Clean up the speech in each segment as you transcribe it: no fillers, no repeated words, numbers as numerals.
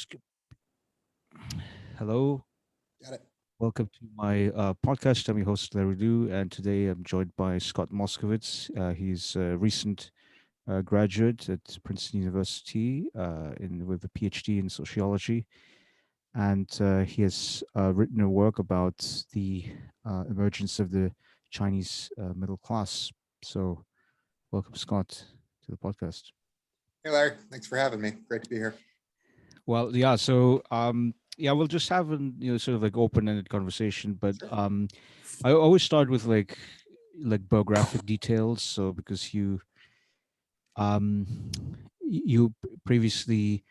Skip. Hello, Got it. welcome to my podcast. I'm your host, Larry Liu, and today I'm joined by Scott Moskowitz. He's a recent graduate at Princeton University with a PhD in sociology, and he has written a work about the emergence of the Chinese middle class. So, welcome, Scott, to the podcast. Hey, Larry. Thanks for having me. Great to be here. Well, yeah. So, yeah, we'll just have an sort of like open-ended conversation. But Sure. I always start with like biographic details. So because um you previously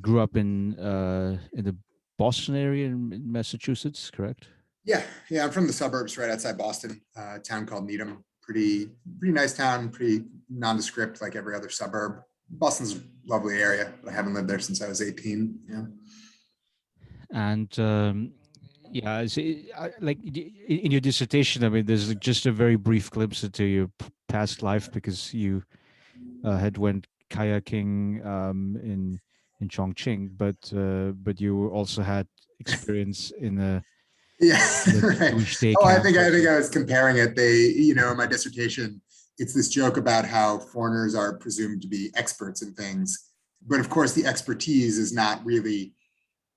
grew up in the Boston area in Massachusetts, correct? Yeah. I'm from the suburbs right outside Boston, a town called Needham. Pretty nice town, pretty nondescript like every other suburb. Boston's a lovely area, but I haven't lived there since I was 18. Yeah. And yeah, in your dissertation, I mean, there's like just a very brief glimpse into your past life because you had went kayaking in Chongqing, but you also had experience in a Yeah. like Right. Jewish day Oh, I camp think I think also. I was comparing it. In my dissertation, it's this joke about how foreigners are presumed to be experts in things. But of course, the expertise is not really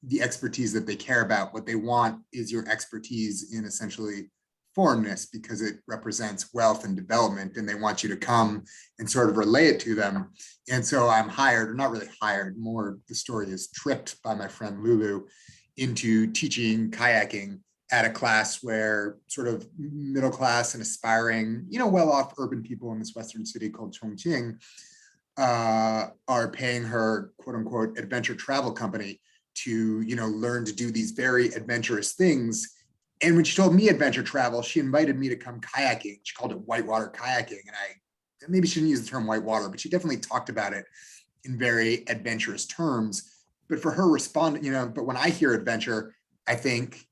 the expertise that they care about. What they want is your expertise in essentially foreignness because it represents wealth and development, and they want you to come and sort of relay it to them. And so I'm hired, or not really hired, more the story is tricked by my friend Lulu into teaching kayaking at a class where sort of middle class and aspiring, well-off urban people in this Western city called Chongqing are paying her quote unquote adventure travel company to learn to do these very adventurous things. And when she told me adventure travel, she invited me to come kayaking. She called it whitewater kayaking, and I maybe shouldn't use the term whitewater, but she definitely talked about it in very adventurous terms. But for her respond, but when I hear adventure, I think,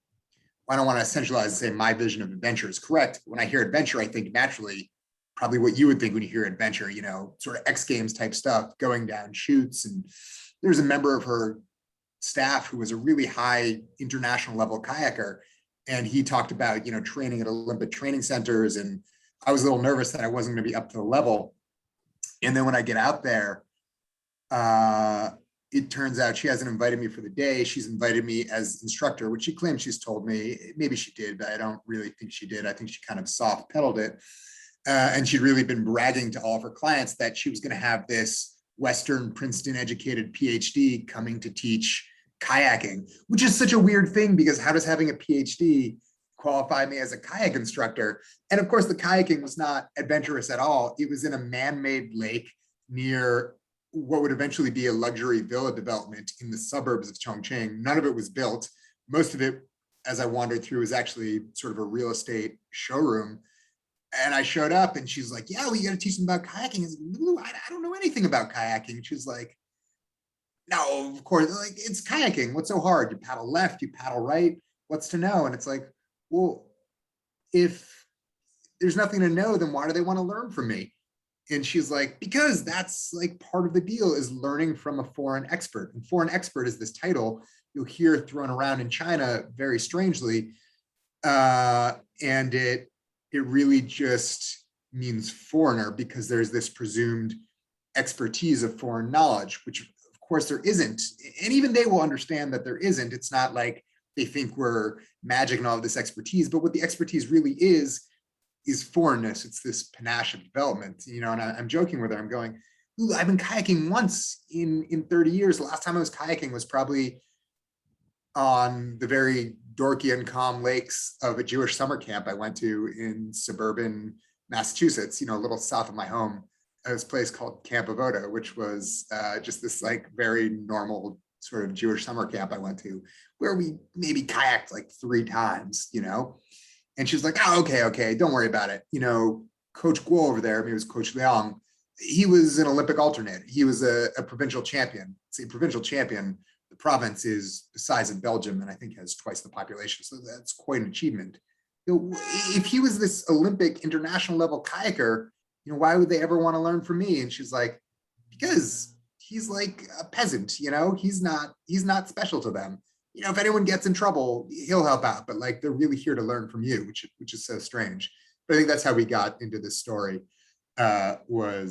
I don't want to essentialize and say my vision of adventure is correct. When I hear adventure, I think naturally probably what you would think when you hear adventure, sort of X Games type stuff, going down chutes. And there's a member of her staff who was a really high international level kayaker. And he talked about, training at Olympic training centers. And I was a little nervous that I wasn't going to be up to the level. And then when I get out there, it turns out she hasn't invited me for the day. She's invited me as instructor, which she claims she's told me. Maybe she did, but I don't really think she did. I think she kind of soft pedaled it. And she'd really been bragging to all of her clients that she was going to have this Western Princeton educated PhD coming to teach kayaking, which is such a weird thing because how does having a PhD qualify me as a kayak instructor? And of course, the kayaking was not adventurous at all. It was in a man-made lake near what would eventually be a luxury villa development in the suburbs of Chongqing. None of it was built. Most of it, as I wandered through, was actually sort of a real estate showroom. And I showed up and she's like, yeah, well, you got to teach them about kayaking. I don't know anything about kayaking. She's like, no, of course, like it's kayaking. What's so hard? You paddle left, you paddle right. What's to know? And it's like, well, if there's nothing to know, then why do they want to learn from me? And she's like, because that's like part of the deal is learning from a foreign expert. And foreign expert is this title you'll hear thrown around in China very strangely. And it really just means foreigner because there's this presumed expertise of foreign knowledge, which of course there isn't. And even they will understand that there isn't. It's not like they think we're magic and all of this expertise, but what the expertise really is foreignness. It's this panache of development, and I'm joking with her. I'm going, ooh, I've been kayaking once in 30 years. The last time I was kayaking was probably on the very dorky and calm lakes of a Jewish summer camp I went to in suburban Massachusetts, a little south of my home. This place called Camp Avoda, which was just this like very normal sort of Jewish summer camp I went to, where we maybe kayaked like 3 times, And she was like, oh, okay, don't worry about it. Coach Guo over there, maybe it was Coach Liang, he was an Olympic alternate. He was a provincial champion. See, provincial champion, the province is the size of Belgium and I think has twice the population. So that's quite an achievement. If he was this Olympic international level kayaker, why would they ever want to learn from me? And she's like, because he's like a peasant, he's not special to them. If anyone gets in trouble, he'll help out, but like they're really here to learn from you, which is so strange. But I think that's how we got into this story. Grew up in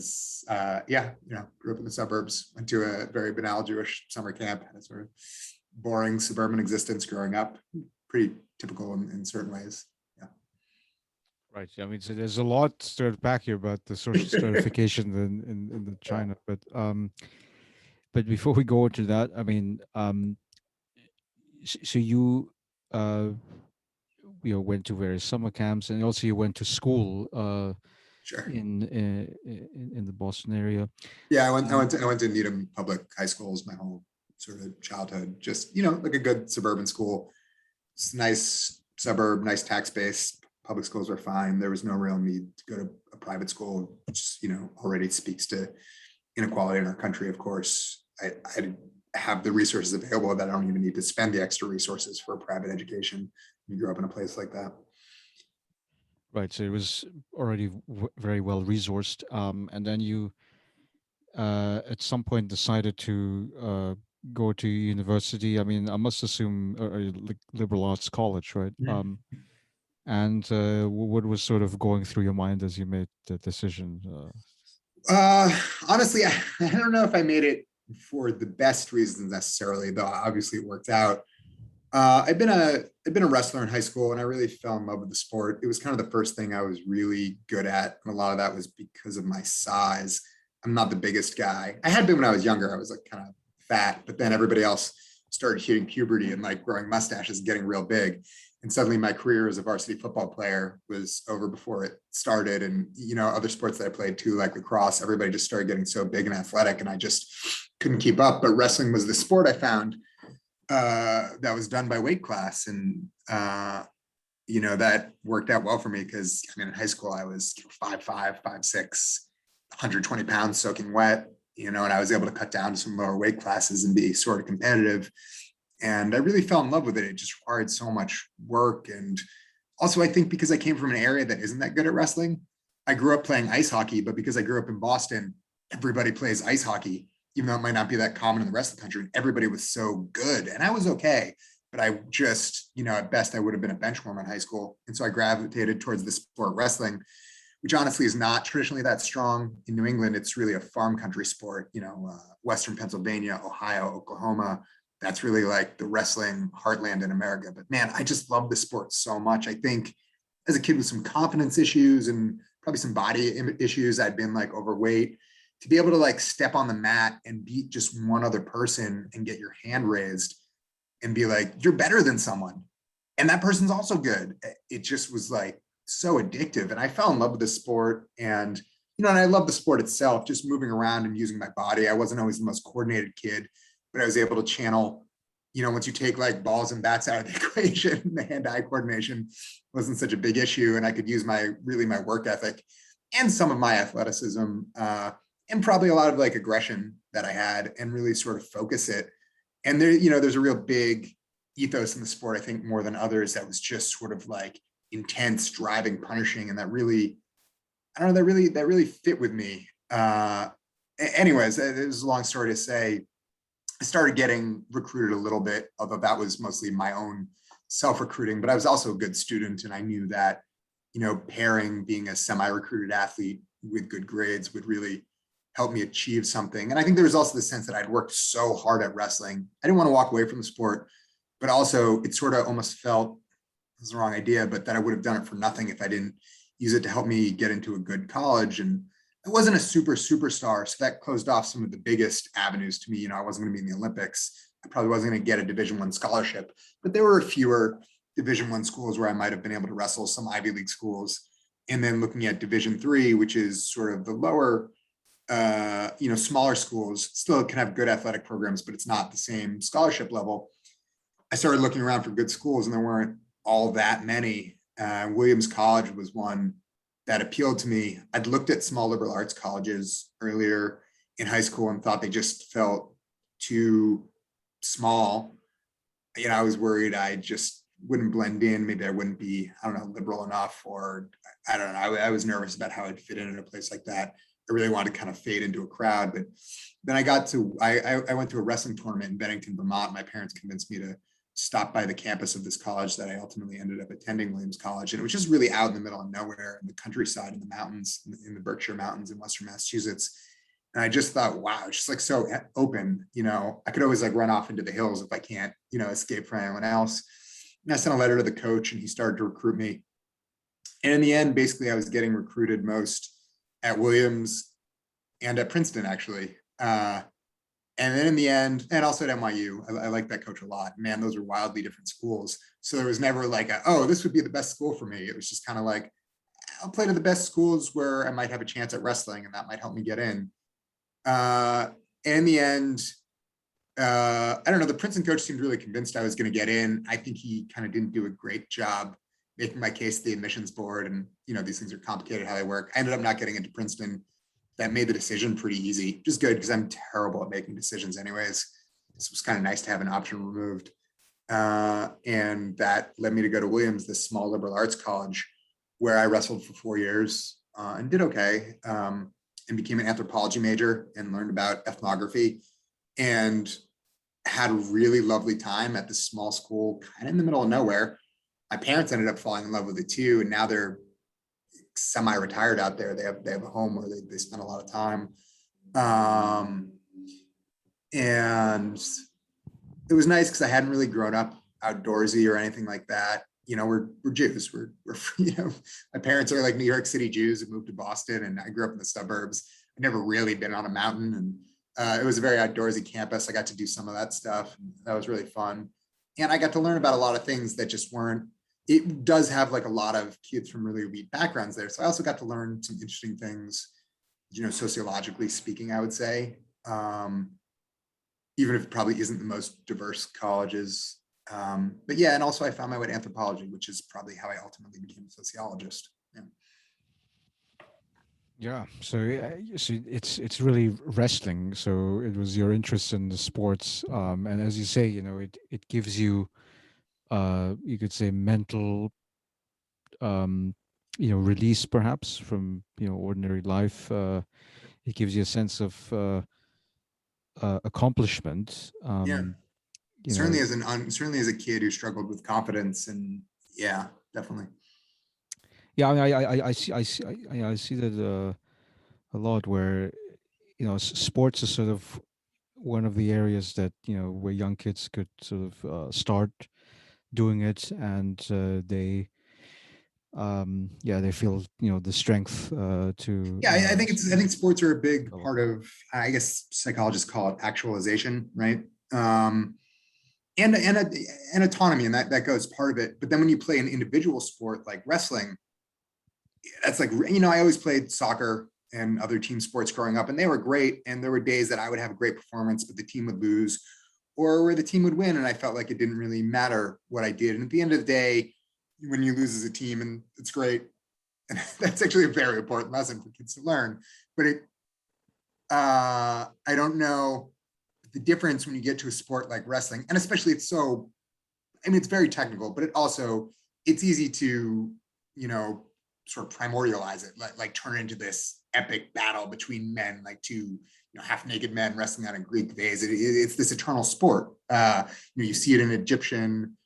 the suburbs, went to a very banal Jewish summer camp, had a sort of boring suburban existence growing up, pretty typical in certain ways. Right. I mean, so there's a lot to unpack here about the social stratification in the China, but before we go into that, I mean, so you uh went to various summer camps, and also you went to school Sure. in the Boston area. Yeah, I went. I Um, went. To, I went to Needham Public High Schools my whole sort of childhood. Just like a good suburban school. It's a nice suburb, nice tax base. Public schools were fine. There was no real need to go to a private school, which already speaks to inequality in our country. Of course, I have the resources available that I don't even need to spend the extra resources for a private education. You grew up in a place like that. right. So it was already very well resourced, and then you at some point decided to go to university. I mean, I must assume like liberal arts college, right? And what was sort of going through your mind as you made the decision? Honestly, I don't know if I made it for the best reasons necessarily, though obviously it worked out. I've been a wrestler in high school, and I really fell in love with the sport. It was kind of the first thing I was really good at, and a lot of that was because of my size. I'm not the biggest guy. I had been when I was younger. I was like kind of fat, but then everybody else started hitting puberty and like growing mustaches and getting real big. And suddenly my career as a varsity football player was over before it started. And other sports that I played too, like lacrosse, everybody just started getting so big and athletic, and I just couldn't keep up. But wrestling was the sport I found that was done by weight class. And, that worked out well for me because in high school I was 5'5", 5'6", 120 pounds soaking wet, and I was able to cut down to some lower weight classes and be sort of competitive. And I really fell in love with it. It just required so much work. And also, I think because I came from an area that isn't that good at wrestling, I grew up playing ice hockey, but because I grew up in Boston, everybody plays ice hockey, even though it might not be that common in the rest of the country. Everybody was so good, and I was okay. But I just, at best, I would have been a bench warmer in high school. And so I gravitated towards the sport wrestling, which honestly is not traditionally that strong in New England. It's really a farm country sport, Western Pennsylvania, Ohio, Oklahoma. That's really like the wrestling heartland in America. But man, I just love the sport so much. I think as a kid with some confidence issues and probably some body issues, I'd been like overweight. To be able to like step on the mat and beat just one other person and get your hand raised and be like, you're better than someone, and that person's also good. It just was like so addictive. And I fell in love with the sport. And, and I love the sport itself, just moving around and using my body. I wasn't always the most coordinated kid, but I was able to channel, once you take like balls and bats out of the equation, the hand-eye coordination wasn't such a big issue. And I could use my work ethic and some of my athleticism, and probably a lot of like aggression that I had, and really sort of focus it. And there's a real big ethos in the sport, I think more than others, that was just sort of like intense, driving, punishing. And that really, I don't know, that really fit with me. Anyways, it was a long story to say, I started getting recruited a little bit, although that was mostly my own self-recruiting, but I was also a good student. And I knew that, pairing being a semi-recruited athlete with good grades would really help me achieve something. And I think there was also the sense that I'd worked so hard at wrestling. I didn't want to walk away from the sport, but also it sort of almost felt, it was the wrong idea, but that I would have done it for nothing if I didn't use it to help me get into a good college. And I wasn't a superstar, so that closed off some of the biggest avenues to me. I wasn't going to be in the Olympics. I probably wasn't going to get a Division I scholarship, but there were fewer Division I schools where I might have been able to wrestle, some Ivy League schools. And then looking at Division III, which is sort of the lower, smaller schools, still can have good athletic programs, but it's not the same scholarship level. I started looking around for good schools, and there weren't all that many. Williams College was one that appealed to me. I'd looked at small liberal arts colleges earlier in high school and thought they just felt too small. I was worried I just wouldn't blend in. Maybe I wouldn't be, liberal enough, or I don't know. I was nervous about how I'd fit in a place like that. I really wanted to kind of fade into a crowd. But then I went to a wrestling tournament in Bennington, Vermont. My parents convinced me to stop by the campus of this college that I ultimately ended up attending, Williams College. And it was just really out in the middle of nowhere in the countryside, in the mountains, in the Berkshire Mountains in Western Massachusetts. And I just thought, wow, it's just like so open, I could always like run off into the hills if I can't, escape from anyone else. And I sent a letter to the coach and he started to recruit me. And in the end, basically I was getting recruited most at Williams and at Princeton, actually. And then in the end, and also at NYU, I like that coach a lot. Man, those are wildly different schools. So there was never like, this would be the best school for me. It was just kind of like, I'll play to the best schools where I might have a chance at wrestling and that might help me get in. And in the end, I don't know, the Princeton coach seemed really convinced I was going to get in. I think he kind of didn't do a great job making my case to the admissions board. And, these things are complicated how they work. I ended up not getting into Princeton. That made the decision pretty easy, which is good because I'm terrible at making decisions anyways. This was kind of nice to have an option removed. And that led me to go to Williams, this small liberal arts college, where I wrestled for 4 years and did okay, and became an anthropology major and learned about ethnography and had a really lovely time at this small school, kind of in the middle of nowhere. My parents ended up falling in love with it too. And now they're semi-retired out there. They have a home where they spend a lot of time. And it was nice because I hadn't really grown up outdoorsy or anything like that. We're Jews. We're my parents are like New York City Jews who moved to Boston, and I grew up in the suburbs. I'd never really been on a mountain, and it was a very outdoorsy campus. I got to do some of that stuff. That was really fun. And I got to learn about a lot of things that just weren't. It does have like a lot of kids from really elite backgrounds there. So I also got to learn some interesting things, sociologically speaking, I would say, even if it probably isn't the most diverse colleges. But yeah, and also I found my way to anthropology, which is probably how I ultimately became a sociologist. Yeah. Yeah, so it's really wrestling. So it was your interest in the sports, and as you say, it gives you, you could say, mental, um, release perhaps from ordinary life. It gives you a sense of accomplishment. Yeah. You know, Certainly as a kid who struggled with confidence, and yeah, definitely. yeah. I mean, I see that a lot where sports is sort of one of the areas that where young kids could sort of start doing it, and they feel the strength to Yeah, I think sports are a big develop. part of, I guess psychologists call it actualization, right? And autonomy, and that goes part of it. But then when you play an individual sport like wrestling, that's like, I always played soccer and other team sports growing up, and they were great. And there were days that I would have a great performance, but the team would lose, or where the team would win, and I felt like it didn't really matter what I did. And at the end of the day, when you lose as a team, and it's great, and that's actually a very important lesson for kids to learn. But I don't know the difference when you get to a sport like wrestling, and especially it's very technical, but it's easy to, sort of primordialize it, like turn it into this epic battle between men, like two, half naked men wrestling on a Greek vase. It's this eternal sport. You see it in Egyptian,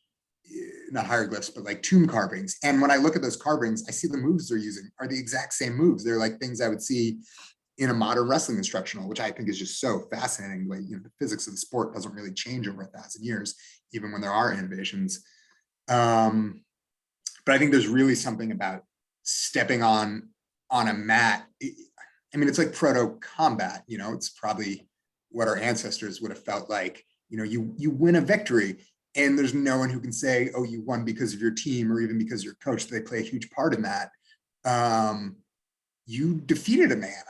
not hieroglyphs, but like tomb carvings. And when I look at those carvings, I see the moves they're using are the exact same moves. They're like things I would see in a modern wrestling instructional, which I think is just so fascinating. Like, the physics of the sport doesn't really change over 1,000 years, even when there are innovations. But I think there's really something about stepping on a mat. It's like proto combat. It's probably what our ancestors would have felt like. You win a victory, and there's no one who can say, oh, you won because of your team or even because of your coach. They play a huge part in that. You defeated a man.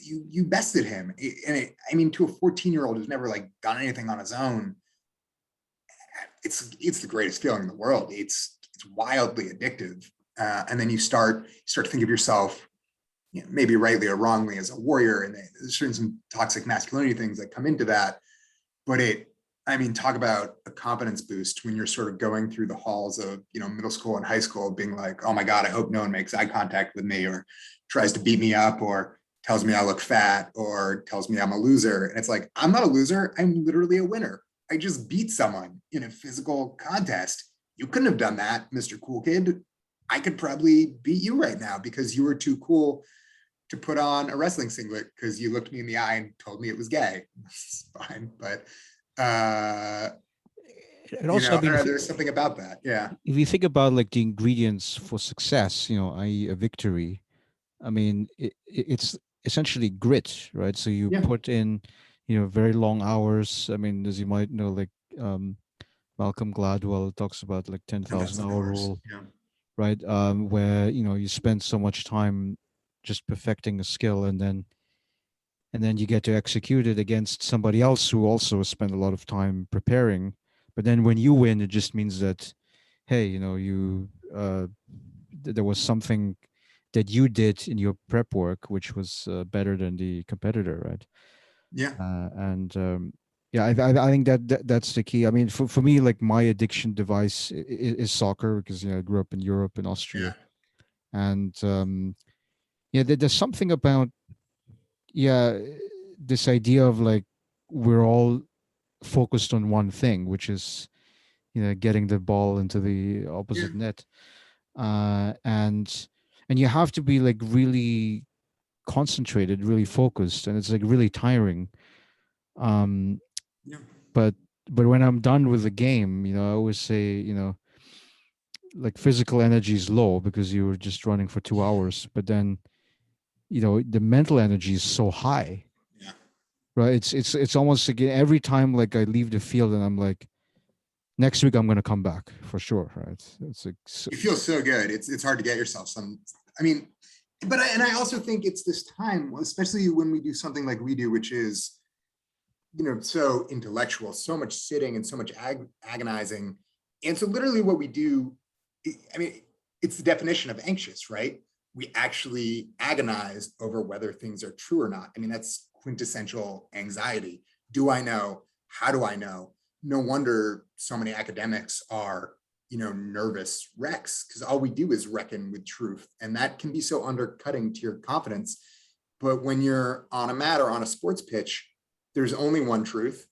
You bested him. To a 14-year-old who's never like done anything on his own, it's the greatest feeling in the world. It's wildly addictive. And then you start to think of yourself, maybe rightly or wrongly, as a warrior. And there's certain some toxic masculinity things that come into that. But talk about a confidence boost when you're sort of going through the halls of, middle school and high school, being like, oh my God, I hope no one makes eye contact with me or tries to beat me up, or tells me I look fat or tells me I'm a loser. And it's like, I'm not a loser. I'm literally a winner. I just beat someone in a physical contest. You couldn't have done that, Mr. Cool Kid. I could probably beat you right now because you were too cool to put on a wrestling singlet because you looked me in the eye and told me it was gay. It's fine. But, And also, I I mean, don't know, there's something about that. Yeah. if you think about like the ingredients for success, i.e., a victory, I mean, it's essentially grit, right? So you Yeah. put in, very long hours. I mean, as you might know, like um, Malcolm Gladwell talks about like 10,000 10,000 hour hours. rule, Yeah. right? Where you spend so much time just perfecting a skill, and then you get to execute it against somebody else who also spent a lot of time preparing. But then when you win, it just means that, hey, you there was something that you did in your prep work which was better than the competitor, right? Yeah. And yeah, I think that's the key. I mean, for me, like my addiction device is soccer because I grew up in Europe and Yeah. Austria, and yeah, there's something about, yeah, this idea of like we're all focused on one thing, which is getting the ball into the Yeah. opposite net, and you have to be like really concentrated, really focused, and it's like really tiring. Um, Yeah. but when I'm done with the game, I always say, like physical energy is low because you were just running for 2 hours, but then the mental energy is so high, Yeah. right? It's almost like every time like I leave the field and I'm like, next week I'm gonna come back for sure, right? It's like You feel so good. It's hard to get yourself some. I mean, I also think it's this time, especially when we do something like we do, which is so intellectual, so much sitting and so much agonizing, and so literally what we do. I mean, it's the definition of anxious, right? We actually agonize over whether things are true or not. I mean, that's quintessential anxiety. Do I know? How do I know? No wonder so many academics are nervous wrecks because all we do is reckon with truth, and that can be so undercutting to your confidence. But when you're on a mat or on a sports pitch, there's only one truth,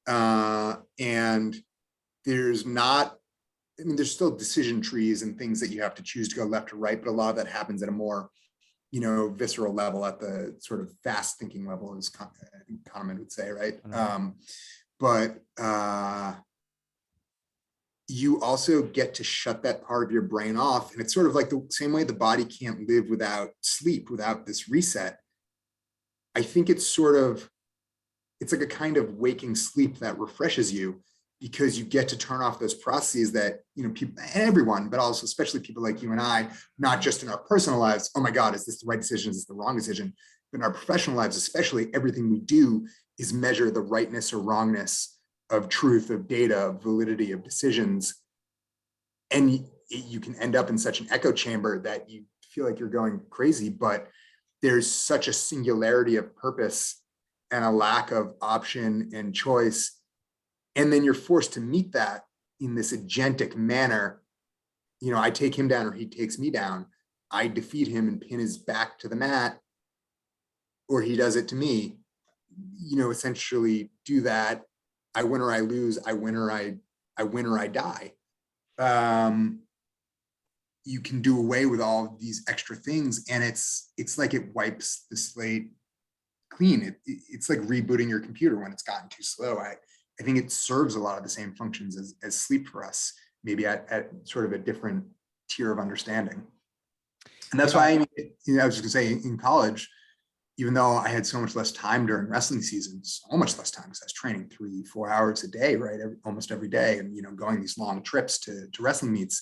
and there's not. I mean, there's still decision trees and things that you have to choose to go left or right, but a lot of that happens at a more visceral level, at the sort of fast thinking level, as Kahneman would say, right? But you also get to shut that part of your brain off. And it's sort of like the same way the body can't live without sleep, without this reset. I think it's like a kind of waking sleep that refreshes you because you get to turn off those processes that, people, everyone, but also especially people like you and I, not just in our personal lives. Oh my God, is this the right decision? Is this the wrong decision? But in our professional lives, especially, everything we do is measure the rightness or wrongness of truth, of data, of validity, of decisions. And you can end up in such an echo chamber that you feel like you're going crazy, but there's such a singularity of purpose and a lack of option and choice. And then you're forced to meet that in this agentic manner. I take him down or he takes me down. I defeat him and pin his back to the mat, or he does it to me. Essentially do that. I win or I lose. I win or I die. You can do away with all these extra things, and it's like it wipes the slate clean. It's like rebooting your computer when it's gotten too slow. I think it serves a lot of the same functions as sleep for us, maybe at sort of a different tier of understanding. And that's why I was just gonna say, in college, even though I had so much less time during wrestling seasons, so much less time because I was training 3-4 hours a day, right, almost every day, and going these long trips to wrestling meets.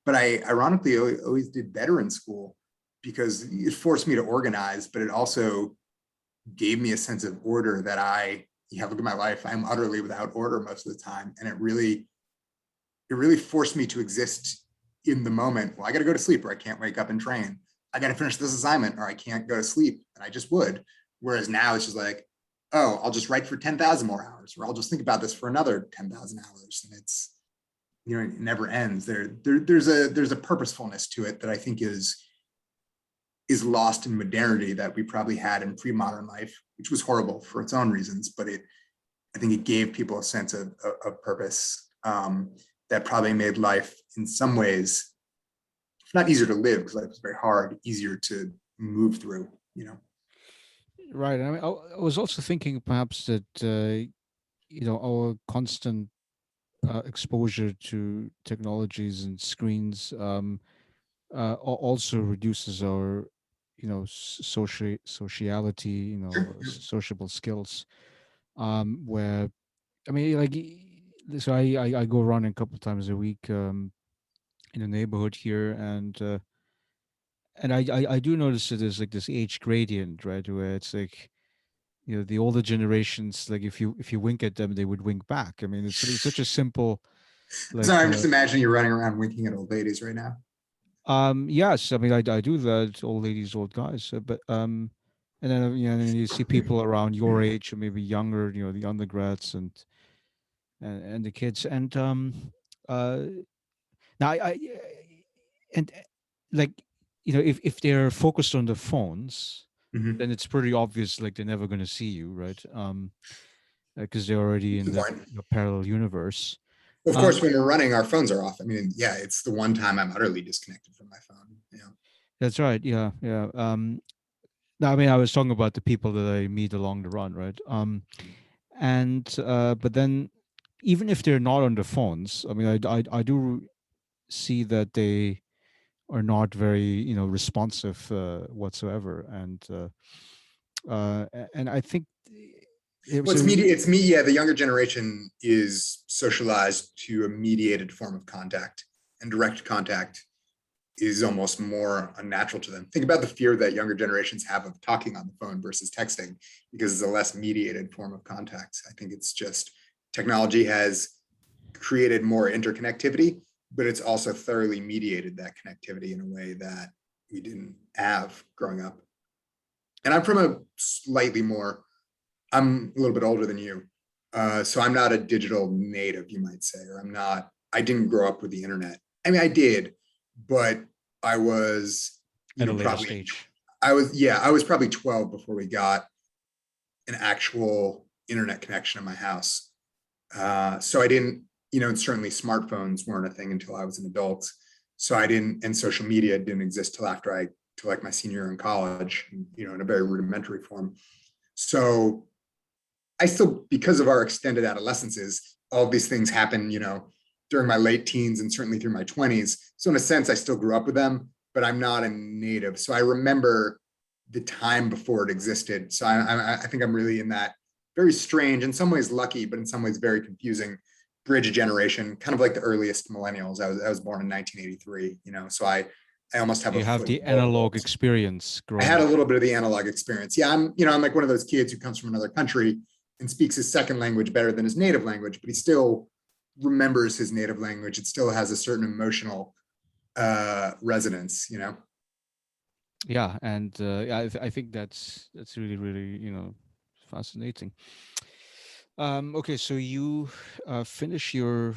But I ironically always did better in school because it forced me to organize, but it also gave me a sense of order that look at my life. I'm utterly without order most of the time. And it really forced me to exist in the moment. Well, I got to go to sleep or I can't wake up and train. I got to finish this assignment or I can't go to sleep. And I just would. Whereas now it's just like, oh, I'll just write for 10,000 more hours, or I'll just think about this for another 10,000 hours. And it's, it never ends. There's a purposefulness to it that I think is is lost in modernity that we probably had in pre-modern life, which was horrible for its own reasons, but I think it gave people a sense of purpose that probably made life in some ways, if not easier to live, because life was very hard, easier to move through, Right. I mean, I was also thinking perhaps that our constant exposure to technologies and screens also reduces our sociality, sociable skills. Where I mean, like, so I go running a couple times a week in the neighborhood here, and I do notice that there's like this age gradient, right, where it's like, the older generations, like, if you wink at them, they would wink back. I mean, it's such a simple, So like, I'm just imagining you running around winking at old ladies right now. yes, I mean, I do that, old ladies, old guys, but and then and then you see people around your age or maybe younger, the undergrads and the kids, and uh now I and like, if they're focused on the phones, Mhm. then it's pretty obvious, like, they're never going to see you, right? Because they're already in Good the point. parallel universe. Of um course, when we're running, our phones are off. I mean, yeah, it's the one time I'm utterly disconnected from my phone. that's right, yeah, yeah. No, I mean, I was talking about the people that I meet along the run, right? And but then, even if they're not on the phones, I mean, I do see that they are not very, responsive whatsoever, and I think Well, it's so. media. It's me. Yeah, the younger generation is socialized to a mediated form of contact, and direct contact is almost more unnatural to them. Think about the fear that younger generations have of talking on the phone versus texting, because it's a less mediated form of contact. I think it's just technology has created more interconnectivity, but it's also thoroughly mediated that connectivity in a way that we didn't have growing up. And I'm from a slightly more, I'm a little bit older than you. So I'm not a digital native, you might say, or I didn't grow up with the internet. I mean, I did, but I was, At a later probably, stage. I was probably 12 before we got an actual internet connection in my house. So I didn't, and certainly smartphones weren't a thing until I was an adult. So I didn't, and social media didn't exist till till like my senior year in college, in a very rudimentary form. So I still, because of our extended adolescences, all these things happen, during my late teens and certainly through my 20s. So in a sense, I still grew up with them, but I'm not a native. So I remember the time before it existed. So I think I'm really in that very strange, in some ways lucky, but in some ways very confusing bridge generation, kind of like the earliest millennials. I was born in 1983, so I almost have So a you have foot in the both analog worlds. experience I growing had a up. little bit of the analog experience. Yeah, I'm like one of those kids who comes from another country and speaks his second language better than his native language, but he still remembers his native language. It still has a certain emotional resonance. Yeah, and yeah, I think that's really, really, fascinating. Okay, so you finish your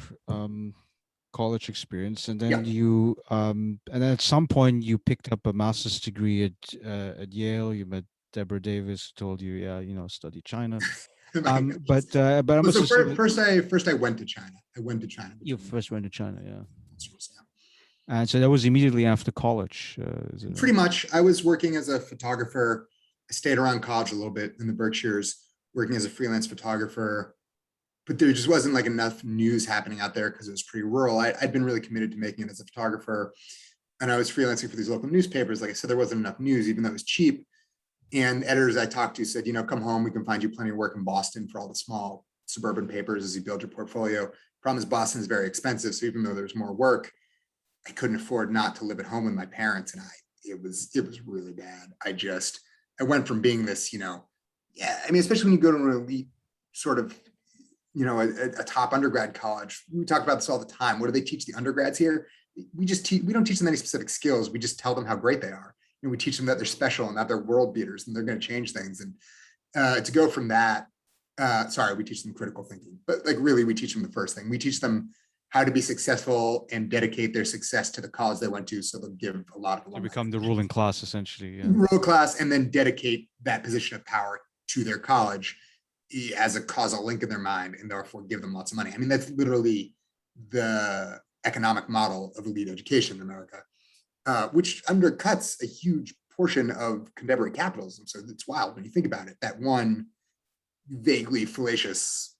college experience, and then Yeah. and then at some point you picked up a master's degree at Yale. You met Deborah Davis, who told you, yeah, study China. But I Well, must so assume that first I went to China. I went to China you between first went to China, yeah. masters. Yeah. And so that was immediately after college, is it right? Pretty much. I was working as a photographer. I stayed around college a little bit in the Berkshires, working as a freelance photographer, but there just wasn't like enough news happening out there because it was pretty rural. I'd been really committed to making it as a photographer, and I was freelancing for these local newspapers. Like I said, there wasn't enough news, even though it was cheap. And editors I talked to said, come home, we can find you plenty of work in Boston for all the small suburban papers as you build your portfolio. Problem is, Boston is very expensive. So even though there's more work, I couldn't afford not to live at home with my parents. And it was really bad. I went from being this, yeah, I mean, especially when you go to an elite sort of, a top undergrad college. We talk about this all the time. What do they teach the undergrads here? We don't teach them any specific skills. We just tell them how great they are. And we teach them that they're special and that they're world beaters and they're going to change things. And to go from that, sorry, we teach them critical thinking, but like really, we teach them the first thing. We teach them how to be successful and dedicate their success to the cause they went to. So they'll give a lot of To alumni become the ruling class, essentially. Yeah. rural class, and then dedicate that position of power to their college as a causal link in their mind, and therefore give them lots of money. I mean, that's literally the economic model of elite education in America, which undercuts a huge portion of contemporary capitalism. So it's wild when you think about it, that one vaguely fallacious,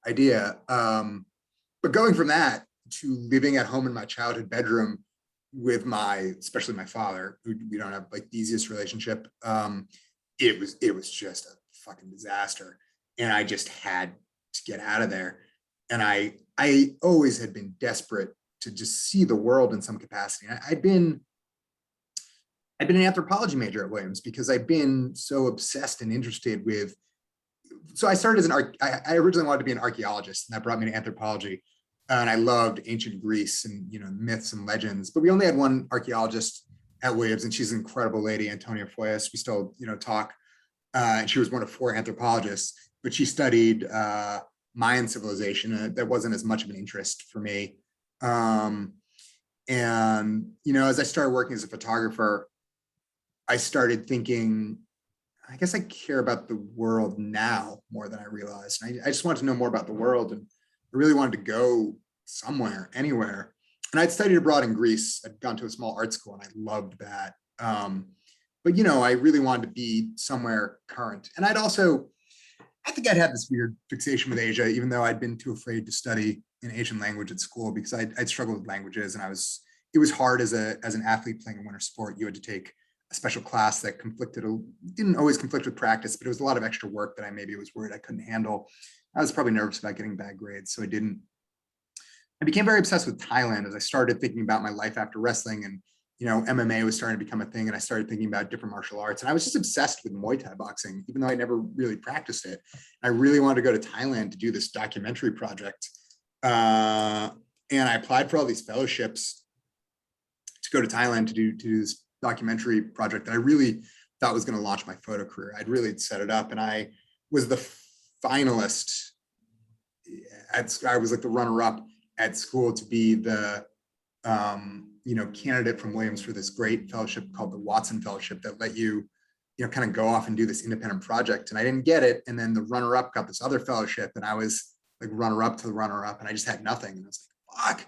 idea. But going from that to living at home in my childhood bedroom with especially my father, who we don't have like the easiest relationship, it was just a fucking disaster, and I just had to get out of there. And I always had been desperate to just see the world in some capacity. I'd been an anthropology major at Williams because I've been so obsessed and interested with. So I started as I originally wanted to be an archaeologist, and that brought me to anthropology. And I loved ancient Greece and myths and legends. But we only had one archaeologist at Williams, and she's an incredible lady, Antonia Foyas. We still talk. And she was one of 4 anthropologists, but she studied Mayan civilization. That wasn't as much of an interest for me. And as I started working as a photographer, I started thinking, I guess I care about the world now more than I realized. And I just wanted to know more about the world, and I really wanted to go somewhere, anywhere. And I'd studied abroad in Greece. I'd gone to a small art school, and I loved that. But I really wanted to be somewhere current. And I think I'd had this weird fixation with Asia, even though I'd been too afraid to study an Asian language at school because I'd struggled with languages, and it was hard as an athlete playing a winter sport. You had to take a special class that didn't always conflict with practice, but it was a lot of extra work that I maybe was worried I couldn't handle. I was probably nervous about getting bad grades, so I didn't. I became very obsessed with Thailand as I started thinking about my life after wrestling, and MMA was starting to become a thing, and I started thinking about different martial arts, and I was just obsessed with Muay Thai boxing, even though I never really practiced it. I really wanted to go to Thailand to do this documentary project, and I applied for all these fellowships to go to Thailand to do this documentary project that I really thought was going to launch my photo career. I'd really set it up, and I was the finalist. I was like the runner-up at school to be the candidate from Williams for this great fellowship called the Watson Fellowship that let you, kind of go off and do this independent project. And I didn't get it. And then the runner-up got this other fellowship, and I was like runner-up to the runner-up, and I just had nothing. And I was like, fuck,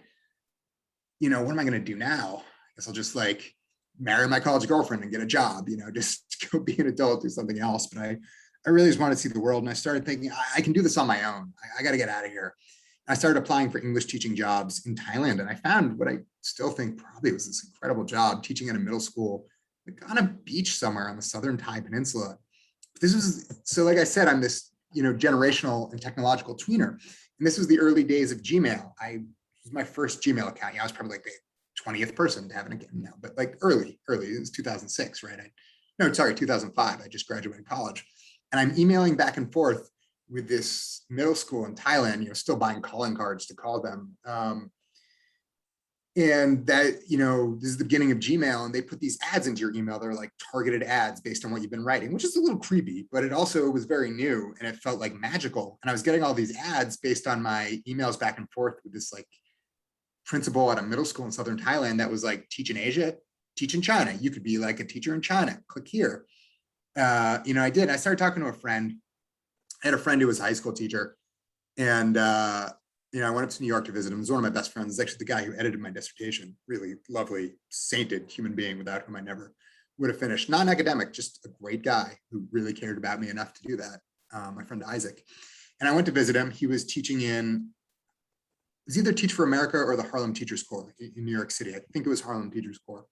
what am I going to do now? I guess I'll just like marry my college girlfriend and get a job, just go be an adult, do something else. But I really just wanted to see the world. And I started thinking, I can do this on my own. I got to get out of here. I started applying for English teaching jobs in Thailand, and I found what I still think probably was this incredible job teaching in a middle school like on a beach somewhere on the southern Thai peninsula. So like I said, I'm this, generational and technological tweener. And this was the early days of Gmail. It was my first Gmail account. I was probably like the 20th person to have an account now, but like early, it was 2006, right? 2005. I just graduated college, and I'm emailing back and forth with this middle school in Thailand, still buying calling cards to call them. And that, this is the beginning of Gmail, and they put these ads into your email. They're like targeted ads based on what you've been writing, which is a little creepy, but it also was very new, and it felt like magical. And I was getting all these ads based on my emails back and forth with this like principal at a middle school in southern Thailand that was like, teach in Asia, teach in China. You could be like a teacher in China. Click here. I did. I started talking to a friend. I had a friend who was a high school teacher, and I went up to New York to visit him. He was one of my best friends. He's actually the guy who edited my dissertation. Really lovely, sainted human being without whom I never would have finished. Not an academic, just a great guy who really cared about me enough to do that. My friend Isaac. And I went to visit him. He was teaching it was either Teach for America or the Harlem Teachers Corps in New York City. I think it was Harlem Teachers Corps.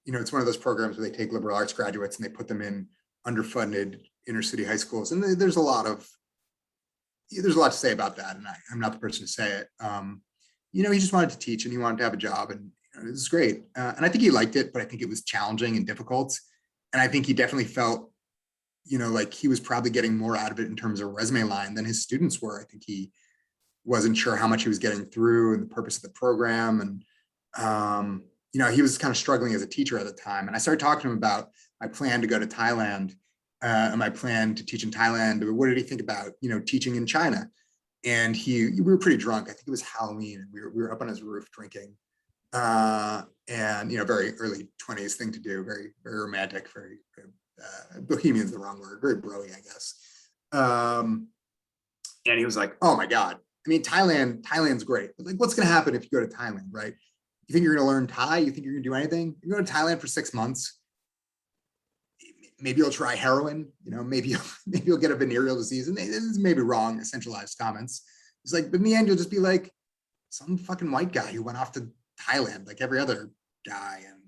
It's one of those programs where they take liberal arts graduates and they put them in underfunded inner city high schools. And there's a lot to say about that. And I'm not the person to say it. He just wanted to teach, and he wanted to have a job, and it was great. And I think he liked it, but I think it was challenging and difficult. And I think he definitely felt, like he was probably getting more out of it in terms of resume line than his students were. I think he wasn't sure how much he was getting through and the purpose of the program. And, he was kind of struggling as a teacher at the time. And I started talking to him about my plan to go to Thailand, and my plan to teach in Thailand. What did he think about, teaching in China? and we were pretty drunk. I think it was Halloween, and we were up on his roof drinking. And very early 20s thing to do, very, very romantic, very bohemian's the wrong word, very broy, I guess. And he was like, oh my God. I mean, Thailand's great. But like, what's going to happen if you go to Thailand, right? You think you're going to learn Thai? You think you're going to do anything? You go to Thailand for 6 months. Maybe you'll try heroin, maybe you'll get a venereal disease. And this is maybe wrong, essentialized comments. It's like, but in the end, you'll just be like some fucking white guy who went off to Thailand like every other guy. And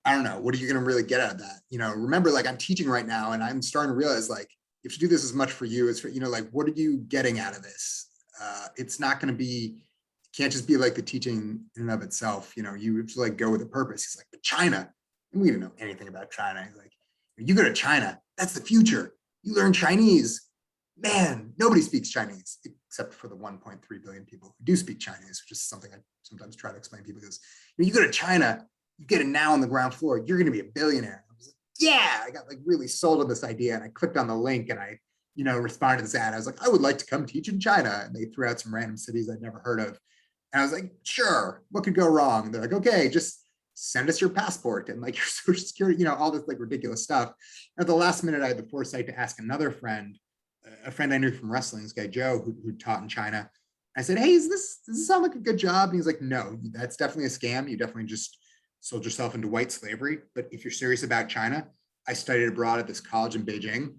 I don't know, what are you going to really get out of that? Remember, like, I'm teaching right now, and I'm starting to realize, like, you have to do this as much for you as for, like, what are you getting out of this? It's not going to be, it can't just be like the teaching in and of itself. You have to like go with a purpose. He's like, but China, and we didn't know anything about China. He's like, you go to China, that's the future. You learn Chinese. Man, nobody speaks Chinese except for the 1.3 billion people who do speak Chinese, which is something I sometimes try to explain to people. Because you go to China, you get it now on the ground floor, you're going to be a billionaire. I was like, yeah, I got like really sold on this idea, and I clicked on the link, and I, responded to this ad. I was like, I would like to come teach in China, and they threw out some random cities I'd never heard of, and I was like, sure, what could go wrong? And they're like, okay, just send us your passport and like your social security, all this like ridiculous stuff. At the last minute, I had the foresight to ask another friend, a friend I knew from wrestling, this guy Joe, who taught in China. I said, hey, does this sound like a good job? And he's like, no, that's definitely a scam. You definitely just sold yourself into white slavery. But if you're serious about China, I studied abroad at this college in Beijing,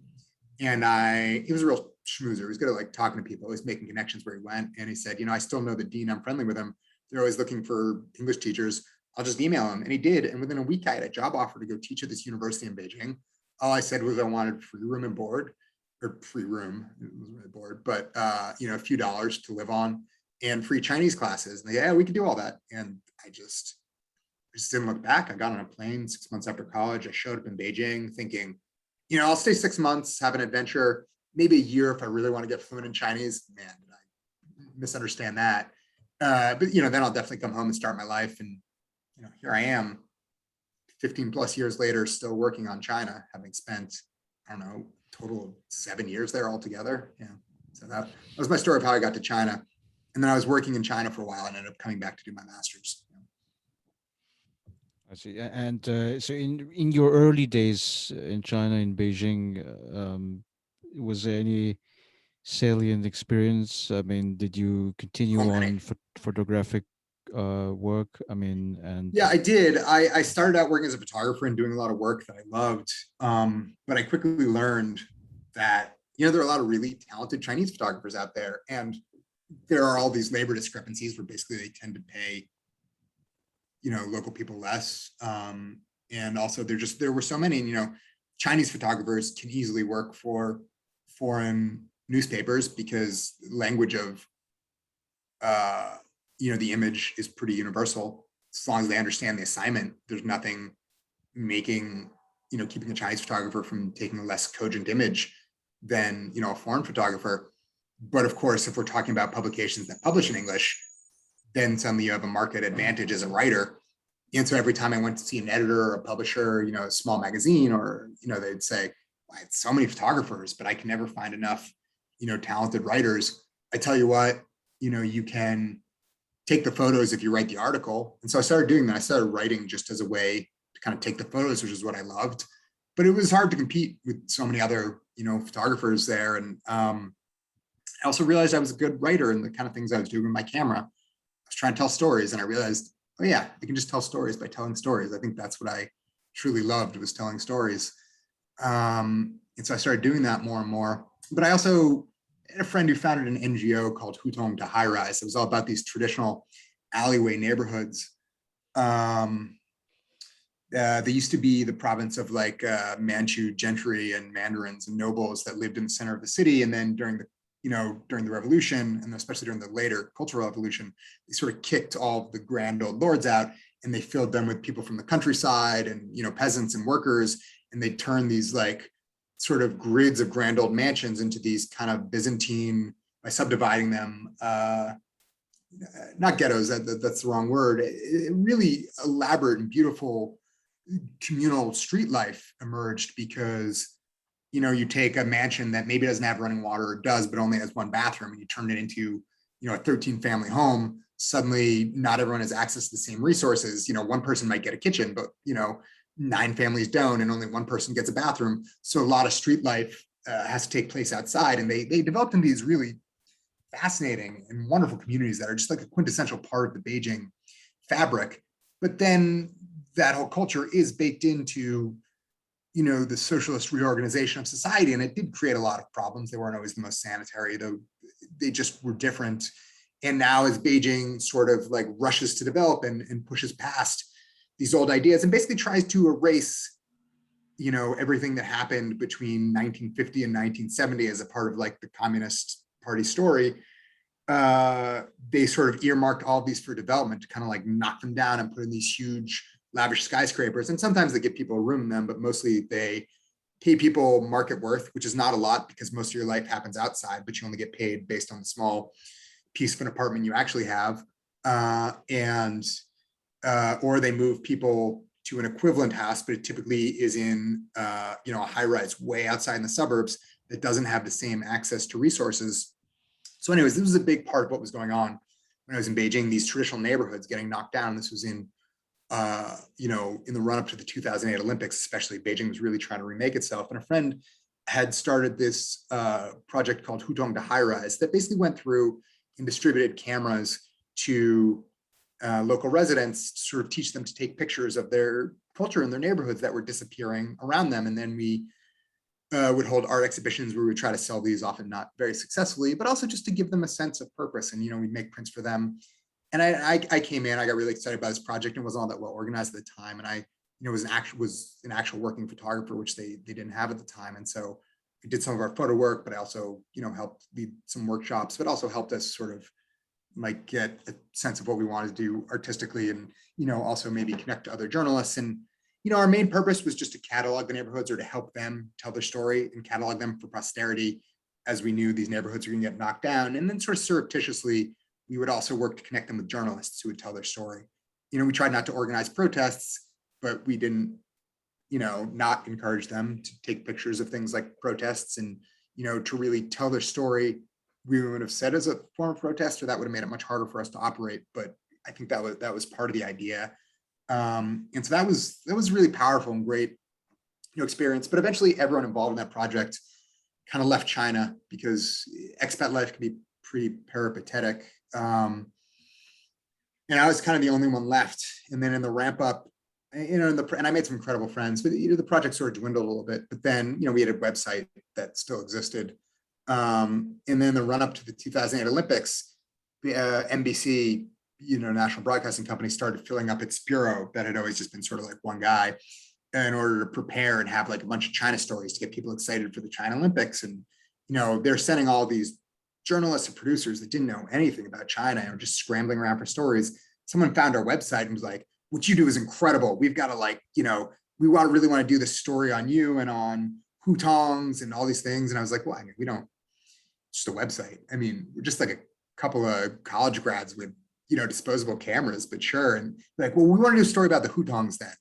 and he was a real schmoozer. He was good at like talking to people, always making connections where he went. And he said, I still know the dean. I'm friendly with him. They're always looking for English teachers. I'll just email him. And he did. And within a week, I had a job offer to go teach at this university in Beijing. All I said was I wanted free room and board, or free room, it wasn't really board, but a few dollars to live on, and free Chinese classes. And yeah, we could do all that. And I just didn't look back. I got on a plane 6 months after college. I showed up in Beijing thinking, I'll stay 6 months, have an adventure, maybe a year if I really want to get fluent in Chinese. Man, did I misunderstand that. But then I'll definitely come home and start my life. And here I am 15 plus years later, still working on China, having spent, I don't know, total of 7 years there altogether. Yeah. So that was my story of how I got to China. And then I was working in China for a while and ended up coming back to do my master's. I see. And so in your early days in China, in Beijing, was there any salient experience? I mean, did you So continue many. on photographic work? I mean, and Yeah, I did. I started out working as a photographer and doing a lot of work that I loved. But I quickly learned that, there are a lot of really talented Chinese photographers out there. And there are all these labor discrepancies where basically they tend to pay, local people less. And also there were so many, Chinese photographers can easily work for foreign newspapers because language of, the image is pretty universal. As long as they understand the assignment, there's nothing making, keeping a Chinese photographer from taking a less cogent image than, a foreign photographer. But of course, if we're talking about publications that publish in English, then suddenly you have a market advantage as a writer. And so every time I went to see an editor or a publisher, a small magazine, or, they'd say, well, I had so many photographers, but I can never find enough, talented writers. I tell you what, you can take the photos if you write the article. And so I started doing that. I started writing just as a way to kind of take the photos, which is what I loved. But it was hard to compete with so many other, photographers there. And I also realized I was a good writer, and the kind of things I was doing with my camera, I was trying to tell stories, and I realized, oh yeah, I can just tell stories by telling stories. I think that's what I truly loved, was telling stories. And so I started doing that more and more. But I also had a friend who founded an NGO called Hutong to High Rise. It was all about these traditional alleyway neighborhoods. They used to be the province of like Manchu gentry and mandarins and nobles that lived in the center of the city. And then during the revolution, and especially during the later Cultural Revolution, they sort of kicked all of the grand old lords out, and they filled them with people from the countryside and, peasants and workers. And they turned these like sort of grids of grand old mansions into these kind of Byzantine, by subdividing them, not ghettos, that's the wrong word, really elaborate and beautiful communal street life emerged because you take a mansion that maybe doesn't have running water, or does, but only has one bathroom, and you turn it into, a 13 family home. Suddenly not everyone has access to the same resources. One person might get a kitchen, but, 9 families don't, and only one person gets a bathroom. So a lot of street life has to take place outside. And they developed in these really fascinating and wonderful communities that are just like a quintessential part of the Beijing fabric. But then that whole culture is baked into, the socialist reorganization of society. And it did create a lot of problems. They weren't always the most sanitary, though they just were different. And now as Beijing sort of like rushes to develop and pushes past these old ideas and basically tries to erase, everything that happened between 1950 and 1970 as a part of like the Communist Party story, they sort of earmarked all of these for development to kind of like knock them down and put in these huge lavish skyscrapers. And sometimes they give people a room in them, but mostly they pay people market worth, which is not a lot because most of your life happens outside, but you only get paid based on the small piece of an apartment you actually have. Or they move people to an equivalent house, but it typically is in, a high rise way outside in the suburbs that doesn't have the same access to resources. So anyways, this was a big part of what was going on when I was in Beijing, these traditional neighborhoods getting knocked down. This was in, in the run up to the 2008 Olympics, especially. Beijing was really trying to remake itself. And a friend had started this project called Hutong to High Rise that basically went through and distributed cameras to local residents to sort of teach them to take pictures of their culture in their neighborhoods that were disappearing around them. And then we would hold art exhibitions where we would try to sell these, often not very successfully, but also just to give them a sense of purpose. And, we'd make prints for them. And I came in, I got really excited about this project, and wasn't all that well organized at the time. And I, was an actual working photographer, which they didn't have at the time. And so we did some of our photo work, but I also, helped lead some workshops, but also helped us sort of like get a sense of what we wanted to do artistically, and, also maybe connect to other journalists. And, our main purpose was just to catalog the neighborhoods, or to help them tell their story and catalog them for posterity, as we knew these neighborhoods were going to get knocked down. And then sort of surreptitiously, we would also work to connect them with journalists who would tell their story. We tried not to organize protests, but we didn't, not encourage them to take pictures of things like protests, and, to really tell their story. We would have said as a form of protest, or that would have made it much harder for us to operate. But I think that was part of the idea. And so that was really powerful and great, experience. But eventually everyone involved in that project kind of left China, because expat life can be pretty peripatetic. And I was kind of the only one left. And then in the ramp up, and I made some incredible friends, but the project sort of dwindled a little bit. But then, we had a website that still existed. And then the run up to the 2008 Olympics, the NBC, National Broadcasting Company, started filling up its bureau that had always just been sort of like one guy, in order to prepare and have like a bunch of China stories to get people excited for the China Olympics. And, they're sending all these journalists and producers that didn't know anything about China and were just scrambling around for stories. Someone found our website and was like, "What you do is incredible. We've got to we really want to do this story on you and on hutongs and all these things." And I was like, "Well, we don't, just a website. We're just like a couple of college grads with, disposable cameras, but sure." And like, "Well, we want to do a story about the hutongs then.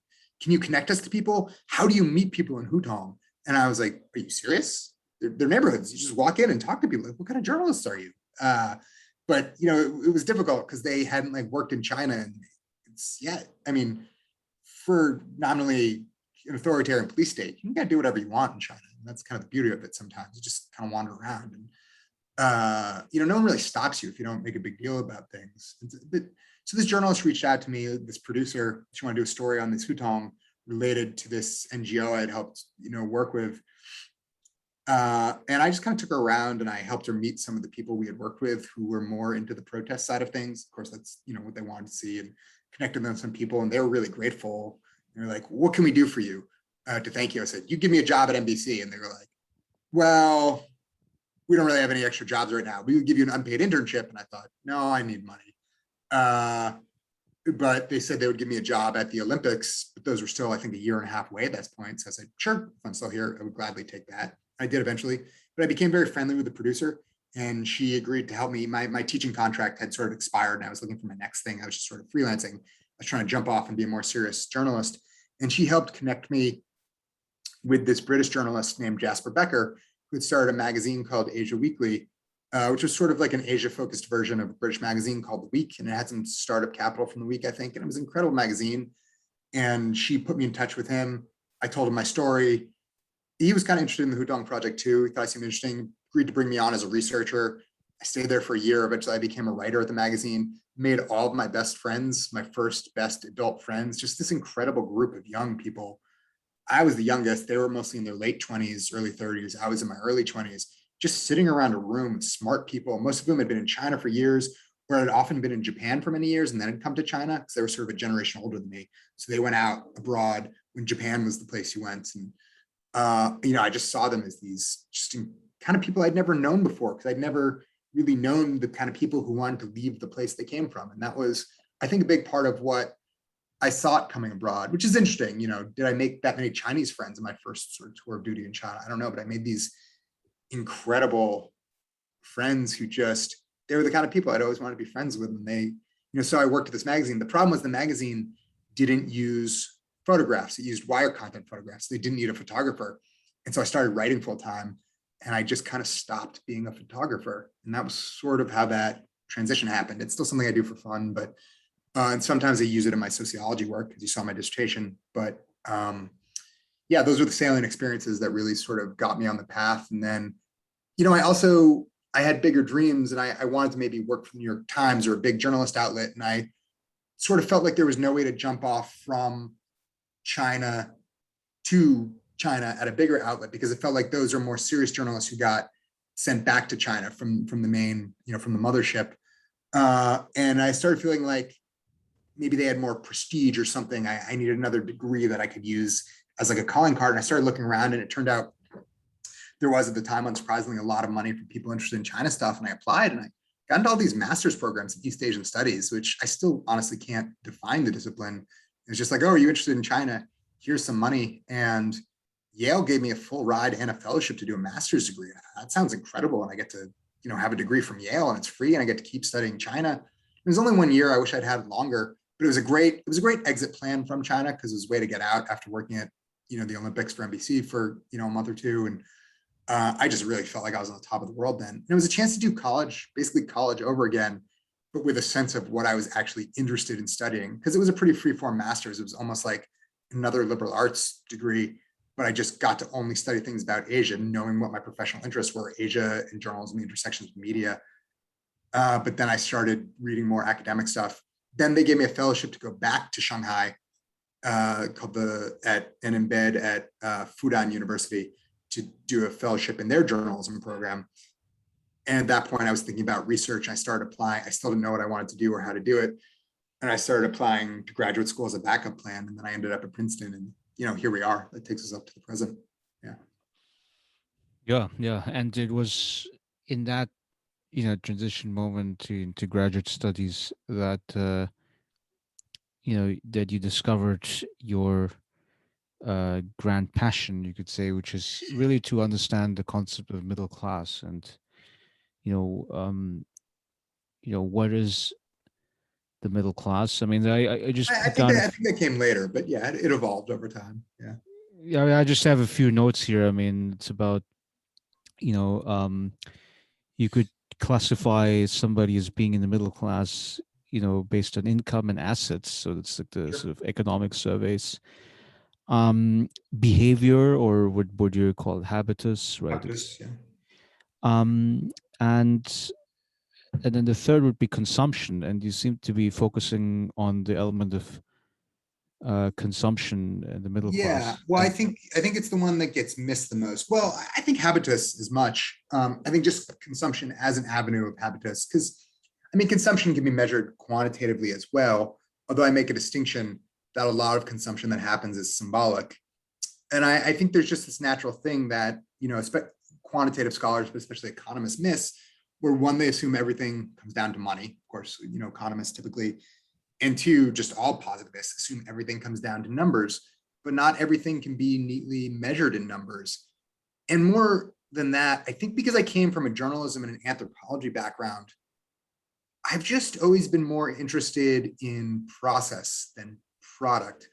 Can you connect us to people? How do you meet people in Hutong?" And I was like, "Are you serious? They're neighborhoods. You just walk in and talk to people. Like, what kind of journalists are you?" But it was difficult because they hadn't like worked in China, and it's for nominally an authoritarian police state, you can do whatever you want in China. And that's kind of the beauty of it. Sometimes you just kind of wander around, and no one really stops you if you don't make a big deal about things. So this journalist reached out to me, this producer. She wanted to do a story on this hutong related to this NGO I had helped, work with. And I just kind of took her around, and I helped her meet some of the people we had worked with who were more into the protest side of things. Of course, that's, what they wanted to see, and connected them with some people, and they were really grateful. They're like, "What can we do for you to thank you?" I said, "You give me a job at NBC." And they were like, "Well, we don't really have any extra jobs right now. We would give you an unpaid internship." And I thought, no, I need money. But they said they would give me a job at the Olympics, but those were still, I think, a year and a half away at that point. So I said, sure, if I'm still here, I would gladly take that. I did eventually, but I became very friendly with the producer, and she agreed to help me. My teaching contract had sort of expired, and I was looking for my next thing. I was just sort of freelancing. I was trying to jump off and be a more serious journalist. And she helped connect me with this British journalist named Jasper Becker, who had started a magazine called Asia Weekly, which was sort of like an Asia-focused version of a British magazine called The Week, and it had some startup capital from The Week, I think, and it was an incredible magazine. And she put me in touch with him. I told him my story. He was kind of interested in the Hudong project too. He thought it seemed interesting, agreed to bring me on as a researcher. I stayed there for a year. Eventually, I became a writer at the magazine, made all of my best friends, my first best adult friends, just this incredible group of young people. I was the youngest. They were mostly in their late 20s, early 30s. I was in my early 20s, just sitting around a room with smart people, most of whom had been in China for years, or had often been in Japan for many years and then had come to China because they were sort of a generation older than me. So they went out abroad when Japan was the place you went. And, I just saw them as these just kind of people I'd never known before, because I'd never really known the kind of people who wanted to leave the place they came from. And that was, I think, a big part of what I sought coming abroad, which is interesting. Did I make that many Chinese friends in my first sort of tour of duty in China? I don't know, but I made these incredible friends who they were the kind of people I'd always wanted to be friends with. And so I worked at this magazine. The problem was the magazine didn't use photographs. It used wire content photographs. They didn't need a photographer. And so I started writing full time, and I just kind of stopped being a photographer. And that was sort of how that transition happened. It's still something I do for fun, but and sometimes I use it in my sociology work, as you saw my dissertation. But those were the salient experiences that really sort of got me on the path. And then, I had bigger dreams, and I wanted to maybe work for the New York Times or a big journalist outlet. And I sort of felt like there was no way to jump off from China to China at a bigger outlet, because it felt like those are more serious journalists who got sent back to China from the main, from the mothership. And I started feeling like maybe they had more prestige or something. I needed another degree that I could use as like a calling card. And I started looking around, and it turned out there was at the time, unsurprisingly, a lot of money for people interested in China stuff. And I applied, and I got into all these master's programs in East Asian studies, which I still honestly can't define the discipline. It's just like, oh, are you interested in China? Here's some money. And Yale gave me a full ride and a fellowship to do a master's degree. That sounds incredible. And I get to, have a degree from Yale, and it's free, and I get to keep studying China. It was only 1 year. I wish I'd had longer, but it was a great exit plan from China, because it was a way to get out after working at, the Olympics for NBC for, a month or two. And I just really felt like I was on the top of the world then. And it was a chance to do basically college over again, but with a sense of what I was actually interested in studying, because it was a pretty free-form master's. It was almost like another liberal arts degree, but I just got to only study things about Asia, knowing what my professional interests were: Asia and journalism, the intersections with media. But then I started reading more academic stuff. Then they gave me a fellowship to go back to Shanghai, called an embed at Fudan University, to do a fellowship in their journalism program. And at that point, I was thinking about research. I started applying. I still didn't know what I wanted to do or how to do it. And I started applying to graduate school as a backup plan. And then I ended up at Princeton, and, here we are. That takes us up to the present. Yeah. Yeah. And it was in that, transition moment into graduate studies that, that you discovered your grand passion, you could say, which is really to understand the concept of middle class. And what is the middle class? I mean, I just I put think down that, I think that came later, but yeah, it evolved over time. Yeah. I just have a few notes here. I mean, it's about, you know you could classify somebody as being in the middle class, based on income and assets. So that's like the Sure. sort of economic surveys. Behavior, or what would you call it, habitus, right? Practice, yeah. Um, and and then the third would be consumption, and you seem to be focusing on the element of consumption in the middle Yeah, class. well, I And think I think it's the one that gets missed the most. Well, I think habitus as much. I think just consumption as an avenue of habitus, because I mean, consumption can be measured quantitatively as well. Although I make a distinction that a lot of consumption that happens is symbolic, and I think there's just this natural thing that quantitative scholars, but especially economists, miss, where one, they assume everything comes down to money. Of course, economists typically, and two, just all positivists assume everything comes down to numbers, but not everything can be neatly measured in numbers. And more than that, I think because I came from a journalism and an anthropology background, I've just always been more interested in process than product.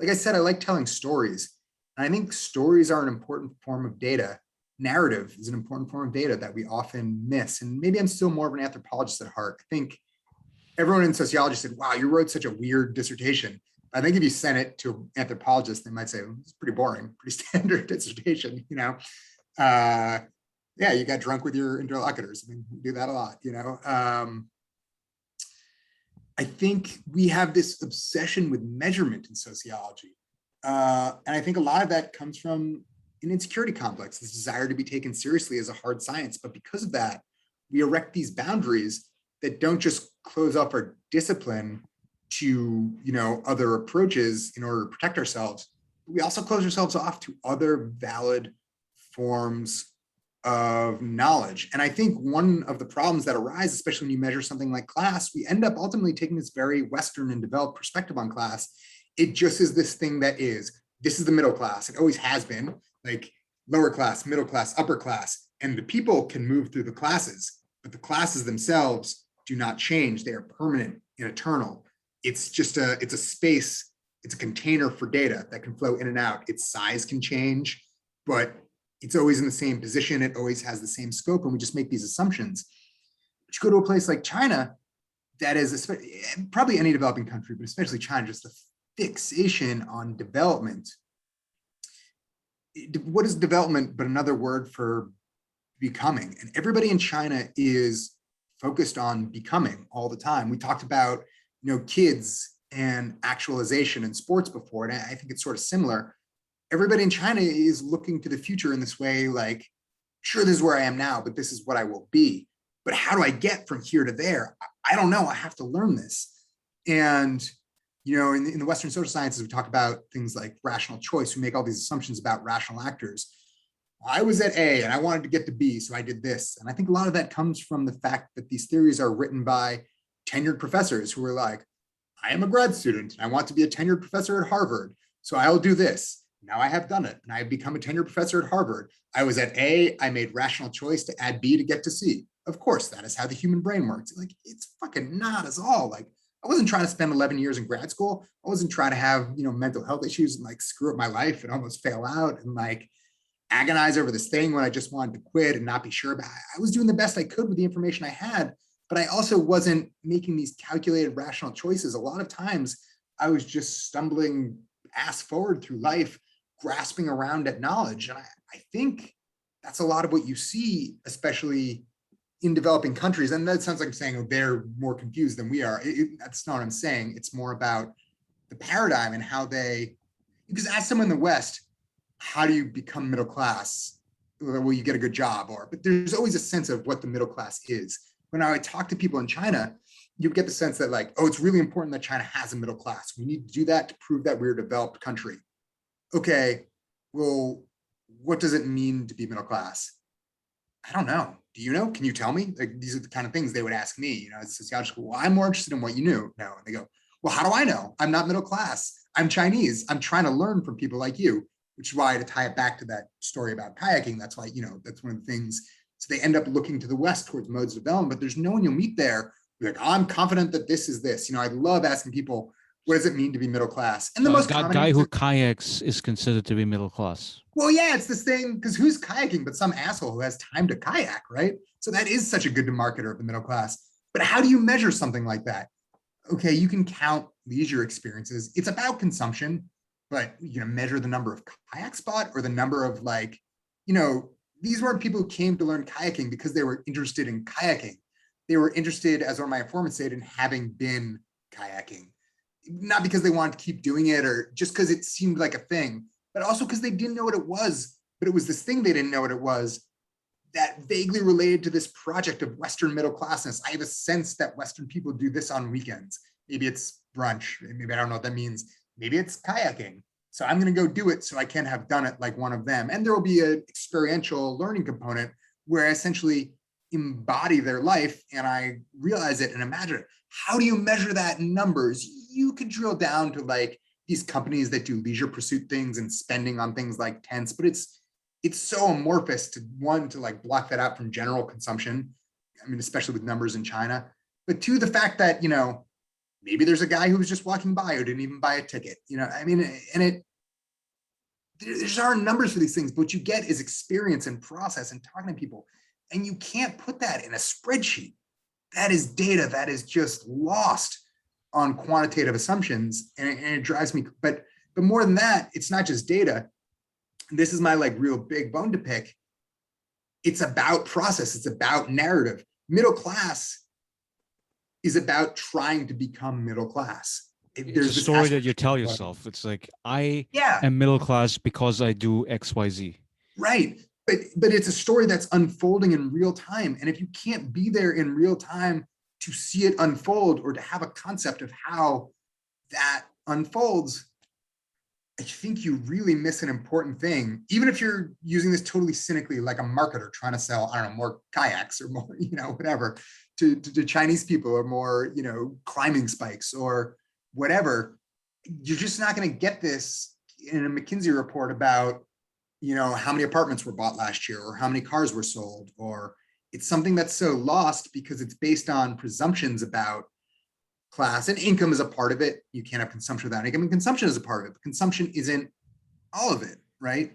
Like I said, I like telling stories. And I think stories are an important form of data. Narrative is an important form of data that we often miss. And maybe I'm still more of an anthropologist at heart. I think everyone in sociology said, wow, you wrote such a weird dissertation. I think if you sent it to an anthropologist, they might say, well, it's pretty boring, pretty standard dissertation, you know? Yeah, you got drunk with your interlocutors. I mean, we do that a lot, you know? I think we have this obsession with measurement in sociology. And I think a lot of that comes from an insecurity complex, this desire to be taken seriously as a hard science. But because of that, we erect these boundaries that don't just close off our discipline to, you know, other approaches in order to protect ourselves. We also close ourselves off to other valid forms of knowledge. And I think one of the problems that arise, especially when you measure something like class, we end up ultimately taking this very Western and developed perspective on class. It just is this thing that is, this is the middle class. It always has been, like lower class, middle class, upper class, and the people can move through the classes, but the classes themselves do not change. They are permanent and eternal. It's just it's a space, it's a container for data that can flow in and out. Its size can change, but it's always in the same position. It always has the same scope, and we just make these assumptions. But you go to a place like China, that is probably any developing country, but especially China, just the fixation on development. What is development but another word for becoming? And everybody in China is focused on becoming all the time. We talked about, you know, kids and actualization in sports before, and I think it's sort of similar. Everybody in China is looking to the future in this way, like, sure, this is where I am now, but this is what I will be. But how do I get from here to there? I don't know. I have to learn this. And, you know, in the Western social sciences, we talk about things like rational choice. We make all these assumptions about rational actors. I was at A and I wanted to get to B, so I did this. And I think a lot of that comes from the fact that these theories are written by tenured professors who are like, I am a grad student and I want to be a tenured professor at Harvard, so I'll do this. Now I have done it and I have become a tenured professor at Harvard. I was at A, I made rational choice to add B to get to C. Of course, that is how the human brain works. Like, it's fucking not at all. Like, I wasn't trying to spend 11 years in grad school. I wasn't trying to have, you know, mental health issues and like screw up my life and almost fail out and like agonize over this thing when I just wanted to quit and not be sure about it. I was doing the best I could with the information I had, but I also wasn't making these calculated rational choices. A lot of times I was just stumbling ass forward through life, grasping around at knowledge. And I think that's a lot of what you see, especially in developing countries. And that sounds like I'm saying, oh, they're more confused than we are. That's not what I'm saying. It's more about the paradigm and how they, because as someone in the West, how do you become middle class? Well, you get a good job, but there's always a sense of what the middle class is. When I talk to people in China, you get the sense that like, oh, it's really important that China has a middle class. We need to do that to prove that we're a developed country. Okay, well, what does it mean to be middle class? I don't know. Do you know? Can you tell me? Like, these are the kind of things they would ask me, you know, as a sociologist. Well, I'm more interested in what you knew now. And they go, well, how do I know? I'm not middle class. I'm Chinese. I'm trying to learn from people like you, which is why, to tie it back to that story about kayaking, that's why, you know, that's one of the things. So they end up looking to the West towards modes of development, but there's no one you'll meet there. Like, oh, I'm confident that this is this. You know, I love asking people, what does it mean to be middle class? And the most common guy who kayaks is considered to be middle class. Well, yeah, it's this thing, because who's kayaking but some asshole who has time to kayak, right? So that is such a good demarcator of the middle class. But how do you measure something like that? Okay, you can count leisure experiences. It's about consumption, but you know, measure the number of kayaks bought or the number of, like, you know, these weren't people who came to learn kayaking because they were interested in kayaking. They were interested, as one of my informants said, in having been kayaking. Not because they wanted to keep doing it or just because it seemed like a thing, but also because they didn't know what it was. But it was this thing they didn't know what it was that vaguely related to this project of Western middle classness. I have a sense that Western people do this on weekends. Maybe it's brunch. Maybe I don't know what that means. Maybe it's kayaking. So I'm going to go do it so I can have done it like one of them. And there will be an experiential learning component where I essentially embody their life and I realize it and imagine it. How do you measure that in numbers? You could drill down to like these companies that do leisure pursuit things and spending on things like tents, but it's so amorphous to one, to like block that out from general consumption. I mean, especially with numbers in China, but two, the fact that, you know, maybe there's a guy who was just walking by who didn't even buy a ticket, you know, I mean, and There's aren't numbers for these things, but what you get is experience and process and talking to people. And you can't put that in a spreadsheet. That is data that is just lost on quantitative assumptions. And it drives me, but more than that, it's not just data. This is my like real big bone to pick. It's about process. It's about narrative. Middle class is about trying to become middle class. It's a story that you tell yourself. It's like, I yeah, am middle class because I do XYZ. right. But it's a story that's unfolding in real time. And if you can't be there in real time to see it unfold or to have a concept of how that unfolds, I think you really miss an important thing, even if you're using this totally cynically, like a marketer trying to sell, I don't know, more kayaks or more, whatever, to Chinese people, or more, climbing spikes or whatever. You're just not going to get this in a McKinsey report about, how many apartments were bought last year or how many cars were sold, or it's something that's so lost because it's based on presumptions about class, and income is a part of it. You can't have consumption without income, and consumption is a part of it, but consumption isn't all of it, right?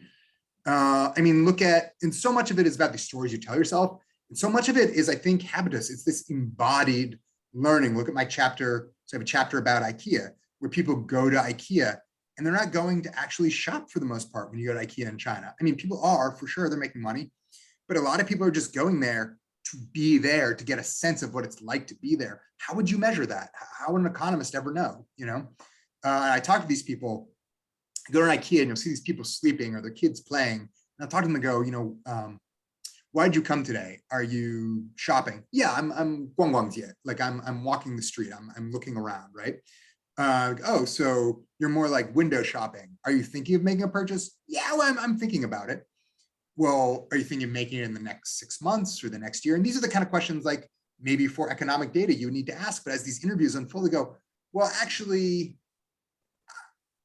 And so much of it is about the stories you tell yourself. And so much of it is, I think, habitus. It's this embodied learning. Look at my chapter. So I have a chapter about IKEA, where people go to IKEA and they're not going to actually shop for the most part when you go to IKEA in China. I mean, people are, for sure, they're making money, but a lot of people are just going there to be there, to get a sense of what it's like to be there. How would you measure that? How would an economist ever know? I talk to these people, go to IKEA and you'll see these people sleeping or their kids playing. And I'll talk to them and go, why did you come today? Are you shopping? Yeah, I'm guangguangjie. Like I'm walking the street. I'm looking around, right? Oh, so you're more like window shopping. Are you thinking of making a purchase? Yeah, well, I'm thinking about it. Well, are you thinking of making it in the next 6 months or the next year? And these are the kind of questions, like, maybe for economic data you would need to ask. But as these interviews unfold, they go, well, actually,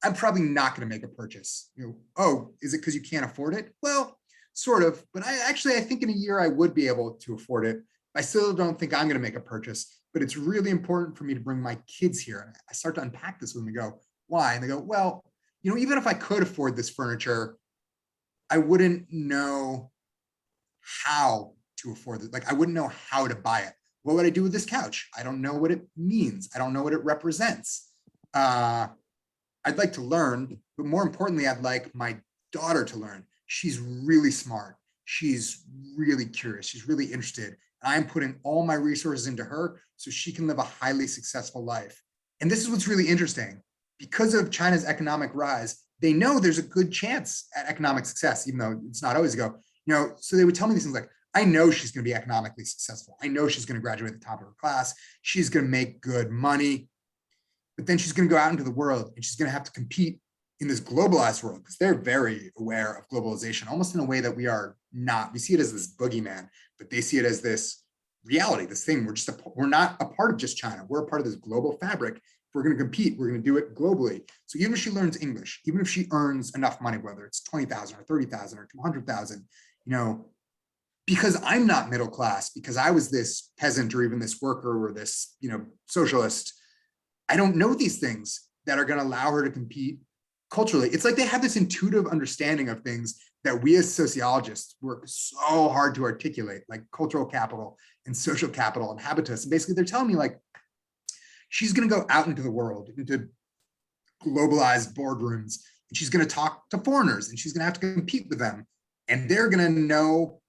I'm probably not going to make a purchase. Oh, is it because you can't afford it? Well, sort of. But I think in a year I would be able to afford it. I still don't think I'm going to make a purchase. But it's really important for me to bring my kids here. And I start to unpack this with them and go, why? And they go, well, even if I could afford this furniture, I wouldn't know how to afford it. Like, I wouldn't know how to buy it. What would I do with this couch? I don't know what it means. I don't know what it represents. I'd like to learn, but more importantly, I'd like my daughter to learn. She's really smart. She's really curious. She's really interested. I'm putting all my resources into her so she can live a highly successful life. And this is what's really interesting. Because of China's economic rise, they know there's a good chance at economic success, even though it's not always go. So they would tell me these things like, I know she's going to be economically successful. I know she's going to graduate at the top of her class. She's going to make good money. But then she's going to go out into the world and she's going to have to compete in this globalized world, because they're very aware of globalization, almost in a way that we are not. We see it as this boogeyman, but they see it as this reality, this thing. We're not a part of just China. We're a part of this global fabric. If we're going to compete, we're going to do it globally. So even if she learns English, even if she earns enough money, whether it's 20,000 or 30,000 or 200,000, because I'm not middle class, because I was this peasant or even this worker or this, socialist, I don't know these things that are going to allow her to compete culturally. It's like they have this intuitive understanding of things that we as sociologists work so hard to articulate, like cultural capital and social capital and habitus. And basically they're telling me, like, she's going to go out into the world, into globalized boardrooms, and she's going to talk to foreigners and she's going to have to compete with them. And they're going to know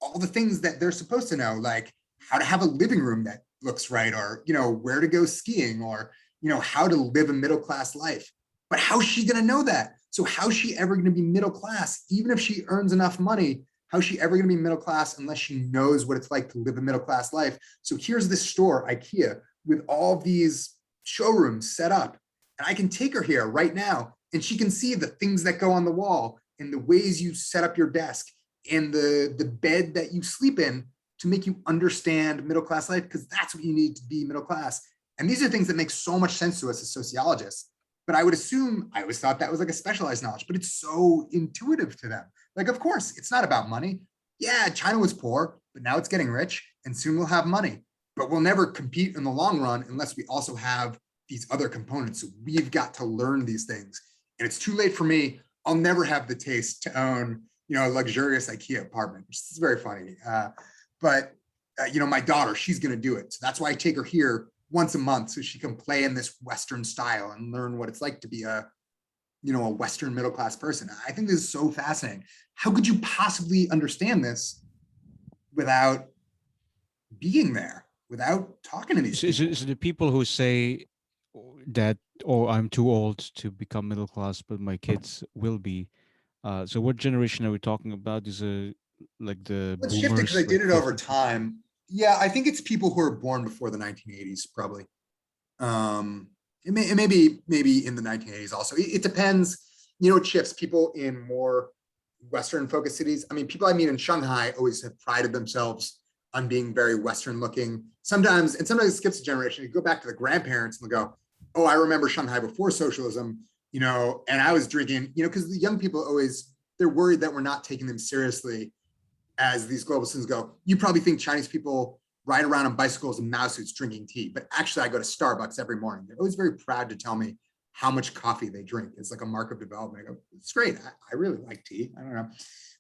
all the things that they're supposed to know, like how to have a living room that looks right, or, where to go skiing, or, how to live a middle-class life. But how's she going to know that? So how's she ever going to be middle class? Even if she earns enough money, how's she ever going to be middle class unless she knows what it's like to live a middle class life? So here's this store, IKEA, with all these showrooms set up. And I can take her here right now, and she can see the things that go on the wall and the ways you set up your desk and the bed that you sleep in to make you understand middle class life, because that's what you need to be middle class. And these are things that make so much sense to us as sociologists. But I would assume, I always thought that was like a specialized knowledge, but it's so intuitive to them. Like, of course, it's not about money. Yeah, China was poor, but now it's getting rich, and soon we'll have money. But we'll never compete in the long run unless we also have these other components. So we've got to learn these things. And it's too late for me. I'll never have the taste to own, a luxurious IKEA apartment, which is very funny. But my daughter, she's going to do it. So that's why I take her here once a month so she can play in this Western style and learn what it's like to be a Western middle-class person. I think this is so fascinating. How could you possibly understand this without being there, without talking to these people? Is it the people who say that, oh, I'm too old to become middle class, but my kids will be? So what generation are we talking about? Is it like the Let's shift it because I boomers, did like it over 50? time. Yeah, I think it's people who are born before the 1980s, probably. It may be maybe in the 1980s also. It depends. It shifts. People in more Western focused cities. I mean, people I meet in Shanghai always have prided themselves on being very Western looking. Sometimes it skips a generation. You go back to the grandparents and they'll go, oh, I remember Shanghai before socialism, and I was drinking, because the young people always, they're worried that we're not taking them seriously as these global citizens go. You probably think Chinese people ride around on bicycles and mouse suits drinking tea, but actually I go to Starbucks every morning. They're always very proud to tell me how much coffee they drink. It's like a mark of development. I go, it's great. I really like tea. I don't know.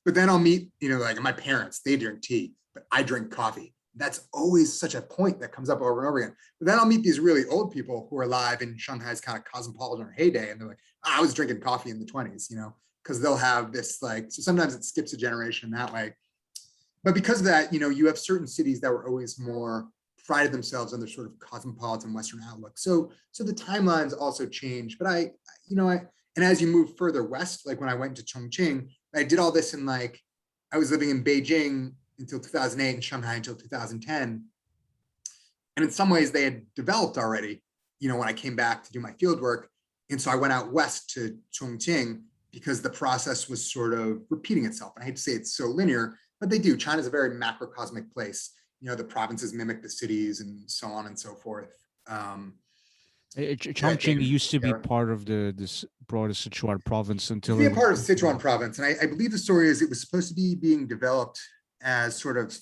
But then I'll meet, like my parents, they drink tea, but I drink coffee. That's always such a point that comes up over and over again. But then I'll meet these really old people who are alive in Shanghai's kind of cosmopolitan heyday. And they're like, I was drinking coffee in the 20s, because they'll have this so sometimes it skips a generation that way. But because of that, you have certain cities that were always more prided themselves on their sort of cosmopolitan Western outlook. So the timelines also change. But and as you move further west, like when I went to Chongqing, I did all this in I was living in Beijing until 2008 and Shanghai until 2010. And in some ways they had developed already, when I came back to do my field work. And so I went out west to Chongqing because the process was sort of repeating itself. And I hate to say it's so linear, but they do. China's a very macrocosmic place. The provinces mimic the cities and so on and so forth. Chongqing used to be part of this broader Sichuan province To until be it a was part of taken Sichuan over. province. And I believe the story is it was supposed to be being developed as sort of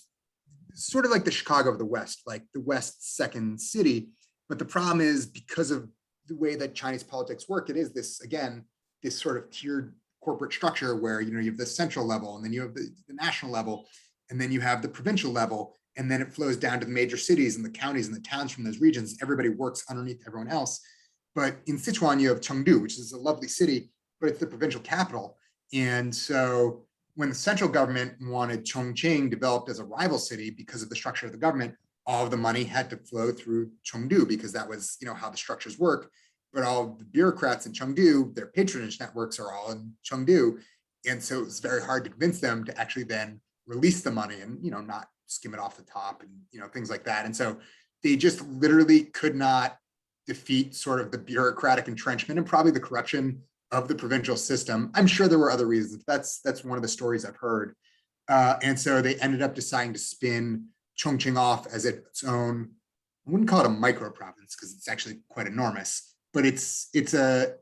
like the Chicago of the West, like the West's second city. But the problem is because of the way that Chinese politics work, it is this, again, this sort of tiered corporate structure where, you have the central level and then you have the national level and then you have the provincial level. And then it flows down to the major cities and the counties and the towns from those regions. Everybody works underneath everyone else. But in Sichuan, you have Chengdu, which is a lovely city, but it's the provincial capital. And so when the central government wanted Chongqing developed as a rival city because of the structure of the government, all of the money had to flow through Chengdu because that was, how the structures work. But all the bureaucrats in Chengdu, their patronage networks are all in Chengdu. And so it was very hard to convince them to actually then release the money and, not skim it off the top and, things like that. And so they just literally could not defeat sort of the bureaucratic entrenchment and probably the corruption of the provincial system. I'm sure there were other reasons. That's one of the stories I've heard. And so they ended up deciding to spin Chongqing off as its own, I wouldn't call it a micro province because it's actually quite enormous, but it's a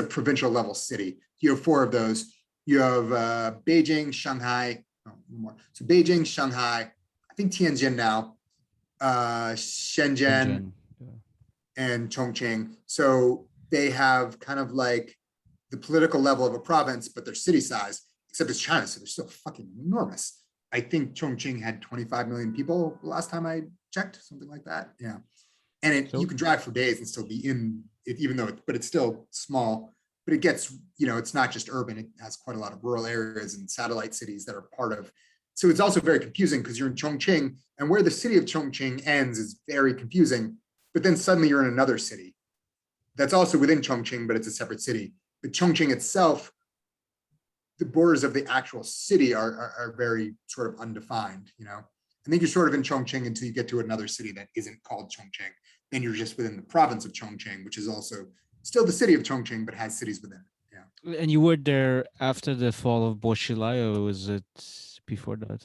provincial level city. You have four of those. You have Beijing, Shanghai, more. So Beijing, Shanghai, I think Tianjin now, Shenzhen, Shenzhen. Yeah. and Chongqing. So they have kind of like the political level of a province, but they're city size, except it's China, so they're still fucking enormous. I think Chongqing had 25 million people the last time I checked, something like that. Yeah. And you So can drive for days and still be in it, even though but it's still small. But it gets, it's not just urban. It has quite a lot of rural areas and satellite cities that are part of. So it's also very confusing because you're in Chongqing and where the city of Chongqing ends is very confusing. But then suddenly you're in another city that's also within Chongqing, but it's a separate city. But Chongqing itself, the borders of the actual city are very sort of undefined, I think you're sort of in Chongqing until you get to another city that isn't called Chongqing. Then you're just within the province of Chongqing, which is also still the city of Chongqing, but has cities within it. Yeah. and you were there after the fall of Boshilai, or was it before that?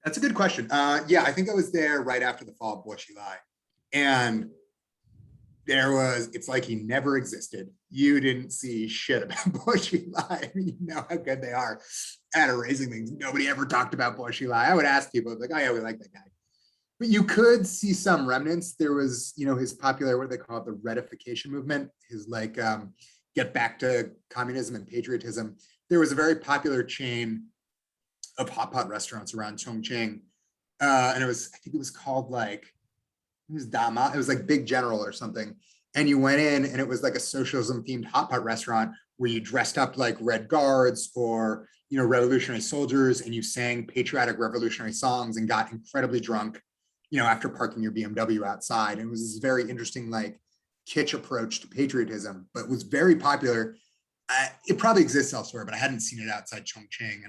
That's a good question. Yeah, I think I was there right after the fall of Boshilai. And it's like he never existed. You didn't see shit about Boshilai. I mean, you know how good they are at erasing things. Nobody ever talked about Boshilai. I would ask people, like, oh yeah, we like that guy. But you could see some remnants. There was, his popular, what do they call it, the redification movement, his get back to communism and patriotism. There was a very popular chain of hot pot restaurants around Chongqing. And I think it was called like, it was Dama, it was like Big General or something. And you went in and it was like a socialism themed hot pot restaurant where you dressed up like Red Guards or, revolutionary soldiers, and you sang patriotic revolutionary songs and got incredibly drunk, after parking your BMW outside. And it was this very interesting, like, kitsch approach to patriotism, but was very popular. It probably exists elsewhere, but I hadn't seen it outside Chongqing.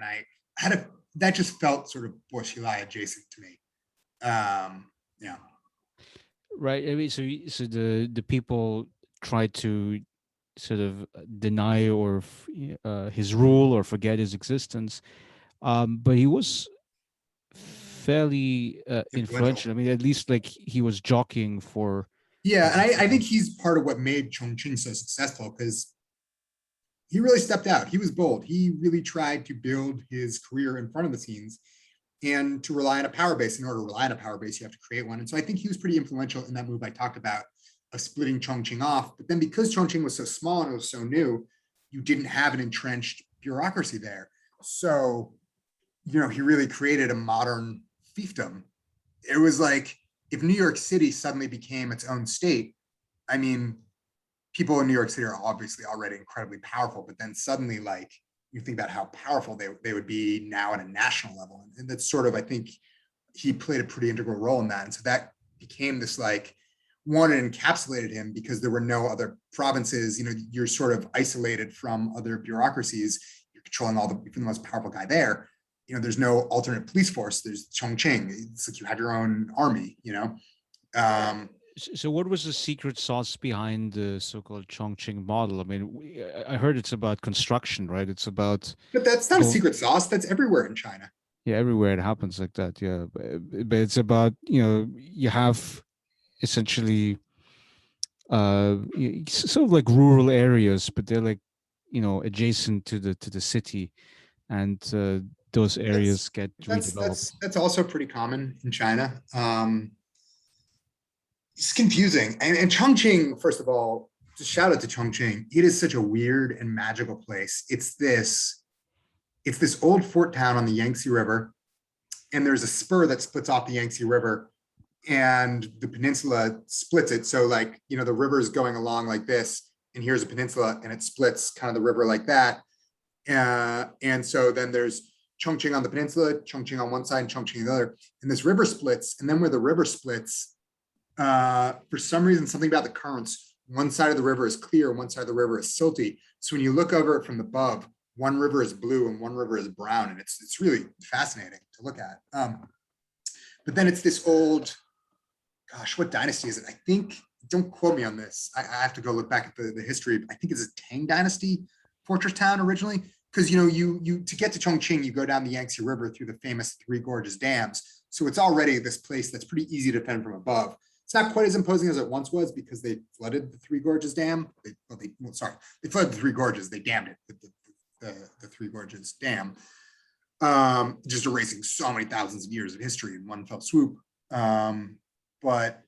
And that just felt sort of Bourgeois adjacent to me. Yeah. Right. I mean, so the people try to sort of deny or his rule or forget his existence, but he was fairly Influential. influential. I mean, at least like he was jockeying for. Yeah, and I think he's part of what made Chongqing so successful, because he really stepped out. He was bold. He really tried to build his career in front of the scenes and to rely on a power base. In order to rely on a power base, you have to create one. And so I think he was pretty influential in that move I talked about of splitting Chongqing off. But then because Chongqing was so small and it was so new, you didn't have an entrenched bureaucracy there. So, he really created a modern fiefdom. It was like if New York City suddenly became its own state. I mean, people in New York City are obviously already incredibly powerful, but then suddenly, like, you think about how powerful they would be now at a national level. And that's sort of, I think he played a pretty integral role in that. And so that became this, like, one, it encapsulated him because there were no other provinces. You're sort of isolated from other bureaucracies. You're controlling you're the most powerful guy there. There's no alternate police force. There's Chongqing. It's like you have your own army, So what was the secret sauce behind the so-called Chongqing model? I mean, I heard it's about construction, right? It's about. But that's not a secret sauce. That's everywhere in China. Yeah, everywhere it happens like that. Yeah, but it's about, you have essentially sort of like rural areas, but they're like, adjacent to the city, and those areas get redeveloped. That's also pretty common in China. It's confusing. And Chongqing, first of all, just shout out to Chongqing. It is such a weird and magical place. It's this old fort town on the Yangtze River, and there's a spur that splits off the Yangtze River, and the peninsula splits it. So, like, the river is going along like this, and here's a peninsula, and it splits kind of the river like that. And so then there's Chongqing on the peninsula, Chongqing on one side, and Chongqing on the other. And this river splits, and then where the river splits, for some reason, something about the currents, one side of the river is clear, one side of the river is silty. So when you look over it from above, one river is blue and one river is brown, and it's really fascinating to look at. But then it's this old, gosh, what dynasty is it? I think, don't quote me on this. I have to go look back at the history. I think it's a Tang Dynasty fortress town originally, because you to get to Chongqing, you go down the Yangtze River through the famous Three Gorges dams. So it's already this place that's pretty easy to defend from above. It's not quite as imposing as it once was because they flooded the Three Gorges Dam. They flooded the Three Gorges. They dammed it with the Three Gorges Dam, just erasing so many thousands of years of history in one fell swoop. But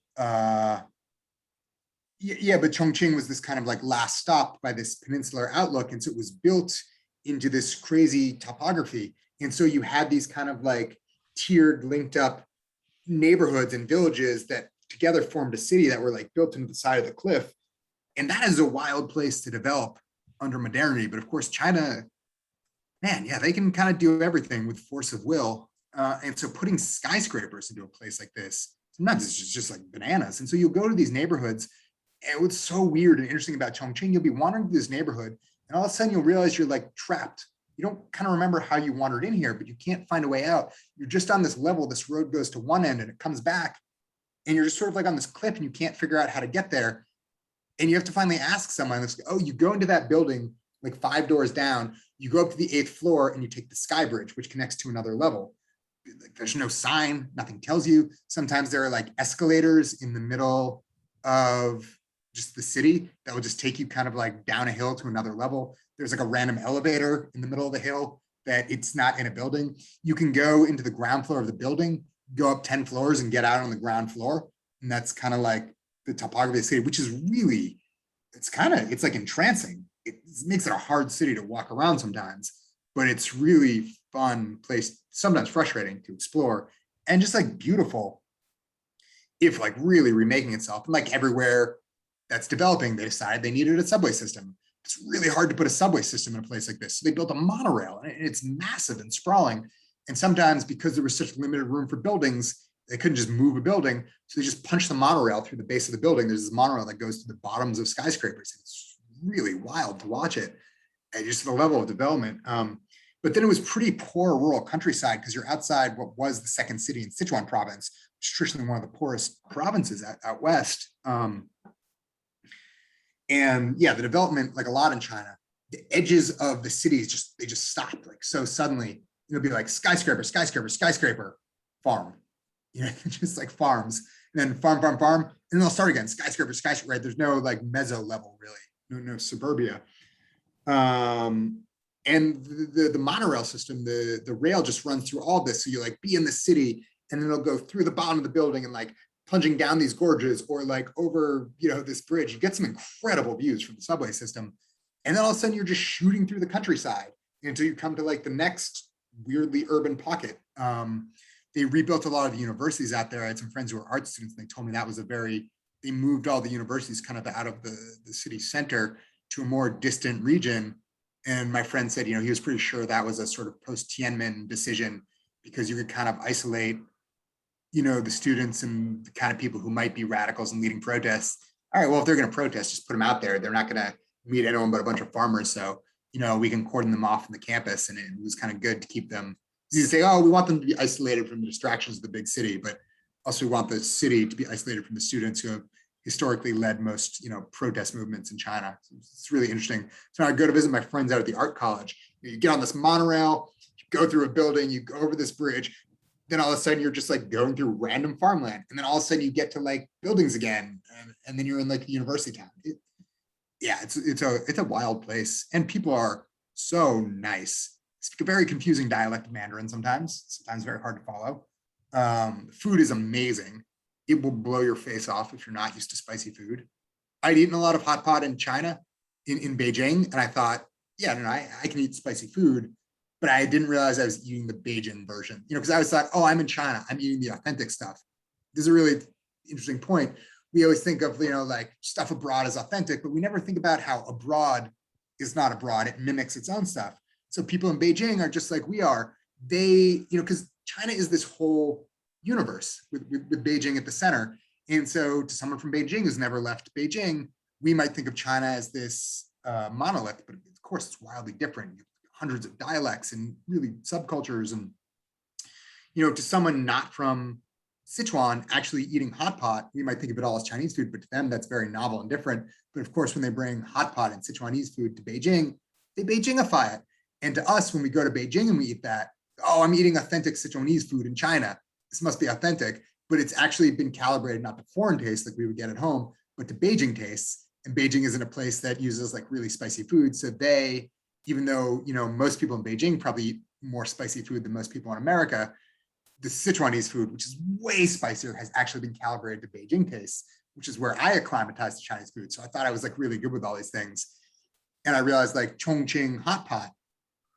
Chongqing was this kind of like last stop by this peninsular outlook. And so it was built into this crazy topography. And so you had these kind of like tiered, linked up neighborhoods and villages that together formed a city that were like built into the side of the cliff. And that is a wild place to develop under modernity. But of course, China, man, yeah, they can kind of do everything with force of will. And so putting skyscrapers into a place like this, sometimes it's just like bananas. And so you'll go to these neighborhoods, and what's so weird and interesting about Chongqing, you'll be wandering through this neighborhood, and all of a sudden you'll realize you're like trapped. You don't kind of remember how you wandered in here, but you can't find a way out. You're just on this level. This road goes to one end and it comes back, and you're just sort of like on this cliff, and you can't figure out how to get there. And you have to finally ask someone, oh, you go into that building like 5 doors down, you go up to the 8th floor, and you take the sky bridge, which connects to another level. Like, there's no sign, nothing tells you. Sometimes there are like escalators in the middle of just the city that will just take you kind of like down a hill to another level. There's like a random elevator in the middle of the hill that it's not in a building. You can go into the ground floor of the building, go up 10 floors and get out on the ground floor. And that's kind of like the topography of the city, which is really, it's like entrancing. it makes it a hard city to walk around sometimes, but it's really fun place, sometimes frustrating to explore, and just like beautiful if like really remaking itself. And like everywhere that's developing, they decided they needed a subway system. It's really hard to put a subway system in a place like this. So they built a monorail, and it's massive and sprawling. And sometimes because there was such limited room for buildings, they couldn't just move a building. So they just punched the monorail through the base of the building. There's this monorail that goes to the bottoms of skyscrapers. It's really wild to watch it, and just the level of development. But then it was pretty poor rural countryside because you're outside what was the second city in Sichuan province, which is traditionally one of the poorest provinces out west. And yeah, the development, like a lot in China, the edges of the cities they just stopped. Like so suddenly, it'll be like skyscraper, skyscraper, skyscraper, farm, just like farms, and then farm, farm, farm, and then they'll start again, skyscraper, skyscraper. Right? There's no like meso level really, no suburbia. And the monorail system, the rail just runs through all this. So you like be in the city, and then it'll go through the bottom of the building and like plunging down these gorges, or like over this bridge. You get some incredible views from the subway system, and then all of a sudden you're just shooting through the countryside until you come to like the next weirdly urban pocket. They rebuilt a lot of the universities out there. I had some friends who were art students, and they told me that was they moved all the universities kind of out of the city center to a more distant region. And my friend said, he was pretty sure that was a sort of post-Tiananmen decision, because you could kind of isolate, the students and the kind of people who might be radicals and leading protests. All right, well, if they're going to protest, just put them out there. They're not going to meet anyone but a bunch of farmers. So, we can cordon them off from the campus. And it was kind of good to keep them. You say, oh, we want them to be isolated from the distractions of the big city, but also we want the city to be isolated from the students who have historically led most, protest movements in China. So it's really interesting. So I go to visit my friends out at the art college. You get on this monorail, you go through a building, you go over this bridge, then all of a sudden you're just like going through random farmland, and then all of a sudden you get to like buildings again, and then you're in like the university town. It's a wild place, and people are so nice. Speak a very confusing dialect of Mandarin sometimes very hard to follow. Food is amazing. It will blow your face off if you're not used to spicy food. I'd eaten a lot of hot pot in China, in Beijing, and I thought, I can eat spicy food, but I didn't realize I was eating the Beijing version, because I always thought, oh, I'm in China, I'm eating the authentic stuff. This is a really interesting point. We always think of, like stuff abroad as authentic, but we never think about how abroad is not abroad. It mimics its own stuff. So people in Beijing are just like we are. They, because China is this whole universe with Beijing at the center. And so to someone from Beijing who's never left Beijing, we might think of China as this monolith, but of course it's wildly different. Hundreds of dialects and really subcultures. And, to someone not from Sichuan actually eating hot pot, we might think of it all as Chinese food, but to them that's very novel and different. But of course, when they bring hot pot and Sichuanese food to Beijing, they Beijingify it. And to us, when we go to Beijing and we eat that, oh, I'm eating authentic Sichuanese food in China. This must be authentic, but it's actually been calibrated not to foreign tastes like we would get at home, but to Beijing tastes. And Beijing isn't a place that uses like really spicy food. So they, even though, most people in Beijing probably eat more spicy food than most people in America, the Sichuanese food, which is way spicier, has actually been calibrated to Beijing tastes, which is where I acclimatized to Chinese food. So I thought I was like really good with all these things. And I realized like Chongqing hot pot,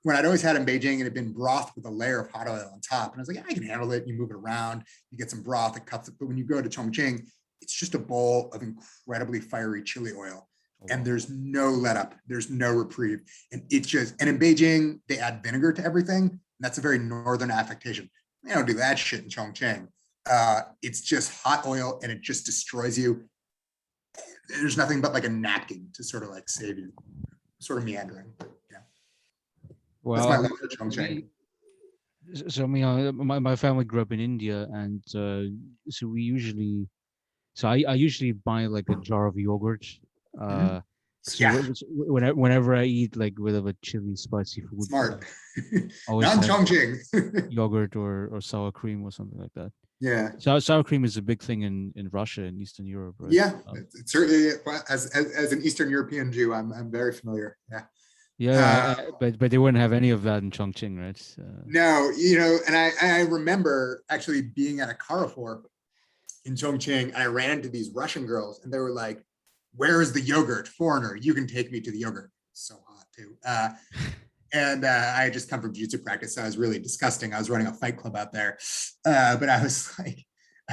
when I'd always had in Beijing, it had been broth with a layer of hot oil on top. And I was like, I can handle it. You move it around, you get some broth, it cuts it. But when you go to Chongqing, it's just a bowl of incredibly fiery chili oil. And there's no let up. There's no reprieve. And it's just, and in Beijing, they add vinegar to everything. And that's a very northern affectation. They don't do that shit in Chongqing. It's just hot oil and it just destroys you. There's nothing but like a napkin to sort of like save you, sort of meandering. Yeah. That's my Well, love for Chongqing. so my family grew up in India, and so I usually buy like a jar of yogurt. Mhm. So Yeah, whenever I eat like with a chili spicy food, smart. always Not in have Chongqing. yogurt or sour cream or something like that. Yeah. Sour cream is a big thing in Russia and Eastern Europe, right? Yeah, it's certainly as an Eastern European Jew, I'm very familiar. Yeah. Yeah, Uh, but they wouldn't have any of that in Chongqing, right? no, and I remember actually being at a Carrefour in Chongqing, and I ran into these Russian girls, and they were like, "Where is the yogurt, foreigner? You can take me to the yogurt." so hot too. And I had just come from jiu-jitsu practice, so I was really disgusting. I was running a fight club out there, but I was like,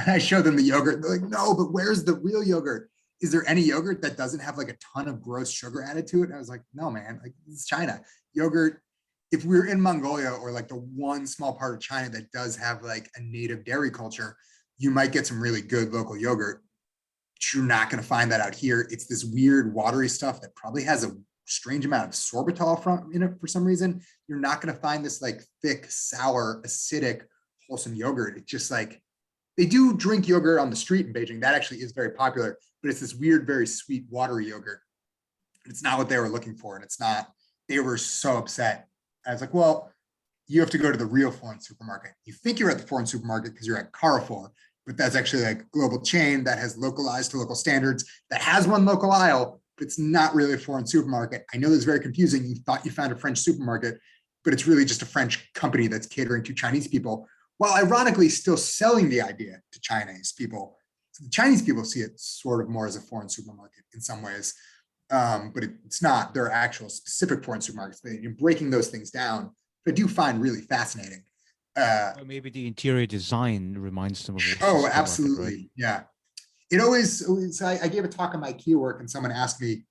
I showed them the yogurt. They're like, no, but where's the real yogurt? Is there any yogurt that doesn't have like a ton of gross sugar added to it? And I was like, no, man, like it's China. Yogurt, if we're in Mongolia or like the one small part of China that does have like a native dairy culture, you might get some really good local yogurt. But you're not going to find that out here. It's this weird watery stuff that probably has a strange amount of sorbitol in it for some reason. You're not going to find this like thick, sour, acidic, wholesome yogurt. It's just like, they do drink yogurt on the street in Beijing. That actually is very popular, but it's this weird, very sweet, watery yogurt. It's not what they were looking for. And it's not, they were so upset. I was like, well, you have to go to the real foreign supermarket. You think you're at the foreign supermarket because you're at Carrefour, but that's actually like a global chain that has localized to local standards, that has one local aisle, but it's not really a foreign supermarket. I know this is very confusing. You thought you found a French supermarket, but it's really just a French company that's catering to Chinese people, while ironically still selling the idea to Chinese people. So the Chinese people see it sort of more as a foreign supermarket in some ways, but it's not. There are actual specific foreign supermarkets. You're breaking those things down, I do find really fascinating. Or maybe the interior design reminds them of a Oh, supermarket, right? absolutely. Yeah. I gave a talk on my IKEA work and someone asked me,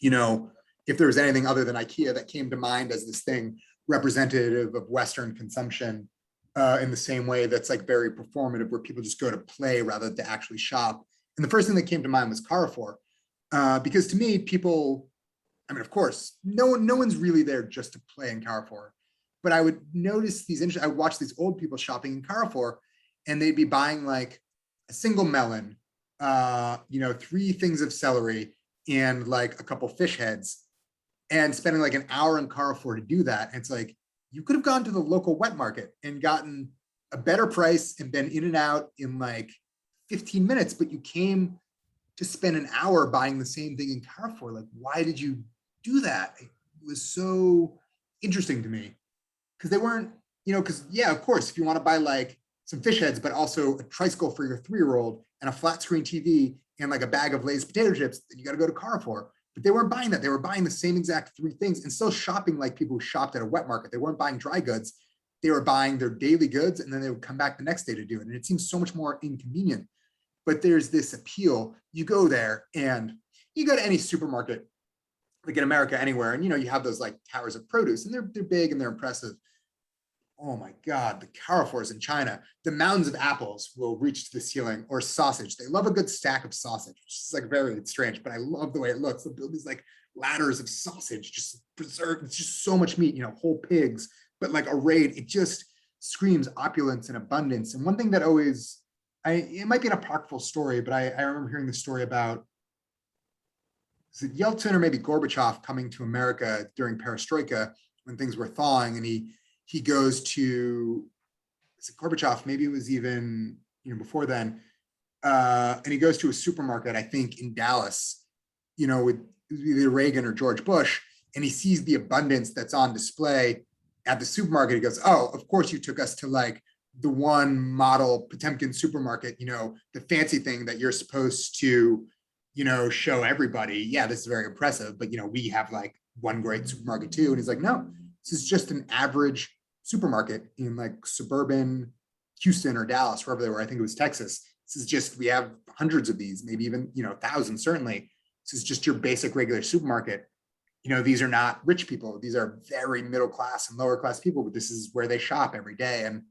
if there was anything other than IKEA that came to mind as this thing representative of Western consumption in the same way that's like very performative, where people just go to play rather than to actually shop. And the first thing that came to mind was Carrefour, because to me, people, I mean, of course, no one's really there just to play in Carrefour, but I would notice I would watch these old people shopping in Carrefour, and they'd be buying like a single melon, 3 things of celery, and like a couple fish heads, and spending like an hour in Carrefour to do that. And it's like, you could have gone to the local wet market and gotten a better price and been in and out in like 15 minutes, but you came to spend an hour buying the same thing in Carrefour. Like, why did you do that? It was so interesting to me, because they weren't, because yeah, of course, if you want to buy like some fish heads, but also a tricycle for your 3-year-old and a flat screen TV and like a bag of Lay's potato chips, then you got to go to Carrefour. But they weren't buying that. They were buying the same exact 3 things and still shopping like people who shopped at a wet market. They weren't buying dry goods. They were buying their daily goods, and then they would come back the next day to do it. And it seems so much more inconvenient. But there's this appeal. You go there and you go to any supermarket, like in America, anywhere, and you have those like towers of produce, and they're big and they're impressive. Oh my God, the Carrefours in China, the mountains of apples will reach to the ceiling, or sausage. They love a good stack of sausage, which is like very strange, but I love the way it looks. They'll build these like ladders of sausage, just preserved. It's just so much meat, whole pigs, but like arrayed. It just screams opulence and abundance. And one thing that always, it might be an apocryphal story, but I remember hearing the story about, is it Yeltsin or maybe Gorbachev coming to America during Perestroika when things were thawing, and he goes to, is it Gorbachev? Maybe it was even before then, and he goes to a supermarket, I think in Dallas, with either Reagan or George Bush, and he sees the abundance that's on display at the supermarket. He goes, "Oh, of course you took us to like the one model Potemkin supermarket, the fancy thing that you're supposed to, show everybody. Yeah, this is very impressive, but we have like one great supermarket too." And he's like, "No, this is just an average supermarket in like suburban Houston or Dallas, wherever they were. I think it was Texas. This is just, we have hundreds of these, maybe even, thousands, certainly. This is just your basic regular supermarket. These are not rich people. These are very middle class and lower class people, but this is where they shop every day." And,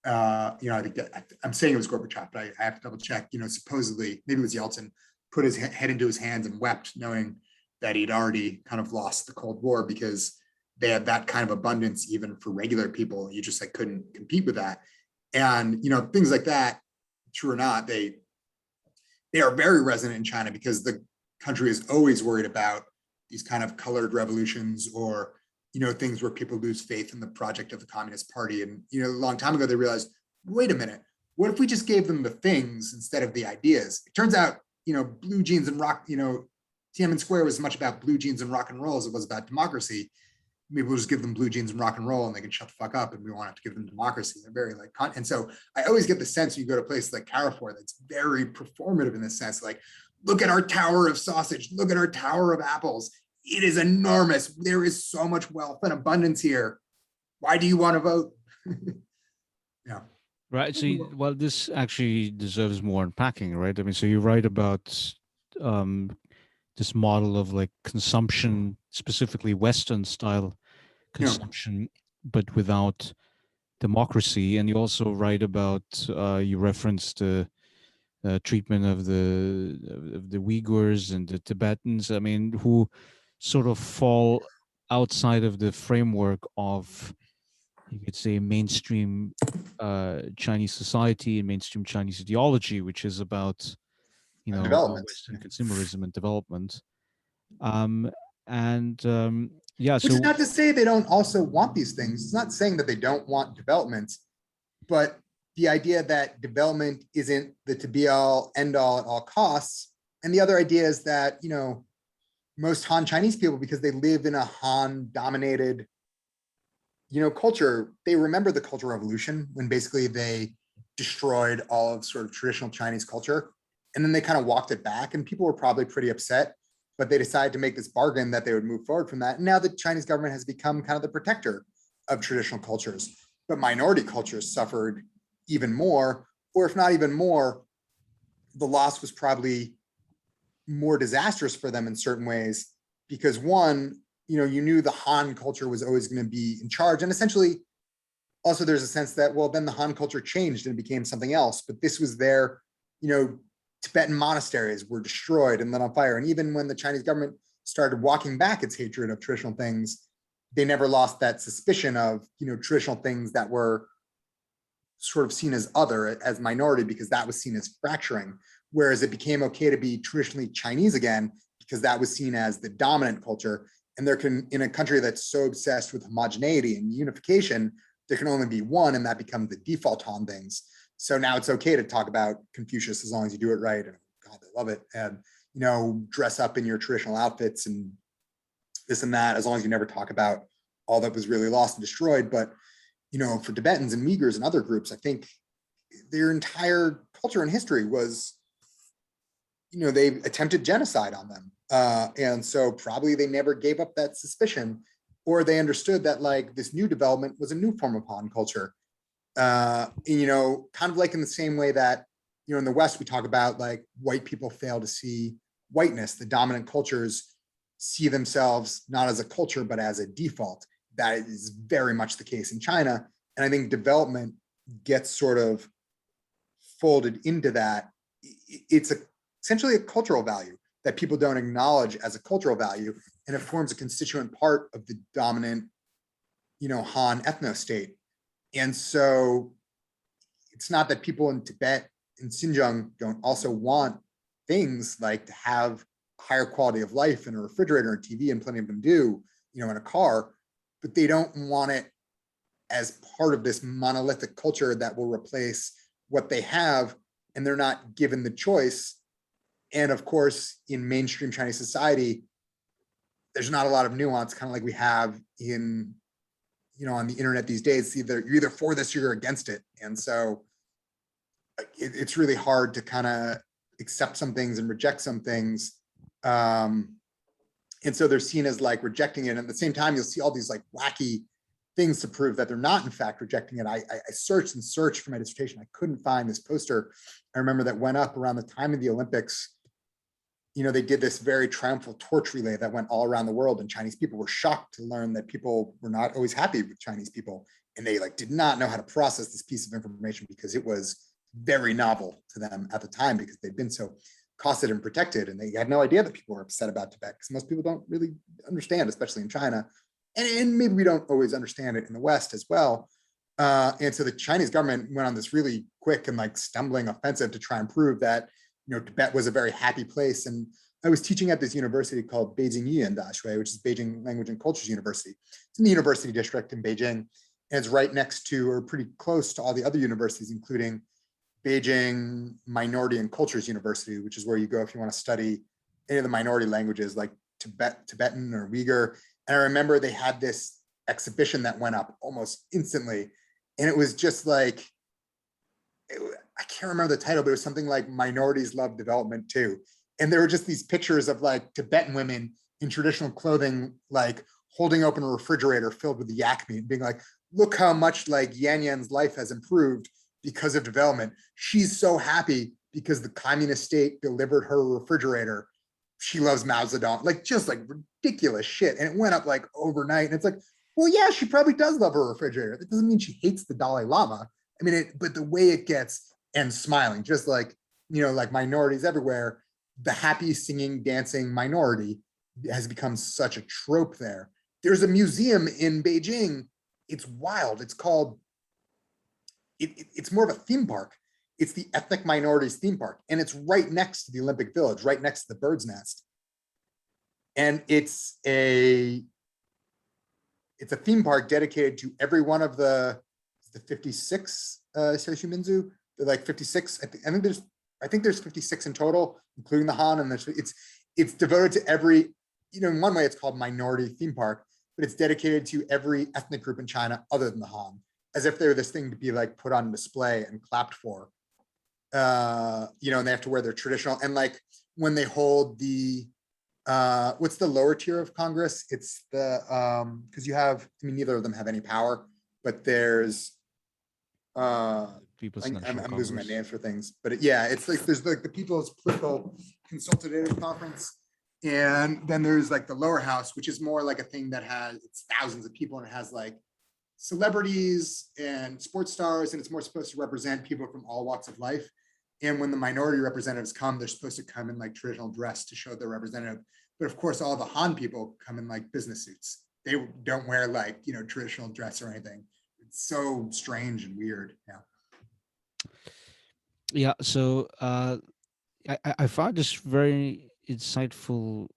I think that I'm saying it was Gorbachev, but I have to double check, supposedly, maybe it was Yeltsin, put his head into his hands and wept, knowing that he'd already kind of lost the Cold War, because they had that kind of abundance even for regular people. You just like couldn't compete with that. And things like that, true or not, they are very resonant in China, because the country is always worried about these kind of colored revolutions, or things where people lose faith in the project of the Communist Party. And a long time ago they realized, wait a minute, what if we just gave them the things instead of the ideas? It turns out blue jeans and rock, Tiananmen Square was as much about blue jeans and rock and roll as it was about democracy. Maybe we'll just give them blue jeans and rock and roll, and they can shut the fuck up, and we won't have to give them democracy. They're very like, and so I always get the sense when you go to places like Carrefour, that's very performative in this sense. Like, look at our tower of sausage, look at our tower of apples. it is enormous. There is so much wealth and abundance here. Why do you want to vote? Yeah. Right. So, well, this actually deserves more unpacking, right? I mean, so you write about um, this model of like consumption, specifically Western style Yeah. consumption, but without democracy. And you also write about, you referenced the treatment of the Uyghurs and the Tibetans. I mean, who sort of fall outside of the framework of, you could say, mainstream Chinese society and mainstream Chinese ideology, which is about, Development. Western consumerism and development. Um, and yeah, Which is so not to say they don't also want these things. It's not saying that they don't want development, but the idea that development isn't the to be all end all at all costs. And the other idea is that, most Han Chinese people, because they live in a Han dominated, culture, they remember the Cultural Revolution when basically they destroyed all of sort of traditional Chinese culture. And then they kind of walked it back, and people were probably pretty upset, but they decided to make this bargain that they would move forward from that. And now the Chinese government has become kind of the protector of traditional cultures, but minority cultures suffered even more, or if not even more, the loss was probably more disastrous for them in certain ways, because one, you knew the Han culture was always going to be in charge. And essentially, also there's a sense that, well, then the Han culture changed and became something else. But this was their, Tibetan monasteries were destroyed and lit on fire. And even when the Chinese government started walking back its hatred of traditional things, they never lost that suspicion of, traditional things that were sort of seen as other, as minority, because that was seen as fracturing. Whereas it became okay to be traditionally Chinese again, because that was seen as the dominant culture. And there can, in a country that's so obsessed with homogeneity and unification, there can only be one, and that becomes the default on things. So now it's okay to talk about Confucius as long as you do it right. And God, they love it. And, dress up in your traditional outfits and this and that, as long as you never talk about all that was really lost and destroyed. But, for Tibetans and Uyghurs and other groups, I think their entire culture and history was, they attempted genocide on them. And so probably they never gave up that suspicion, or they understood that like this new development was a new form of Han culture. Kind of like in the same way that, in the West, we talk about like white people fail to see whiteness. The dominant cultures see themselves not as a culture, but as a default. That is very much the case in China. And I think development gets sort of folded into that. It's essentially a cultural value that people don't acknowledge as a cultural value, and it forms a constituent part of the dominant, Han ethno-state. And so it's not that people in Tibet and Xinjiang don't also want things like to have a higher quality of life and a refrigerator and TV, and plenty of them do, in a car, but they don't want it as part of this monolithic culture that will replace what they have, and they're not given the choice. And of course, in mainstream Chinese society, there's not a lot of nuance, kind of like we have in, on the internet these days. You're either for this or you're against it. And so it's really hard to kind of accept some things and reject some things. And so they're seen as like rejecting it. And at the same time, you'll see all these like wacky things to prove that they're not in fact rejecting it. I searched and searched for my dissertation. I couldn't find this poster. I remember that went up around the time of the Olympics. They did this very triumphal torch relay that went all around the world, and Chinese people were shocked to learn that people were not always happy with Chinese people. And they like did not know how to process this piece of information, because it was very novel to them at the time, because they'd been so costed and protected, and they had no idea that people were upset about Tibet, because most people don't really understand, especially in China. And maybe we don't always understand it in the West as well. And so the Chinese government went on this really quick and like stumbling offensive to try and prove that, Tibet was a very happy place. And I was teaching at this university called Beijing Yuan Daxue, which is Beijing Language and Cultures University. It's in the university district in Beijing, and it's right next to, or pretty close to, all the other universities, including Beijing Minority and Cultures University, which is where you go if you want to study any of the minority languages like Tibetan or Uyghur. And I remember they had this exhibition that went up almost instantly, and it was just like, I can't remember the title, but it was something like Minorities Love Development Too. And there were just these pictures of like Tibetan women in traditional clothing, like holding open a refrigerator filled with yak meat, being like, look how much like Yan Yan's life has improved because of development. She's so happy because the communist state delivered her a refrigerator. She loves Mao Zedong, like just like ridiculous shit. And it went up like overnight. And it's like, well, yeah, she probably does love her refrigerator. That doesn't mean she hates the Dalai Lama. I mean, but the way it gets, and smiling, just like, like minorities everywhere, the happy singing, dancing minority has become such a trope there. There's a museum in Beijing. It's wild. It's called, it's more of a theme park. It's the ethnic minorities theme park. And it's right next to the Olympic Village, right next to the Bird's Nest. And it's a theme park dedicated to every one of the 56 Seishuminzu. They're like 56. I think there's 56 in total, including the Han. And it's devoted to every, in one way it's called minority theme park, but it's dedicated to every ethnic group in China other than the Han, as if they're this thing to be like put on display and clapped for. And they have to wear their traditional, and like when they hold the, what's the lower tier of Congress? It's the, because you have, neither of them have any power, but there's, People's I'm losing my names for things, but it's like there's like the People's Political Consultative Conference, and then there's like the lower house, which is more like a thing that has, it's thousands of people, and it has like celebrities and sports stars, and it's more supposed to represent people from all walks of life. And when the minority representatives come, they're supposed to come in like traditional dress to show their representative. But of course, all the Han people come in like business suits. They don't wear like, traditional dress or anything. It's so strange and weird. Yeah. Yeah. So I found this very insightful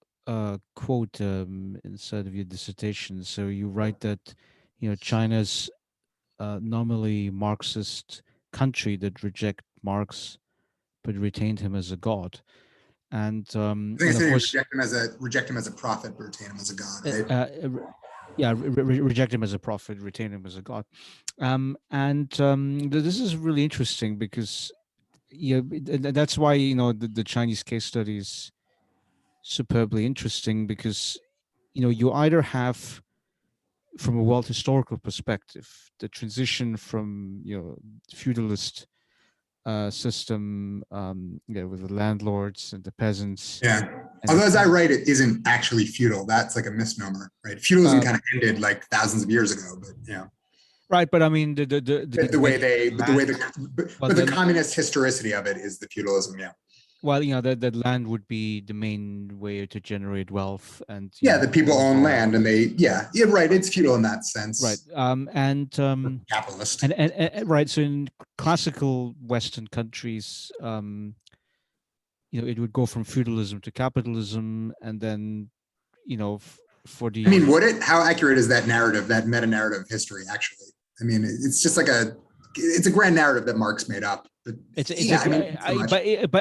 quote inside of your dissertation. So you write that, China's nominally Marxist country that reject Marx but retained him as a god. And I think and of course, reject him as a prophet, but retain him as a god, right? Reject him as a prophet, retain him as a god. This is really interesting because that's why the Chinese case study is superbly interesting, because you either have, from a world historical perspective, the transition from feudalist system, with the landlords and the peasants. Yeah. Although as I write, it isn't actually feudal. That's like a misnomer, right? Feudalism kind of ended like thousands of years ago, but yeah. Right, but I mean the communist historicity of it is the feudalism, yeah. Well, that land would be the main way to generate wealth, and the people own land, and you're right. It's feudal in that sense, right? Capitalist, and right. So in classical Western countries, it would go from feudalism to capitalism, and then, for the. Would it? How accurate is that narrative, that meta narrative of history? Actually, it's just like it's a grand narrative that Marx made up. But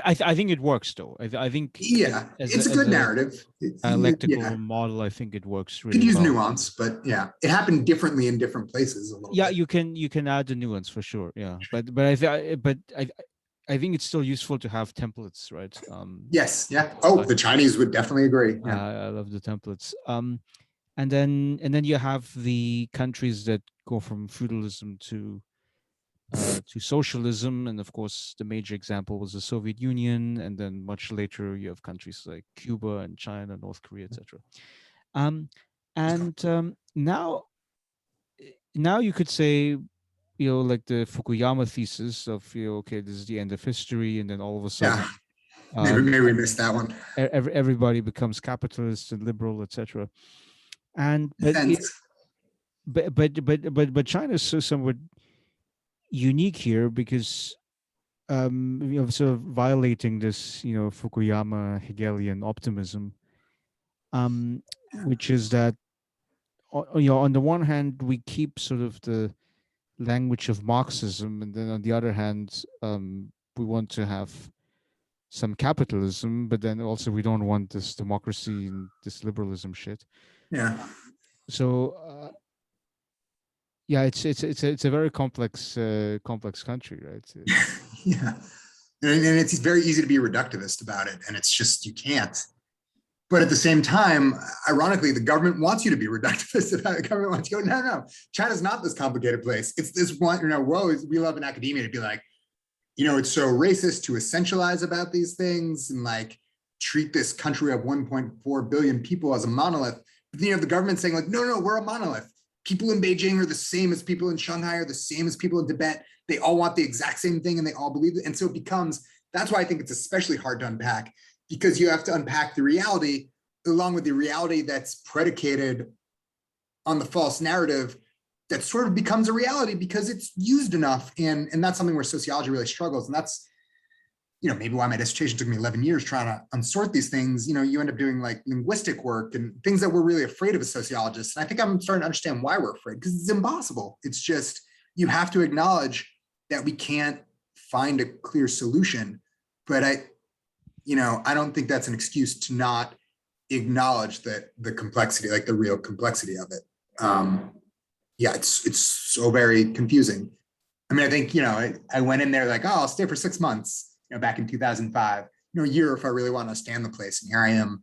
I think it works though. I think it's a good narrative. Dialectical model. I think it works really. Could use nuance, but it happened differently in different places. A little bit. You can add the nuance for sure. Yeah, but I think it's still useful to have templates, right? Yes. Yeah. Oh, the Chinese would definitely agree. Yeah. I love the templates. And then you have the countries that go from feudalism to socialism, and of course the major example was the Soviet Union, and then much later you have countries like Cuba and China, North Korea, etc. Now you could say, like the Fukuyama thesis of, okay, this is the end of history, and then all of a sudden, maybe we missed that one. Everybody becomes capitalist and liberal, etc. And but China is so somewhat unique here, because sort of violating this Fukuyama Hegelian optimism, which is that on the one hand we keep sort of the language of Marxism, and then on the other hand we want to have some capitalism, but then also we don't want this democracy and this liberalism shit. So it's a very complex country, right? And it's very easy to be reductivist about it, and it's just, you can't. But at the same time, ironically, the government wants you to be reductivist about it. The government wants you to go, no, China's not this complicated place. It's this one, we love in academia to be like, it's so racist to essentialize about these things and like treat this country of 1.4 billion people as a monolith. But then you have the government saying like, no, we're a monolith. People in Beijing are the same as people in Shanghai, are the same as people in Tibet. They all want the exact same thing and they all believe it. And so it becomes, that's why I think it's especially hard to unpack, because you have to unpack the reality along with the reality that's predicated on the false narrative that sort of becomes a reality because it's used enough. And that's something where sociology really struggles. And that's, maybe why my dissertation took me 11 years trying to unsort these things. You end up doing like linguistic work and things that we're really afraid of as sociologists. And I think I'm starting to understand why we're afraid, because it's impossible. It's just, you have to acknowledge that we can't find a clear solution. But I don't think that's an excuse to not acknowledge that the complexity, like the real complexity of it. It's so very confusing. I mean, I think, I went in there like, oh, I'll stay for 6 months, back in 2005, a year if I really want to stand the place. And here I am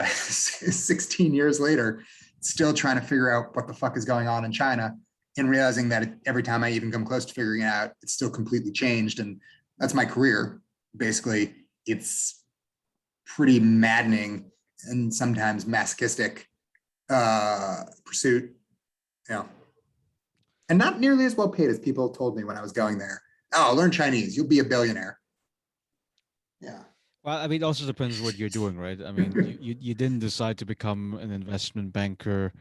16 years later, still trying to figure out what the fuck is going on in China and realizing that every time I even come close to figuring it out, it's still completely changed. And that's my career. Basically, it's pretty maddening and sometimes masochistic pursuit, and not nearly as well paid as people told me when I was going there. Oh, learn Chinese, you'll be a billionaire. Yeah. Well, I mean, it also depends what you're doing, right? I mean, you didn't decide to become an investment banker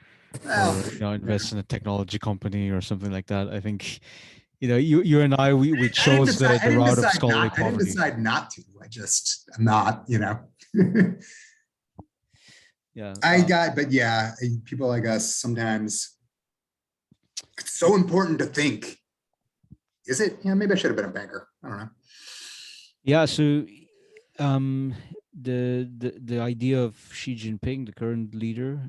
Well, or invest in a technology company or something like that. I think you and I we chose the route of scholarly poverty. I didn't decide not to. I'm not. Yeah. People like us sometimes. It's so important to think. Is it? Yeah, maybe I should have been a banker. I don't know. Yeah. So, the idea of Xi Jinping, the current leader,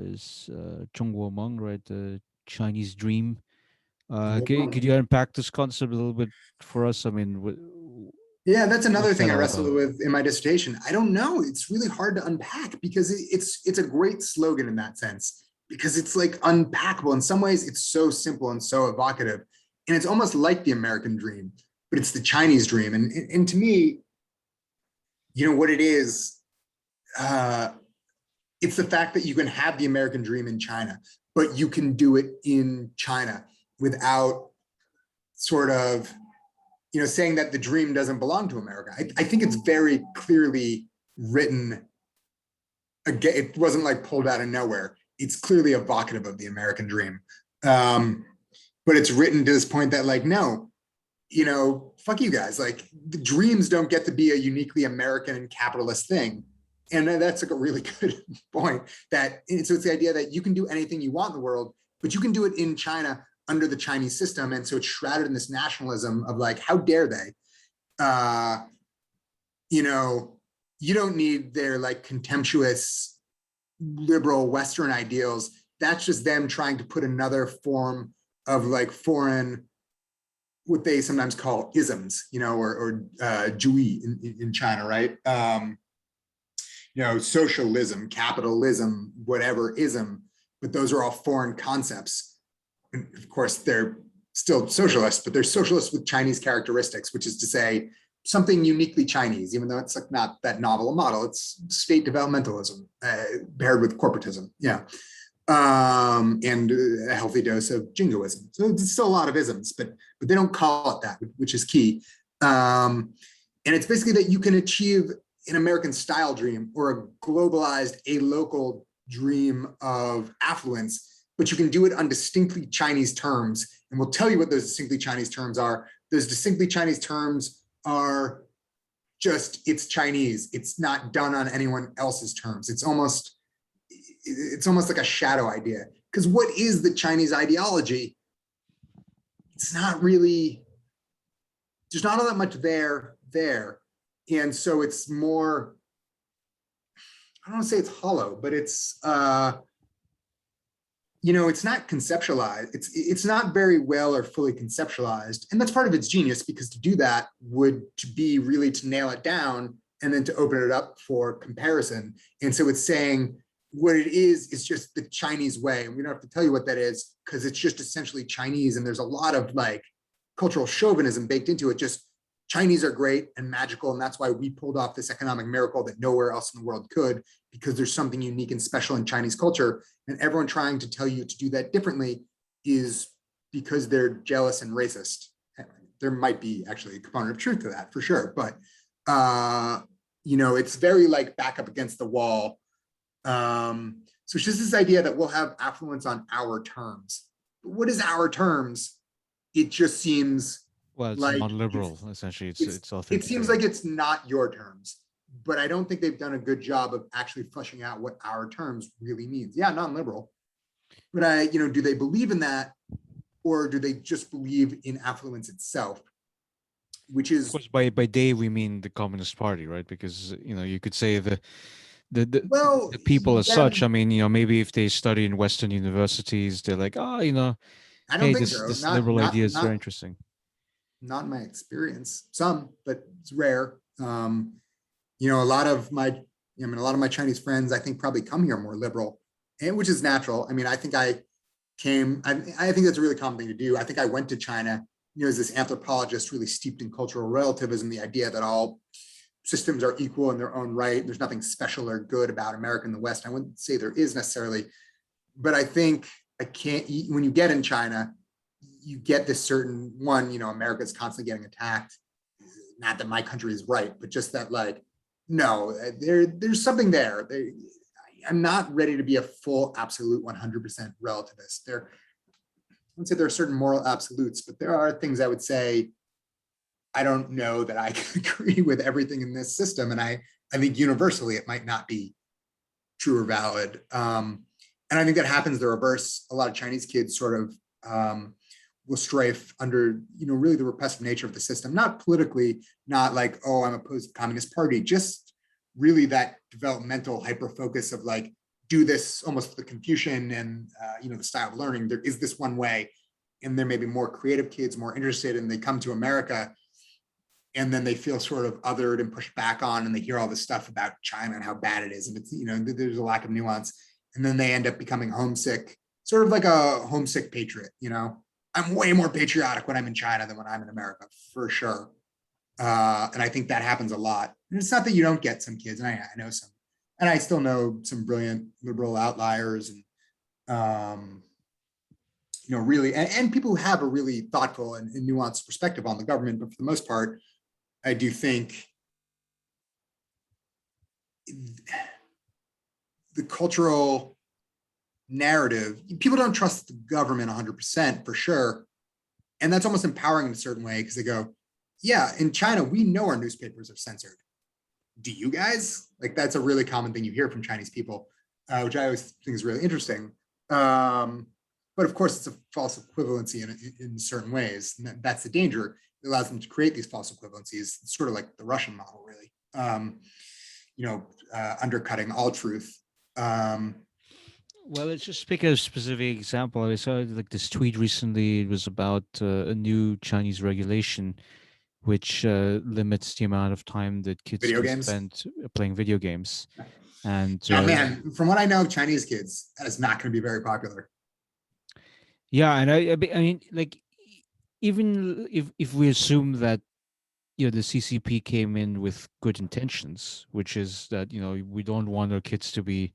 is Chongqing, right? The Chinese dream. Could you unpack this concept a little bit for us? I mean, yeah, that's another what's thing that I all wrestled about? with in my dissertation. I don't know. It's really hard to unpack because it's a great slogan in that sense, because it's like unpackable. In some ways, it's so simple and so evocative. And it's almost like the American dream, but it's the Chinese dream. And to me, what it is, it's the fact that you can have the American dream in China, but you can do it in China without sort of, saying that the dream doesn't belong to America. I think it's very clearly written. Again, it wasn't like pulled out of nowhere. It's clearly evocative of the American dream. But it's written to this point that like, no, fuck you guys. Like the dreams don't get to be a uniquely American and capitalist thing. And that's like a really good point so it's the idea that you can do anything you want in the world, but you can do it in China under the Chinese system. And so it's shrouded in this nationalism of like, how dare they? You don't need their like contemptuous liberal Western ideals. That's just them trying to put another form of like foreign, what they sometimes call isms, or Jui in China, right? Socialism, capitalism, whatever ism, but those are all foreign concepts. And of course, they're still socialists, but they're socialists with Chinese characteristics, which is to say something uniquely Chinese, even though it's like not that novel a model. It's state developmentalism paired with corporatism. Yeah. And a healthy dose of jingoism. So it's still a lot of isms, but they don't call it that, which is key. And it's basically that you can achieve an American style dream or a globalized, a local dream of affluence, but you can do it on distinctly Chinese terms. And we'll tell you what those distinctly Chinese terms are. Those distinctly Chinese terms are just, it's Chinese. It's not done on anyone else's terms. It's almost like a shadow idea. Because what is the Chinese ideology? It's not really, there's not all that much there. And so it's more, I don't want to say it's hollow, but it's, it's not conceptualized. It's not very well or fully conceptualized. And that's part of its genius, because to do that would be really to nail it down and then to open it up for comparison. And so it's saying what it is just the Chinese way. And we don't have to tell you what that is because it's just essentially Chinese. And there's a lot of like cultural chauvinism baked into it. Just Chinese are great and magical. And that's why we pulled off this economic miracle that nowhere else in the world could, because there's something unique and special in Chinese culture. And everyone trying to tell you to do that differently is because they're jealous and racist. There might be actually a component of truth to that for sure. But, it's very like back up against the wall. So it's just this idea that we'll have affluence on our terms. But what is our terms? It just seems Well, it's like non-liberal, essentially. It's it authentic. seems like it's not your terms, but I don't think they've done a good job of actually fleshing out what our terms really means. Yeah, non-liberal, but do they believe in that, or do they just believe in affluence itself? Which Of is course, by they we mean the Communist Party, right? Because you could say the well, the people as yeah, such. I mean, maybe if they study in Western universities, they're like, I don't hey, think this so. this Not liberal not idea is very not interesting. not in my experience. Some, but it's rare. A lot of my Chinese friends, I think, probably come here more liberal, and which is natural. I mean, I think I think that's a really common thing to do. I think I went to China, as this anthropologist really steeped in cultural relativism, the idea that all systems are equal in their own right. There's nothing special or good about America and the West. I wouldn't say there is necessarily, but I think when you get in China, you get this certain one, America's constantly getting attacked. Not that my country is right, but just that like, no, there's something there. I'm not ready to be a full absolute 100% relativist. I wouldn't say there are certain moral absolutes, but there are things I would say, I don't know that I can agree with everything in this system. And I think universally it might not be true or valid. And I think that happens the reverse. A lot of Chinese kids sort of will strafe under, really the repressive nature of the system, not politically, not like, oh, I'm opposed to the Communist Party, just really that developmental hyper focus of like, do this almost the Confucian and, the style of learning. There is this one way, and there may be more creative kids, more interested, and they come to America and then they feel sort of othered and pushed back on, and they hear all this stuff about China and how bad it is. And it's, there's a lack of nuance. And then they end up becoming homesick, sort of like a homesick patriot, I'm way more patriotic when I'm in China than when I'm in America, for sure. And I think that happens a lot. And it's not that you don't get some kids, and I know some, and I still know some brilliant liberal outliers, and really, and people who have a really thoughtful and nuanced perspective on the government. But for the most part, I do think the cultural narrative, people don't trust the government 100% for sure. And that's almost empowering in a certain way, because they go, yeah, in China, we know our newspapers are censored. Do you guys? Like, that's a really common thing you hear from Chinese people, which I always think is really interesting. But of course, it's a false equivalency in certain ways. And that's the danger. It allows them to create these false equivalencies. It's sort of like the Russian model, really, undercutting all truth. Well, let's just pick a specific example. I saw like this tweet recently. It was about a new Chinese regulation which limits the amount of time that kids Video can games? spend playing video games. And Oh man, from what I know of Chinese kids, that is not going to be very popular. yeah, and I mean, like, even if we assume that the CCP came in with good intentions, which is that we don't want our kids to be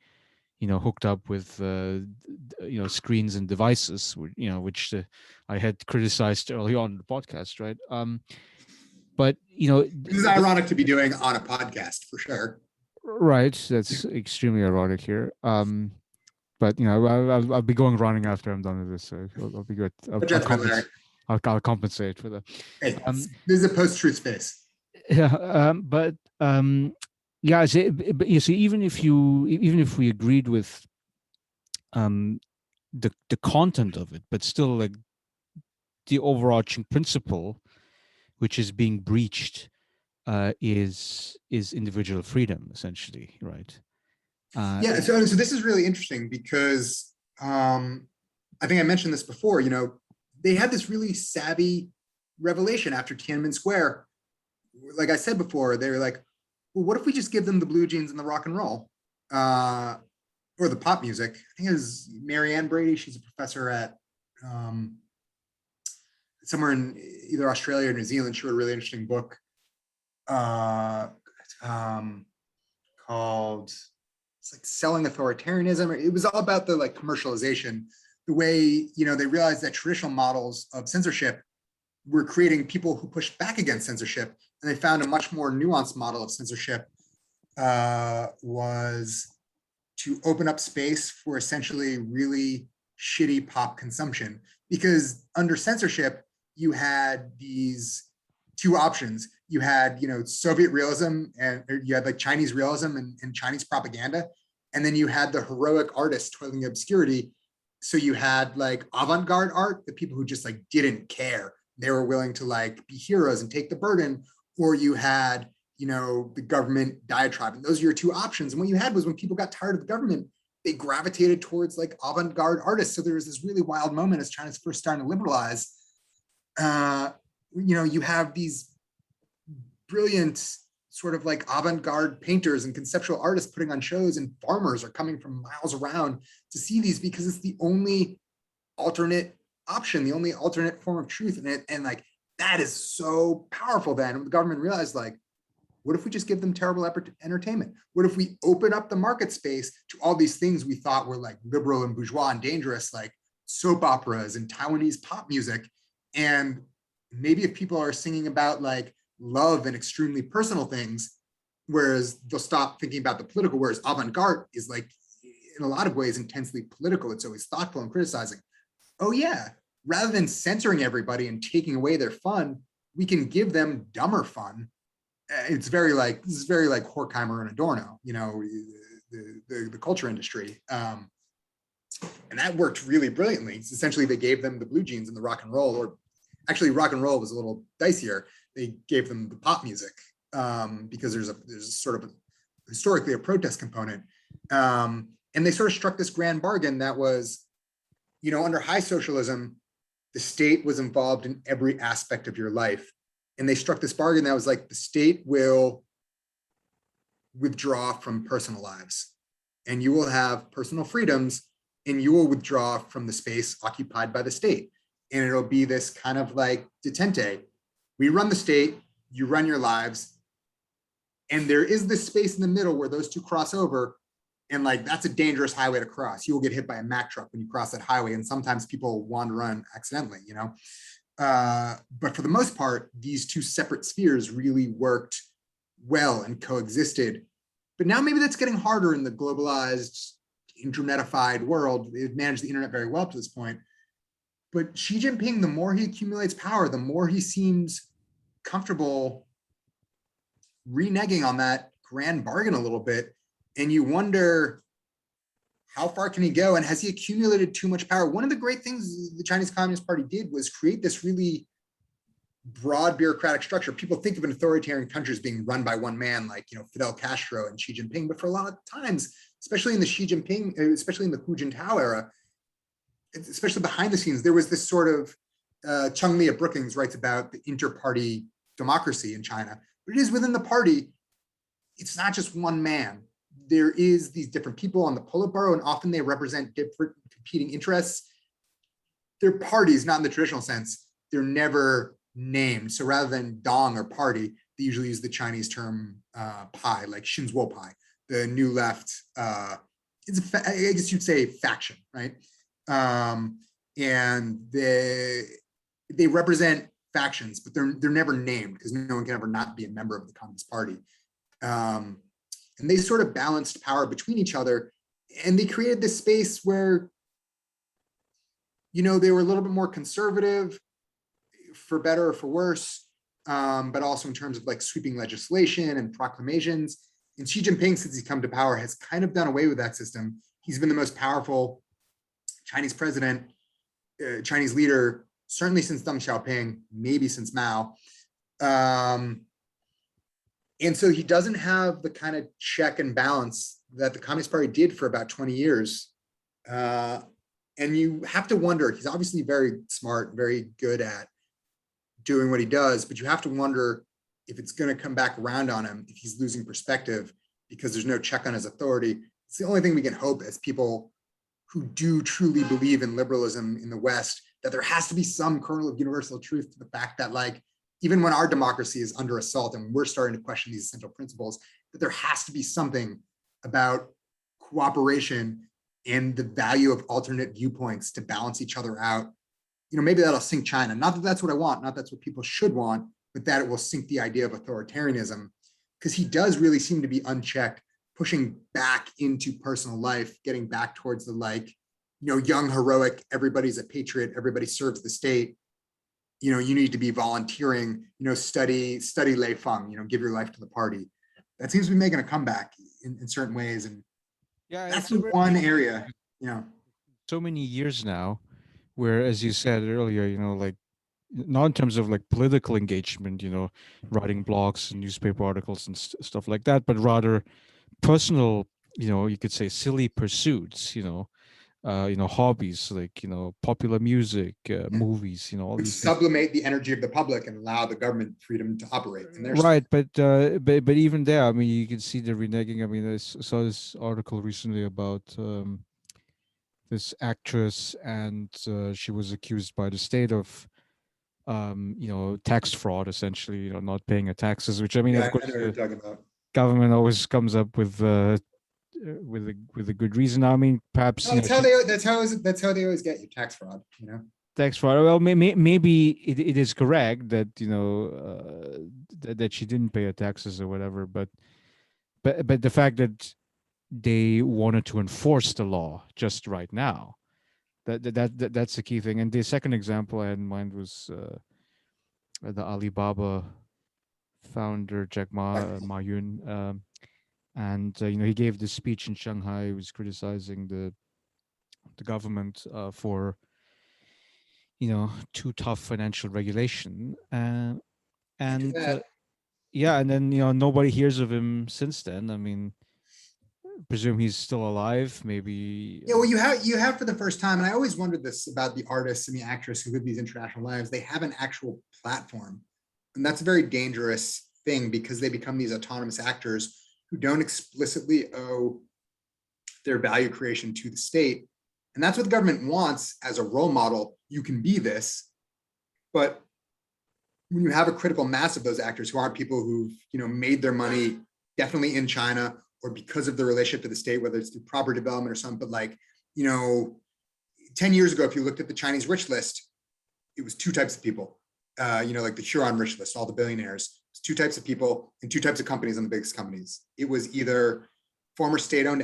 hooked up with screens and devices, which I had criticized early on in the podcast, right? But This is ironic to be doing on a podcast for sure. Right, that's extremely ironic here. But I'll be going running after I'm done with this, so I'll be good. I'll compensate for that. Hey, this is a post-truth space. Yeah, but yeah, but you see, even if we agreed with the content of it, but still, like, the overarching principle which is being breached is individual freedom, essentially, right? Yeah, so this is really interesting because I think I mentioned this before. They had this really savvy revelation after Tiananmen Square. Like I said before, they were like, well, what if we just give them the blue jeans and the rock and roll? Or the pop music. I think it was Marianne Brady. She's a professor at somewhere in either Australia or New Zealand. She wrote a really interesting book called, it's like Selling Authoritarianism. It was all about the like commercialization, the way, they realized that traditional models of censorship were creating people who pushed back against censorship. And they found a much more nuanced model of censorship was to open up space for essentially really shitty pop consumption. Because under censorship, you had these two options. You had, Soviet realism, and you had like Chinese realism and Chinese propaganda. And then you had the heroic artists toiling in obscurity. So you had like avant-garde art, the people who just like didn't care. They were willing to like be heroes and take the burden. Or you had, the government diatribe. And those are your two options. And what you had was when people got tired of the government, they gravitated towards like avant-garde artists. So there was this really wild moment as China's first starting to liberalize. You have these brilliant sort of like avant-garde painters and conceptual artists putting on shows, and farmers are coming from miles around to see these because it's the only alternate option, the only alternate form of truth. And like, that is so powerful then. And the government realized like, what if we just give them terrible entertainment? What if we open up the market space to all these things we thought were like liberal and bourgeois and dangerous, like soap operas and Taiwanese pop music? And maybe if people are singing about like love and extremely personal things, whereas they'll stop thinking about the political, whereas avant-garde is like, in a lot of ways, intensely political. It's always thoughtful and criticizing. Oh yeah, rather than censoring everybody and taking away their fun, we can give them dumber fun. This is very like Horkheimer and Adorno, the culture industry. And that worked really brilliantly. It's essentially, they gave them the blue jeans and the rock and roll, or actually rock and roll was a little dicier. They gave them the pop music because there's sort of historically a protest component. And they sort of struck this grand bargain that was, under high socialism, the state was involved in every aspect of your life. And they struck this bargain that was like, the state will withdraw from personal lives, and you will have personal freedoms, and you will withdraw from the space occupied by the state. And it'll be this kind of like detente. We run the state, you run your lives. And there is this space in the middle where those two cross over. And like, that's a dangerous highway to cross. You will get hit by a Mack truck when you cross that highway. And sometimes people wander on accidentally, but for the most part, these two separate spheres really worked well and coexisted. But now maybe that's getting harder in the globalized, internetified world. They've managed the internet very well to this point. But Xi Jinping, the more he accumulates power, the more he seems comfortable reneging on that grand bargain a little bit. And you wonder, how far can he go? And has he accumulated too much power? One of the great things the Chinese Communist Party did was create this really broad bureaucratic structure. People think of an authoritarian country as being run by one man, like Fidel Castro and Xi Jinping. But for a lot of times, especially in the Hu Jintao era, especially behind the scenes, there was this sort of Chung Lee at Brookings writes about the inter-party democracy in China. But it is within the party. It's not just one man. There is these different people on the Politburo, and often they represent different competing interests. They're parties, not in the traditional sense. They're never named. So rather than dong or party, they usually use the Chinese term pai, like Xinzuo pai, the new left. I guess you'd say faction, right? And they represent factions, but they're never named because no one can ever not be a member of the Communist Party. And they sort of balanced power between each other, and they created this space where, they were a little bit more conservative, for better or for worse, but also in terms of like sweeping legislation and proclamations. And Xi Jinping, since he's come to power, has kind of done away with that system. He's been the most powerful Chinese president, Chinese leader, certainly since Deng Xiaoping, maybe since Mao. And so he doesn't have the kind of check and balance that the Communist Party did for about 20 years. And you have to wonder, he's obviously very smart, very good at doing what he does, but you have to wonder, if it's going to come back around on him, if he's losing perspective because there's no check on his authority, it's the only thing we can hope as people who do truly believe in liberalism in the West, that there has to be some kernel of universal truth to the fact that, like, even when our democracy is under assault and we're starting to question these essential principles, that there has to be something about cooperation and the value of alternate viewpoints to balance each other out. Maybe that'll sink China. Not that that's what I want, not that's what people should want, but that it will sink the idea of authoritarianism, because he does really seem to be unchecked, pushing back into personal life, getting back towards the young, heroic, everybody's a patriot, everybody serves the state. You need to be volunteering, study Lei Feng, give your life to the party. That seems to be making a comeback in certain ways. And Yeah, that's the one area, so many years now, where, as you said earlier, like, not in terms of like political engagement, writing blogs and newspaper articles and stuff like that, but rather personal, you could say silly pursuits, hobbies like, popular music, movies, all which these things. sublimate the energy of the public and allow the government freedom to operate in their Right, but even there, I mean, you can see the reneging. I mean, I saw this article recently about this actress, and she was accused by the state of tax fraud, essentially, not paying her taxes, which, I mean, Yeah, of I course, know what you're talking about. government always comes up with a good reason. I mean, perhaps, No, that's how they always get you, tax fraud, tax fraud. Well, maybe it is correct that, that she didn't pay her taxes or whatever, but the fact that they wanted to enforce the law just right now, that's the key thing. And the second example I had in mind was the Alibaba founder Jack Ma Yun, and he gave this speech in Shanghai. He was criticizing the government for too tough financial regulation, and yeah, and then nobody hears of him since then. I mean, presume he's still alive, maybe. Yeah, well, you have for the first time, and I always wondered this about the artists and the actors who live these international lives. They have an actual platform, and that's a very dangerous thing, because they become these autonomous actors who don't explicitly owe their value creation to the state. And that's what the government wants as a role model. You can be this, but when you have a critical mass of those actors who aren't people who've made their money definitely in China, or because of their relationship to the state, whether it's through property development or something, but 10 years ago, if you looked at the Chinese rich list, it was two types of people, like the Huron rich list, all the billionaires. It's two types of people and two types of companies on the biggest companies. It was either former state-owned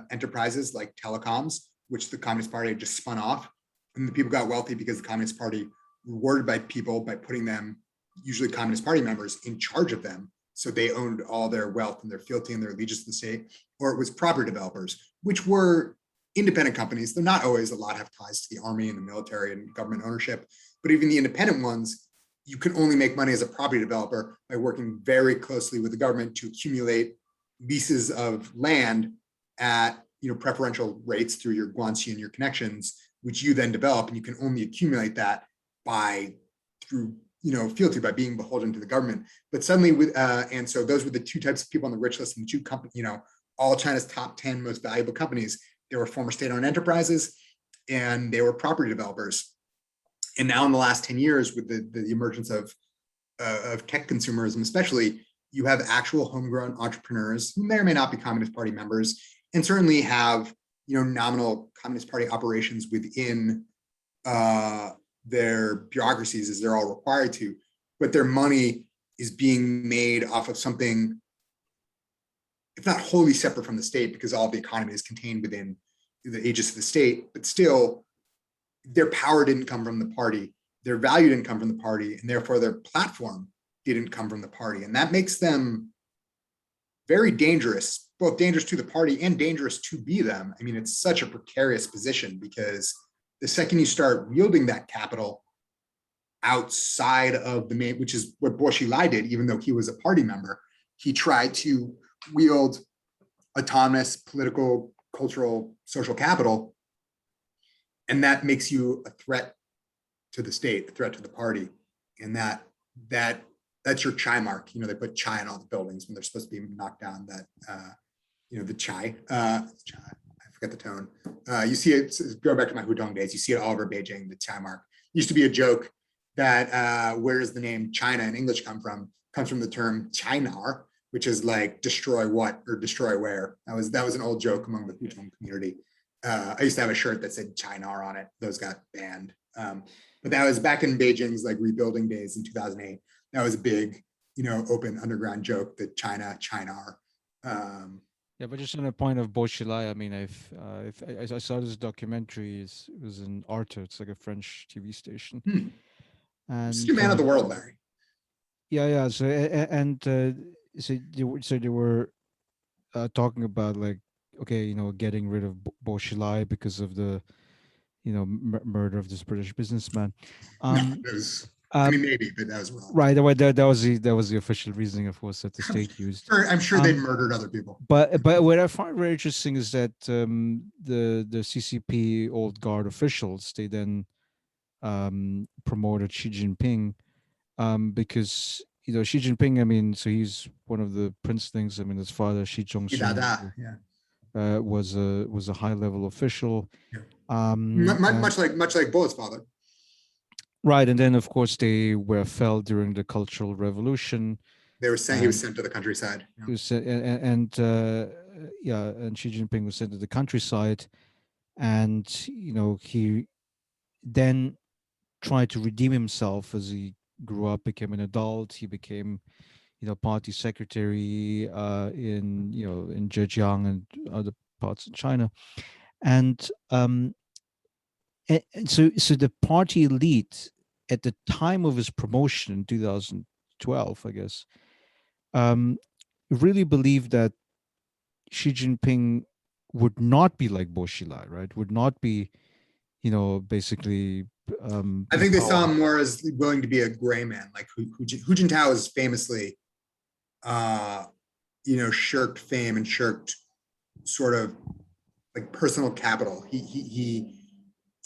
enterprises like telecoms, which the Communist Party had just spun off. And the people got wealthy because the Communist Party rewarded by people by putting them, usually Communist Party members, in charge of them. So they owned all their wealth and their fealty and their allegiance to the state. Or it was property developers, which were independent companies. They're not always, a lot have ties to the army and the military and government ownership, but even the independent ones, you can only make money as a property developer by working very closely with the government to accumulate leases of land at preferential rates through your guanxi and your connections, which you then develop, and you can only accumulate that through fealty, by being beholden to the government. But suddenly, and so those were the two types of people on the rich list, and the two companies, all China's top 10 most valuable companies. They were former state-owned enterprises, and they were property developers. And now, in the last 10 years, with the emergence of tech consumerism, especially, you have actual homegrown entrepreneurs who may or may not be Communist Party members, and certainly have nominal Communist Party operations within their bureaucracies, as they're all required to, but their money is being made off of something, if not wholly separate from the state, because all of the economy is contained within the aegis of the state, but still their power didn't come from the party, their value didn't come from the party, and therefore their platform didn't come from the party. And that makes them very dangerous, both dangerous to the party and dangerous to be them. I mean, it's such a precarious position, because the second you start wielding that capital outside of the main, which is what Bo Xilai did, even though he was a party member, he tried to wield autonomous political, cultural, social capital. And that makes you a threat to the state, a threat to the party. And that That's your chai mark. They put chai in all the buildings when they're supposed to be knocked down. That the chai. I forget the tone. You see it going back to my Hudong days. You see it all over Beijing. The chai mark used to be a joke that where does the name China in English come from? Comes from the term Chinar, which is like destroy what or destroy where. That was an old joke among the Hudong community. I used to have a shirt that said Chinar on it. Those got banned. But that was back in Beijing's like rebuilding days in 2008. That was a big, open underground joke that Chinar. Yeah, but just on the point of Beauchilai, I mean, I saw this documentary. It was in Arte. It's like a French TV station, Just and a man of the world, Larry. yeah. So so they were talking about like, okay, getting rid of Beauchilai because of the murder of this British businessman. No, it was. I mean, maybe, but that was wrong. Right. That was the official reasoning, of course, that the state used. I'm sure they'd murdered other people. But what I find very interesting is that the CCP old guard officials, they then promoted Xi Jinping because Xi Jinping. I mean, so he's one of the princelings. I mean, his father Xi Chongqing was a high level official. Yeah. Much like Bullitt's father. Right, and then of course they were felled during the Cultural Revolution. They were saying he was sent to the countryside. He was and Xi Jinping was sent to the countryside, and he then tried to redeem himself as he grew up, became an adult. He became party secretary in Zhejiang and other parts of China, and so the party elite at the time of his promotion in 2012, I guess, really believed that Xi Jinping would not be like Beauchilai, right? Would not be, basically. I think they saw him more as willing to be a gray man, like Hu Jintao is famously, shirked fame and shirked sort of like personal capital.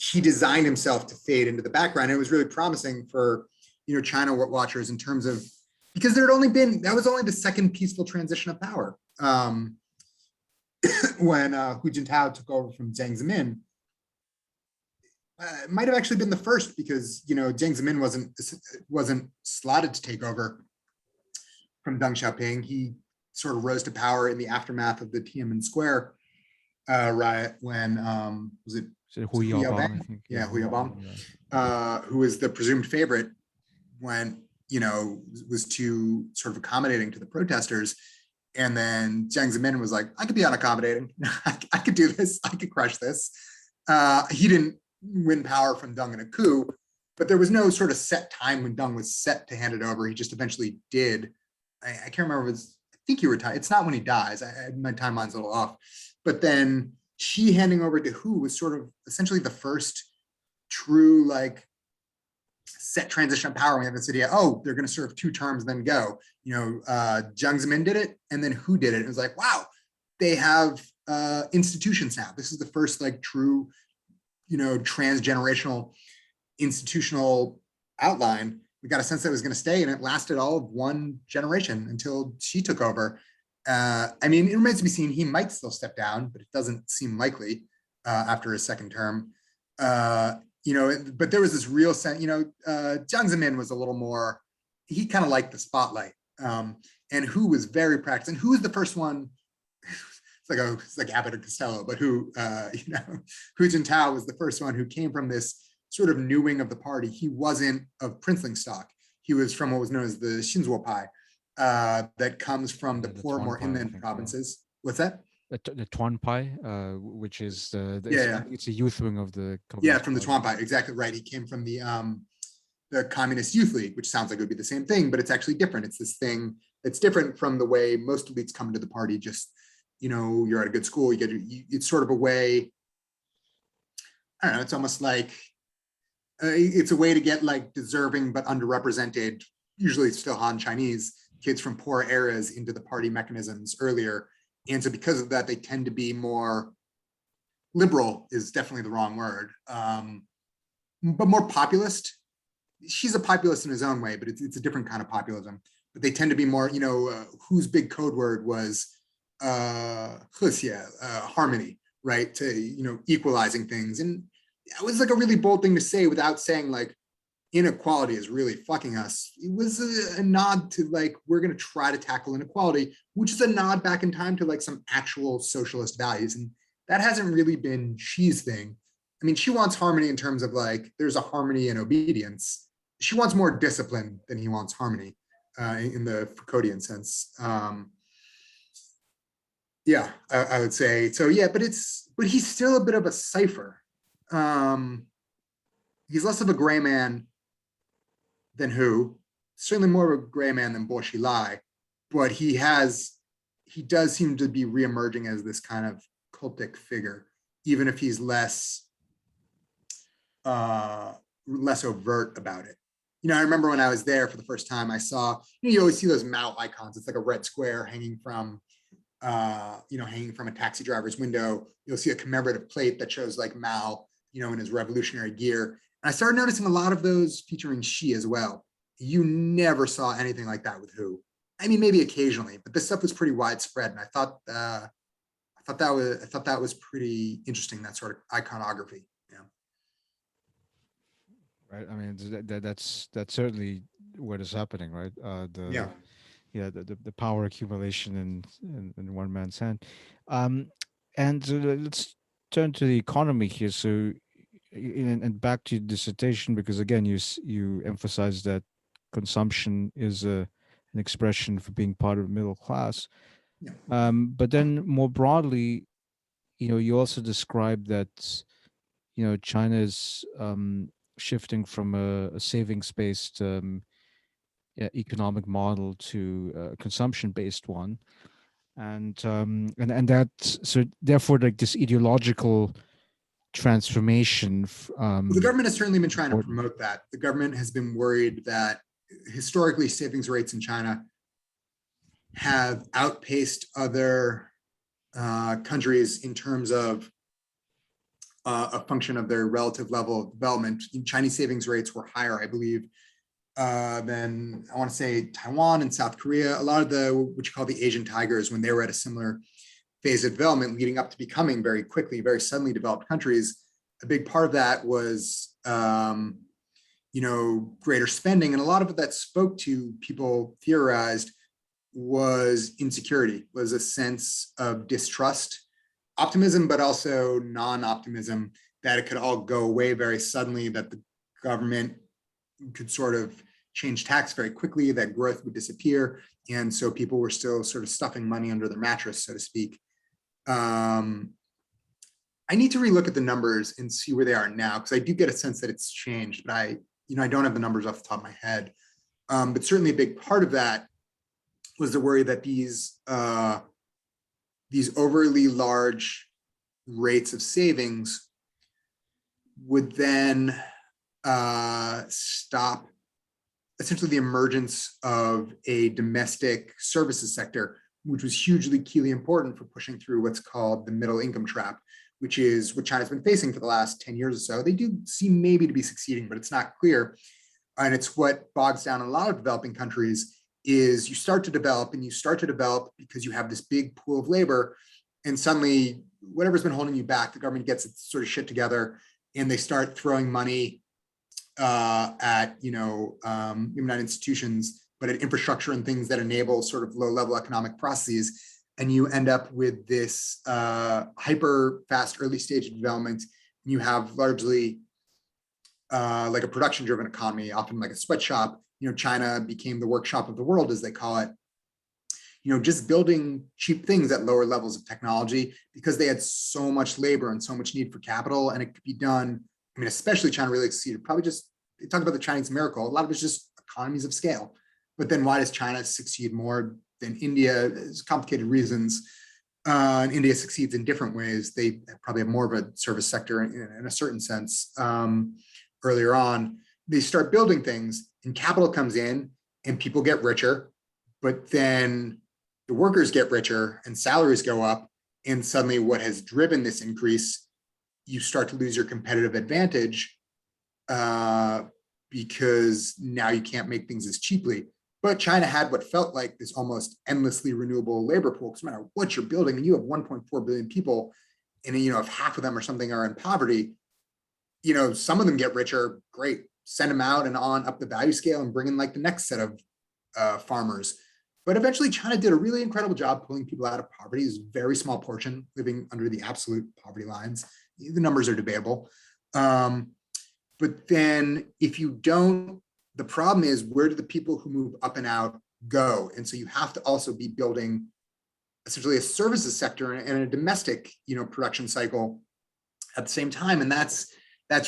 He designed himself to fade into the background. It was really promising for, China watchers in terms of, because that was only the second peaceful transition of power. When Hu Jintao took over from Jiang Zemin, it might have actually been the first because, Jiang Zemin wasn't slotted to take over from Deng Xiaoping. He sort of rose to power in the aftermath of the Tiananmen Square riot when, was it Hu Yaobang, I think. Yeah, Hu Yaobang, who was the presumed favorite when, was too sort of accommodating to the protesters. And then Jiang Zemin was like, I could be unaccommodating. I could do this. I could crush this. He didn't win power from Deng in a coup, but there was no sort of set time when Deng was set to hand it over. He just eventually did. I can't remember if it was, I think he retired. It's not when he dies. My timeline's a little off. But then Xi handing over to Hu was sort of essentially the first true like set transition of power. We have this idea, they're going to serve 2 terms, then go. Jiang Zemin did it, and then Hu did it. It was like, wow, they have institutions now. This is the first like true, transgenerational institutional outline. We got a sense that it was going to stay, and it lasted all of 1 generation until Xi took over. I mean, it remains to be seen. He might still step down, but it doesn't seem likely after his second term. But there was this real sense, Jiang Zemin was a little more, he kind of liked the spotlight. And Hu was very practiced. And Hu was the first one, it's like Abbott and Costello, but Hu Jintao was the first one who came from this sort of new wing of the party. He wasn't of princeling stock. He was from what was known as the Shinzuo Pai, that comes from the poor, more inland provinces. What's that? The Tuan Pai, which is it's a youth wing of the Communist from the Tuan Pai, exactly right. He came from the Communist Youth League, which sounds like it would be the same thing, but it's actually different. It's this thing that's different from the way most elites come into the party. Just you're at a good school, it's sort of a way. I don't know. It's almost like it's a way to get like deserving but underrepresented, usually still Han Chinese kids from poor areas into the party mechanisms earlier. And so because of that, they tend to be more liberal, is definitely the wrong word, but more populist. she's a populist in his own way, but it's a different kind of populism. But they tend to be more, whose big code word was harmony, right? To, equalizing things. And it was like a really bold thing to say without saying like inequality is really fucking us. It was a nod to like, we're going to try to tackle inequality, which is a nod back in time to like some actual socialist values. And that hasn't really been Xi's thing. I mean, she wants harmony in terms of like, there's a harmony and obedience. She wants more discipline than he wants harmony in the Foucauldian sense. Yeah, I would say so. Yeah, but he's still a bit of a cipher. He's less of a gray man than who, certainly more of a gray man than Bo Xilai, but he does seem to be reemerging as this kind of cultic figure, even if he's less overt about it. I remember when I was there for the first time, I saw, you always see those Mao icons. It's like a red square hanging from a taxi driver's window. You'll see a commemorative plate that shows like Mao, in his revolutionary gear. And I started noticing a lot of those featuring Xi as well. You never saw anything like that with who. I mean, maybe occasionally, but this stuff was pretty widespread. And I thought that was pretty interesting, that sort of iconography. Right. I mean, that's certainly what is happening, right? Yeah. The power accumulation in one man's hand. And let's turn to the economy here. So, and back to your dissertation, because again, you emphasize that consumption is an expression for being part of the middle class. Yeah. But then more broadly, you also describe that, China is shifting from a savings-based economic model to a consumption-based one, and that, so therefore like this ideological transformation. Well, the government has certainly been trying to promote that. The government has been worried that historically savings rates in China have outpaced other countries in terms of a function of their relative level of development. Chinese savings rates were higher, I believe, than, I want to say, Taiwan and South Korea. A lot of what you call the Asian tigers, when they were at a similar phase of development leading up to becoming very quickly, very suddenly developed countries, a big part of that was, greater spending. And a lot of it that spoke to, people theorized, was insecurity, was a sense of distrust, optimism, but also non-optimism, that it could all go away very suddenly, that the government could sort of change tax very quickly, that growth would disappear. And so people were still sort of stuffing money under the mattress, so to speak. I need to relook at the numbers and see where they are now, because I do get a sense that it's changed, but I don't have the numbers off the top of my head. But certainly a big part of that was the worry that these overly large rates of savings would then stop essentially the emergence of a domestic services sector, which was hugely keyly important for pushing through what's called the middle income trap, which is what China's been facing for the last 10 years or so. They do seem maybe to be succeeding, but it's not clear. And it's what bogs down a lot of developing countries. Is you start to develop because you have this big pool of labor, and suddenly whatever's been holding you back, the government gets its sort of shit together, and they start throwing money at not institutions, but at infrastructure and things that enable sort of low-level economic processes, and you end up with this hyper fast early stage of development. And you have largely like a production-driven economy, often like a sweatshop. China became the workshop of the world, as they call it, just building cheap things at lower levels of technology, because they had so much labor and so much need for capital, and it could be done. I mean, especially China really succeeded. Probably just, they talk about the Chinese miracle. A lot of it's just economies of scale. But then why does China succeed more than India? There's complicated reasons. And India succeeds in different ways. They probably have more of a service sector in a certain sense. Earlier on, they start building things, and capital comes in, and people get richer, but then the workers get richer and salaries go up. And suddenly what has driven this increase, you start to lose your competitive advantage because now you can't make things as cheaply. But China had what felt like this almost endlessly renewable labor pool. Because no matter what you're building, and you have 1.4 billion people, and if half of them or something are in poverty, some of them get richer, great, send them out and on up the value scale and bring in like the next set of farmers. But eventually China did a really incredible job pulling people out of poverty. It's a very small portion living under the absolute poverty lines. The numbers are debatable. But then if you don't, the problem is, where do the people who move up and out go? And so you have to also be building essentially a services sector and a domestic, production cycle at the same time. And that's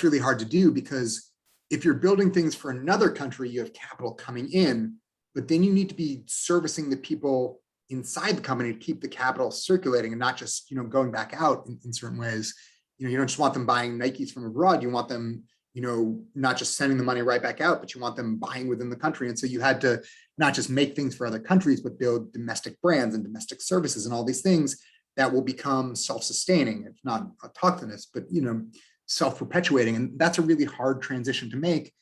really hard to do, because if you're building things for another country, you have capital coming in, but then you need to be servicing the people inside the company to keep the capital circulating and not just, going back out in certain ways. You don't just want them buying Nikes from abroad. You want them, not just sending the money right back out, but you want them buying within the country. And so you had to not just make things for other countries, but build domestic brands and domestic services and all these things that will become self-sustaining, if not autochthonous, but, self-perpetuating. And that's a really hard transition to make.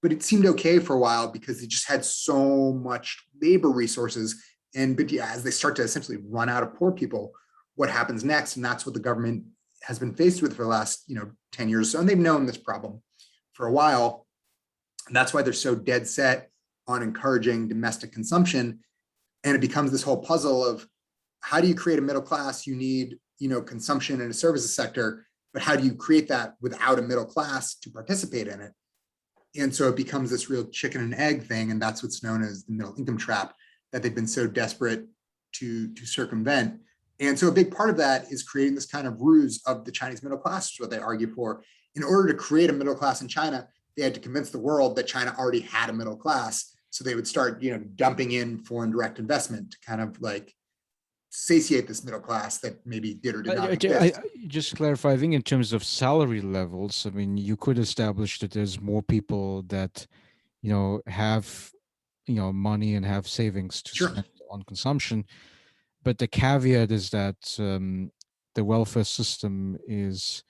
But it seemed okay for a while because they just had so much labor resources. But as they start to essentially run out of poor people, what happens next? And that's what the government has been faced with for the last 10 years or so. And they've known this problem for a while. And that's why they're so dead set on encouraging domestic consumption. And it becomes this whole puzzle of, how do you create a middle class? You need, consumption in a services sector, but how do you create that without a middle class to participate in it? And so it becomes this real chicken and egg thing. And that's what's known as the middle income trap that they've been so desperate to circumvent. And so a big part of that is creating this kind of ruse of the Chinese middle class, is what they argue for. In order to create a middle class in China, they had to convince the world that China already had a middle class. So they would start, dumping in foreign direct investment to kind of like satiate this middle class that maybe did or did not exist. Just to clarify, I think in terms of salary levels, I mean, you could establish that there's more people that, have, money and have savings to Sure. spend on consumption. But the caveat is that the welfare system is,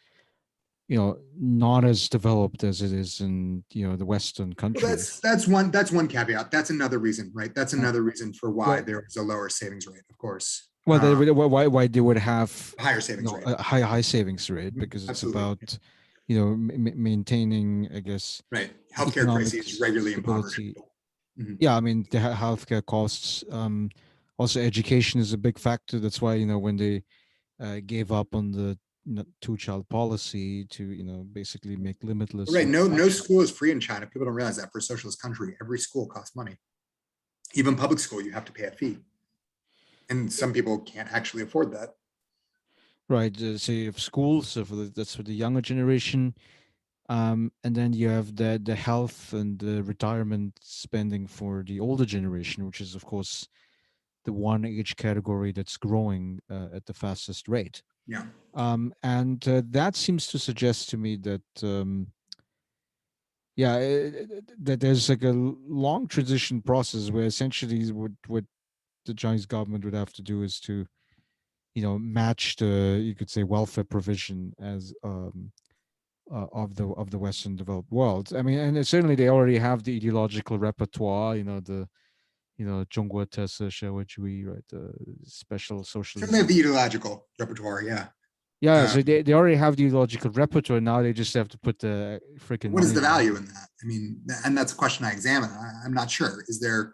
not as developed as it is in, the Western countries. Well, that's one caveat. That's another reason, right? That's another reason for why there is a lower savings rate, of course. Well, why they would have higher savings rate, a high savings rate, because it's Absolutely. about, maintaining, I guess, right. Healthcare crises regularly impoverish people. Mm-hmm. Yeah, I mean, the healthcare costs. Also, education is a big factor. That's why, when they gave up on the two-child policy to, basically make limitless. Right. No school is free in China. People don't realize that. For a socialist country, every school costs money. Even public school, you have to pay a fee. And some people can't actually afford that. Right. So you have schools, so that's for the younger generation. And then you have the health and the retirement spending for the older generation, which is, of course, the one age category that's growing at the fastest rate. Yeah. And that seems to suggest to me that, that there's like a long transition process where essentially what the Chinese government would have to do is to, match the, you could say, welfare provision as of the Western developed world. I mean, and certainly they already have the ideological repertoire, the 中国特色社会主義, right? The special socialism. Certainly have the ideological repertoire, yeah. Yeah, so they already have the ideological repertoire. Now they just have to put the freaking. What is the value in that? I mean, and that's a question I examine. I'm not sure. Is there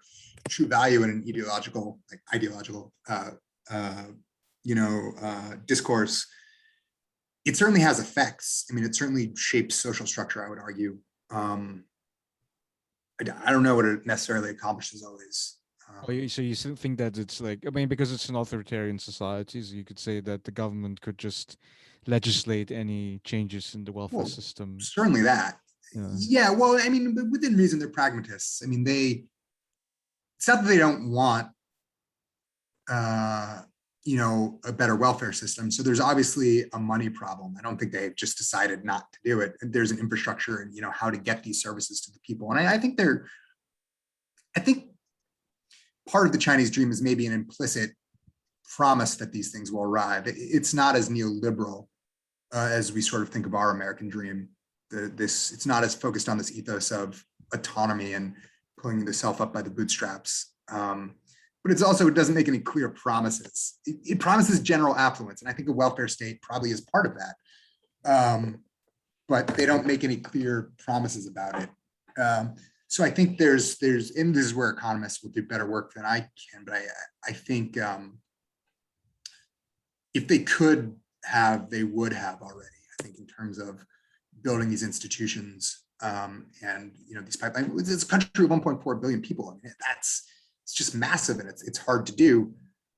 true value in an ideological discourse? It certainly has effects. I mean, it certainly shapes social structure, I would argue. I don't know what it necessarily accomplishes always. So you still think that it's like, I mean, because it's an authoritarian society, so you could say that the government could just legislate any changes in the welfare system. Certainly that. Yeah, well, I mean, but within reason, they're pragmatists. I mean, it's not that they don't want, a better welfare system. So there's obviously a money problem. I don't think they've just decided not to do it. There's an infrastructure and, how to get these services to the people. And I think part of the Chinese dream is maybe an implicit promise that these things will arrive. It's not as neoliberal as we sort of think of our American dream. It's not as focused on this ethos of autonomy and pulling yourself up by the bootstraps. But it's also, it doesn't make any clear promises. It promises general affluence, and I think a welfare state probably is part of that. But they don't make any clear promises about it. So I think there's, and this is where economists will do better work than I can, but I think if they could have, they would have already, I think, in terms of building these institutions and, these pipelines. It's a country of 1.4 billion people. I mean, it's just massive, and it's hard to do,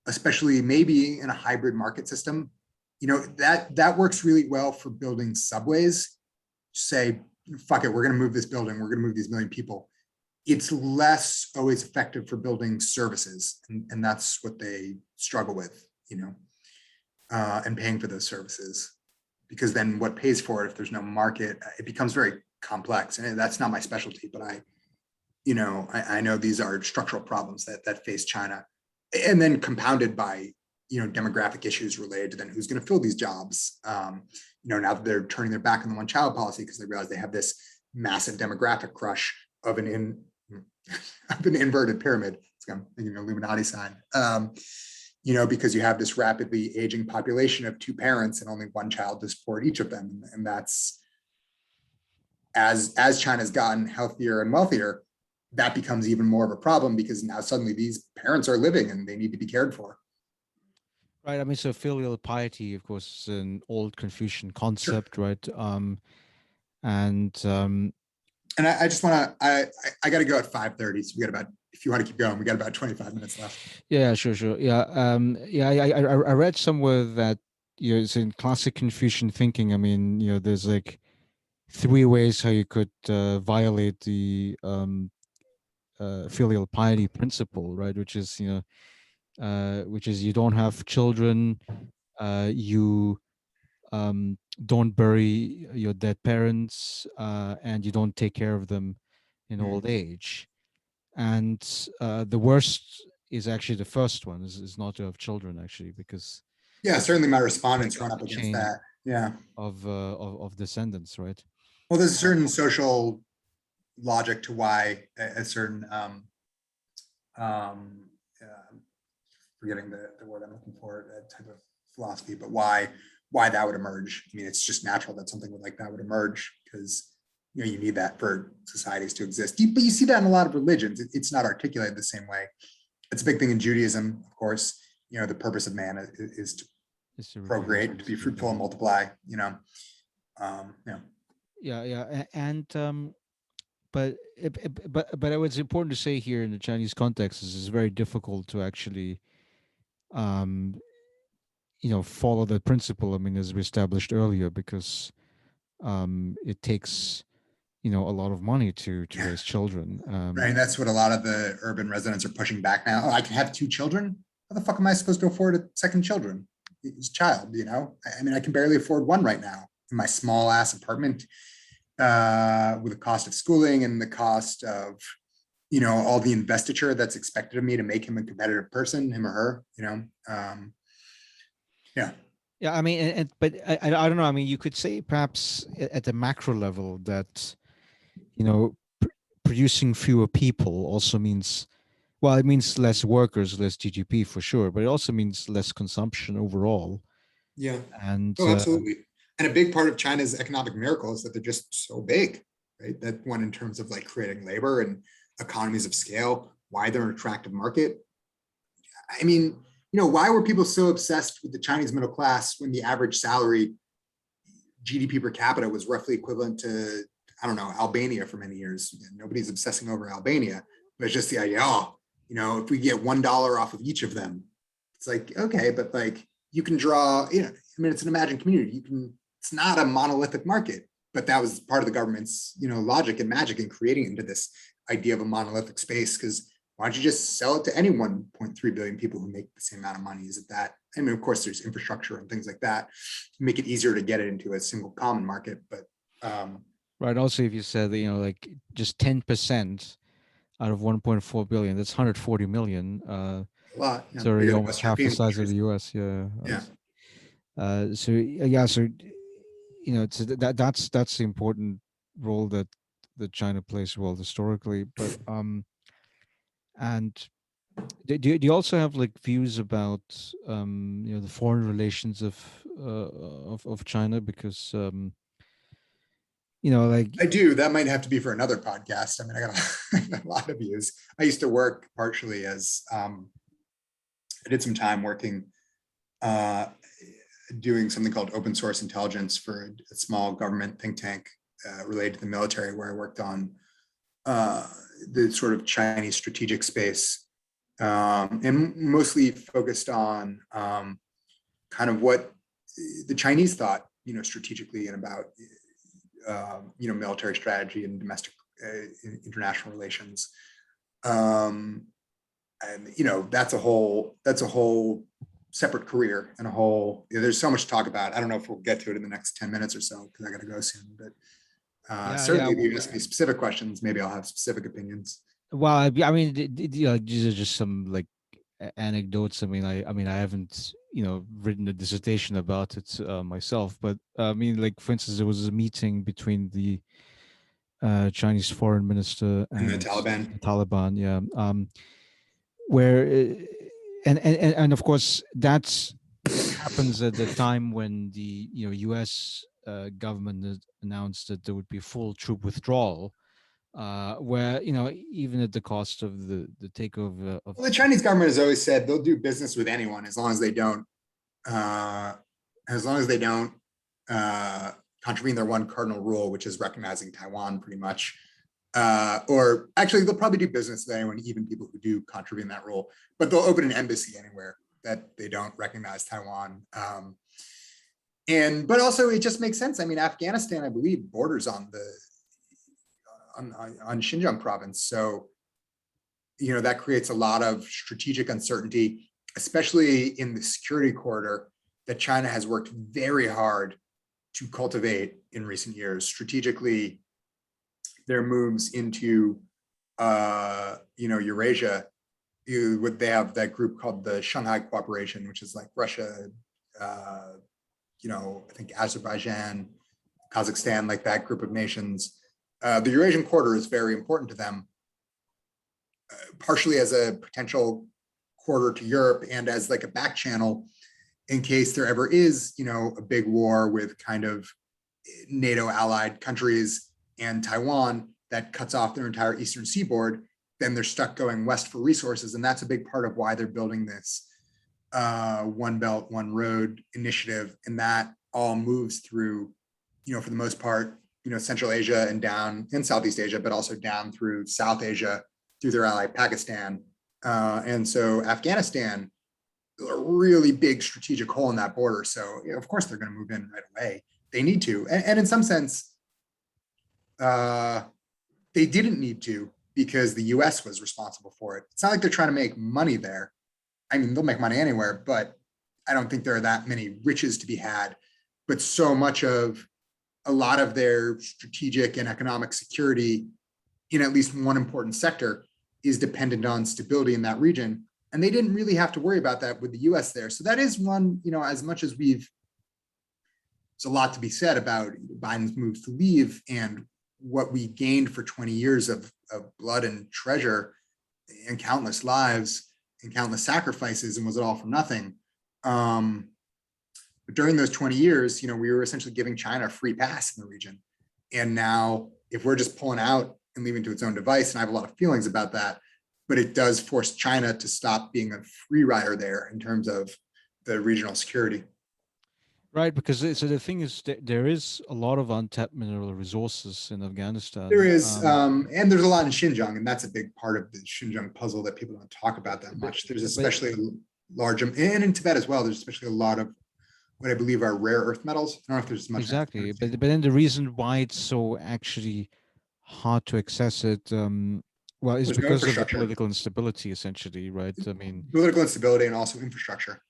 especially maybe in a hybrid market system. That works really well for building subways. Say, fuck it, we're going to move this building, we're going to move these million people. It's less always effective for building services, and that's what they struggle with, and paying for those services, because then what pays for it if there's no market, it becomes very complex. And that's not my specialty, but I know these are structural problems that face China, and then compounded by demographic issues related to then who's going to fill these jobs. Now that they're turning their back on the one-child policy because they realize they have this massive demographic crush of an inverted pyramid. It's like I'm thinking an Illuminati sign. Because you have this rapidly aging population of two parents and only one child to support each of them, and that's as China's gotten healthier and wealthier, that becomes even more of a problem, because now suddenly these parents are living and they need to be cared for. Right. I mean, so filial piety, of course, is an old Confucian concept, sure. Right? And I just want to, I got to go at 5:30. So we got about, if you want to keep going, we got about 25 minutes left. Yeah, sure. Yeah. I read somewhere that, it's in classic Confucian thinking. I mean, there's like 3 ways how you could violate the filial piety principle, right? Which is, you don't have children, you don't bury your dead parents, and you don't take care of them in old age. And the worst is actually the first one, is not to have children, actually, because certainly my respondents run up against that. Yeah, of descendants, right? Well, there's a certain social logic to why a certain forgetting the word I'm looking for, that type of philosophy, but why that would emerge. I mean, it's just natural that something like that would emerge, because you need that for societies to exist. But you see that in a lot of religions. It's not articulated the same way. It's a big thing in Judaism, of course. The purpose of man is to procreate, to be fruitful and multiply. And but what's important to say here in the Chinese context is it's very difficult to actually follow that principle. I mean, as we established earlier, because it takes a lot of money to raise children. Right, that's what a lot of the urban residents are pushing back now. Oh, I can have 2 children. How the fuck am I supposed to afford a second child? I mean, I can barely afford one right now in my small ass apartment, with the cost of schooling and the cost of all the investiture that's expected of me to make him a competitive person, him or her. Yeah, I mean, but I don't know. I mean, you could say perhaps at the macro level that producing fewer people also means, well, it means less workers, less GDP for sure, but it also means less consumption overall. Yeah. And absolutely. And a big part of China's economic miracle is that they're just so big, right? That one, in terms of like creating labor and economies of scale, why they're an attractive market. I mean, why were people so obsessed with the Chinese middle class when the average salary, GDP per capita, was roughly equivalent to, I don't know, Albania for many years? Nobody's obsessing over Albania, but it's just the idea, if we get $1 off of each of them, it's like, okay, but like you can draw, I mean, it's an imagined community. It's not a monolithic market, but that was part of the government's, logic and magic in creating into this idea of a monolithic space. Because why don't you just sell it to any 1.3 billion people who make the same amount of money? Is it that? I mean, of course, there's infrastructure and things like that to make it easier to get it into a single common market. But right. Also, if you said that, like just 10% out of 1.4 billion, that's 140 million. A lot. It's already almost half the size of the US. Yeah. So that's the important role that that China plays a role historically. But and do you also have like views about the foreign relations of China? Because like I do. That might have to be for another podcast. I mean, I got I got a lot of views. I used to work partially as I did some time working uh, doing something called open source intelligence for a small government think tank related to the military, where I worked on uh, the sort of Chinese strategic space, and mostly focused on kind of what the Chinese thought, strategically and about, military strategy and domestic international relations. Um, and that's a whole separate career and a whole. There's so much to talk about. I don't know if we'll get to it in the next 10 minutes or so because I got to go soon. But yeah. certainly, if you ask me specific questions, maybe I'll have specific opinions. Well, I mean, these are just some like anecdotes. I haven't written a dissertation about it myself, but I mean, like for instance, there was a meeting between the Chinese foreign minister And the and Taliban. the Taliban, yeah, where and of course that happens at the time when the U.S. Government had announced that there would be full troop withdrawal, where even at the cost of the takeover of Well, the Chinese government has always said they'll do business with anyone as long as they don't, uh, as long as they don't contravene their one cardinal rule, which is recognizing Taiwan, pretty much. Or actually, they'll probably do business with anyone, even people who do contravene that rule. But they'll open an embassy anywhere that they don't recognize Taiwan. But also, it just makes sense. I mean, Afghanistan, I believe, borders on the on Xinjiang province, so that creates a lot of strategic uncertainty, especially in the security corridor that China has worked very hard to cultivate in recent years. Strategically, their moves into Eurasia, they have that group called the Shanghai Cooperation, which is like Russia, I think Azerbaijan, Kazakhstan, like that group of nations. The Eurasian corridor is very important to them, partially as a potential corridor to Europe and as like a back channel in case there ever is, a big war with kind of NATO allied countries and Taiwan that cuts off their entire eastern seaboard. Then they're stuck going west for resources. And that's a big part of why they're building this One Belt, One Road initiative. And that all moves through, for the most part, Central Asia and down in Southeast Asia, but also down through South Asia, through their ally Pakistan. And so Afghanistan, a really big strategic hole in that border. So of course they're going to move in right away. They need to. And in some sense, they didn't need to because the US was responsible for it. It's not like they're trying to make money there. I mean, they'll make money anywhere, but I don't think there are that many riches to be had. But so much of a lot of their strategic and economic security in at least one important sector is dependent on stability in that region. And they didn't really have to worry about that with the US there. So that is one, as much as there's a lot to be said about Biden's moves to leave and what we gained for 20 years of blood and treasure and countless lives and countless sacrifices, and was it all for nothing? But during those 20 years, we were essentially giving China a free pass in the region. And now if we're just pulling out and leaving to its own device, and I have a lot of feelings about that, but it does force China to stop being a free rider there in terms of the regional security. right, because so the thing is there is a lot of untapped mineral resources in Afghanistan. There is, and there's a lot in Xinjiang, and that's a big part of the Xinjiang puzzle that people don't talk about that much. There's especially a large, and in Tibet as well, there's especially a lot of what I believe are rare earth metals. I don't know if there's as much. Exactly, but then the reason why it's so actually hard to access it, well, is There's no because of the infrastructure, political instability, essentially, right? I mean, political instability, and also infrastructure,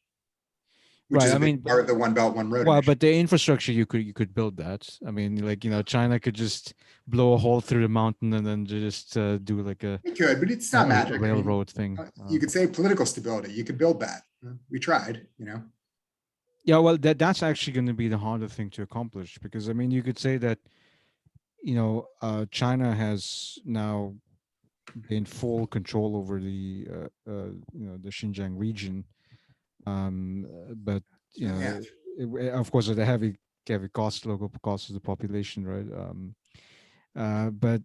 which right. is I a mean, big part of the One Belt, One Road well, initiative. but the infrastructure you could build that. I mean, like China could just blow a hole through the mountain and then just do like It could, but it's a, not a magic. I mean, railroad thing. you could say political stability. You could build that. We tried. Yeah, well, that's actually going to be the harder thing to accomplish because I mean, you could say that China has now gained full control over the Xinjiang region. But you Certainly know, have. of course, at a heavy cost, local cost of the population, right? But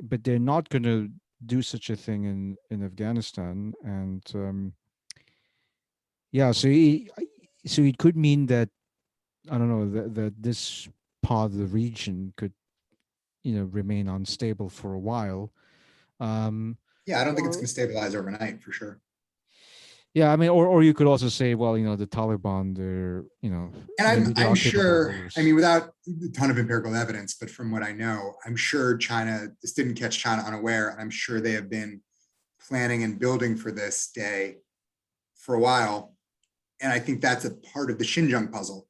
but they're not going to do such a thing in Afghanistan, and yeah, so it could mean that I don't know that this part of the region could remain unstable for a while. Um, Yeah, I don't think it's or going to stabilize overnight for sure. Yeah, I mean, or you could also say, well, the Taliban, they're And maybe they I'm are capable sure, I rulers. mean, without a ton of empirical evidence, but from what I know, I'm sure this didn't catch China unaware, and I'm sure they have been planning and building for this day for a while. And I think that's a part of the Xinjiang puzzle,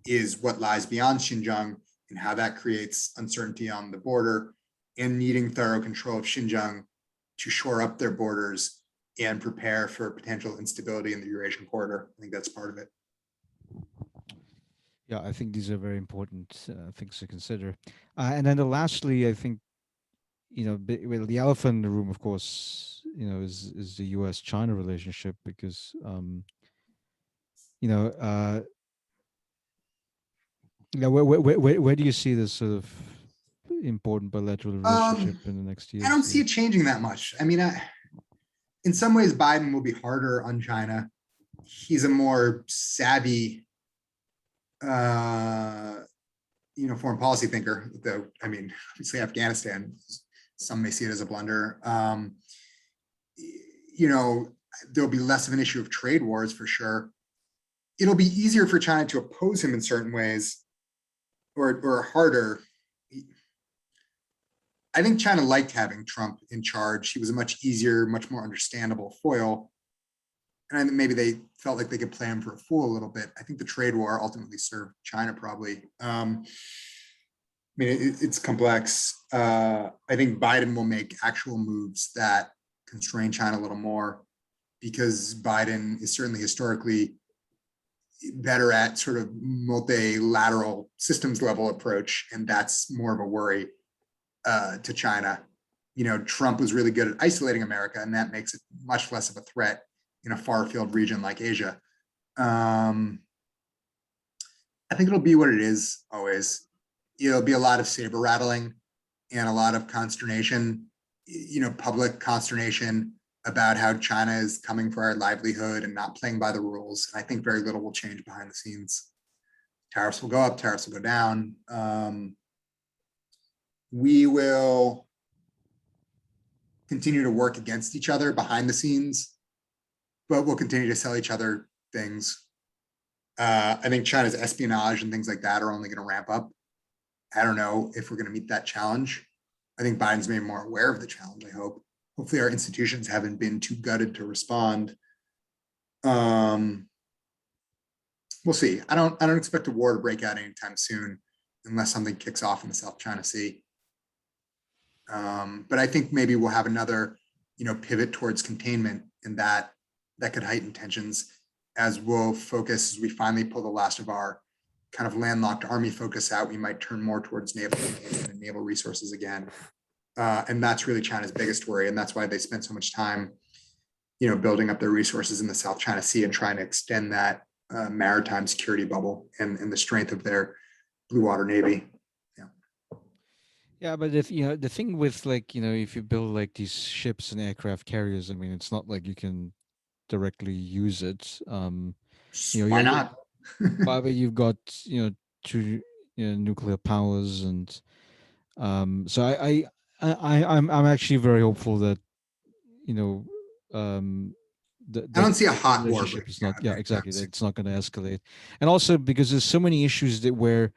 is what lies beyond Xinjiang and how that creates uncertainty on the border and needing thorough control of Xinjiang to shore up their borders and prepare for potential instability in the Eurasian corridor. I think that's part of it. Yeah, I think these are very important things to consider. And then lastly, I think well, the elephant in the room, of course, is the U.S.-China relationship because you know yeah, where do you see this sort of important bilateral relationship Um, in the next I don't years? see it changing that much. I mean, in some ways, Biden will be harder on China. He's a more savvy, uh, foreign policy thinker. Though, I mean, obviously, Afghanistan, some may see it as a blunder. You know, there'll be less of an issue of trade wars for sure. It'll be easier for China to oppose him in certain ways, or harder. I think China liked having Trump in charge. He was a much easier, much more understandable foil. And I think maybe they felt like they could play him for a fool a little bit. I think the trade war ultimately served China probably. I mean, it's complex. I think Biden will make actual moves that constrain China a little more because Biden is certainly historically better at sort of multilateral systems level approach, and that's more of a worry to China. Trump was really good at isolating America, and that makes it much less of a threat in a far field region like Asia. Um, I think it'll be what it is always. It'll be a lot of saber rattling and a lot of consternation, public consternation about how China is coming for our livelihood and not playing by the rules. And I think very little will change behind the scenes. Tariffs will go up, tariffs will go down. We will continue to work against each other behind the scenes, but we'll continue to sell each other things. I think China's espionage and things like that are only going to ramp up. I don't know if we're going to meet that challenge. I think Biden's made more aware of the challenge, I hope. Hopefully our institutions haven't been too gutted to respond. We'll see. I don't expect a war to break out anytime soon unless something kicks off in the South China Sea. But I think maybe we'll have another, pivot towards containment, and that could heighten tensions as we'll focus, as we finally pull the last of our kind of landlocked army focus out. We might turn more towards naval containment and naval resources again. And that's really China's biggest worry. And that's why they spent so much time, building up their resources in the South China Sea and trying to extend that maritime security bubble and the strength of their blue water navy. Yeah, but if the thing with like if you build like these ships and aircraft carriers, I mean, it's not like you can directly use it. Why not? But you've got two nuclear powers, and so I'm actually very hopeful that you know um I that don't see a the hot war relationship is breaking not, out yeah, anytime exactly, that soon. it's not going to escalate, and also because there's so many issues that where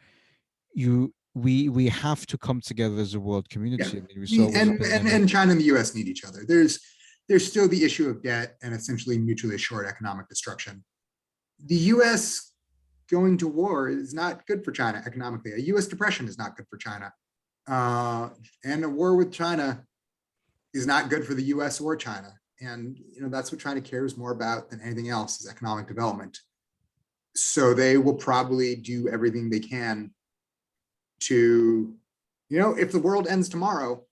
we have to come together as a world Yeah, community. I mean, we saw with the pandemic. and China and the U.S. need each other. There's still the issue of debt and essentially mutually assured economic destruction. The U.S. going to war is not good for China economically. A U.S. depression is not good for China, and a war with China is not good for the U.S. or China. And that's what China cares more about than anything else is economic development. So they will probably do everything they can to, if the world ends tomorrow,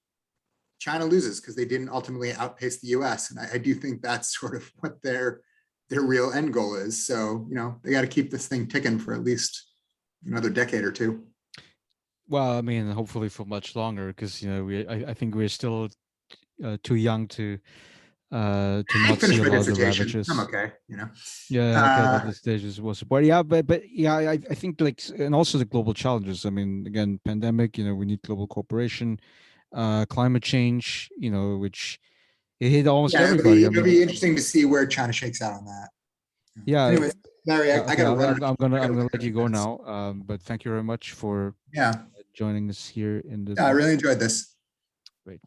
China loses because they didn't ultimately outpace the US. And I do think that's sort of what their real end goal is. So, they got to keep this thing ticking for at least another decade or two. Well, I mean, hopefully for much longer, because I think we're still too young to I not see finished a my lot of the dissertation. I'm ravages. okay, Yeah, okay, that Uh, this stage was support. Yeah, but yeah, I think like, and also the global challenges. I mean, again, pandemic. We need global cooperation, climate change. Which it hit almost yeah, everybody. I it'll mean, be interesting to see where China shakes out on that. yeah. Anyway, Larry, I Okay, got to run. I'm gonna let you go now. But thank you very much for Yeah, joining us here in the yeah, I podcast. really enjoyed this. Great.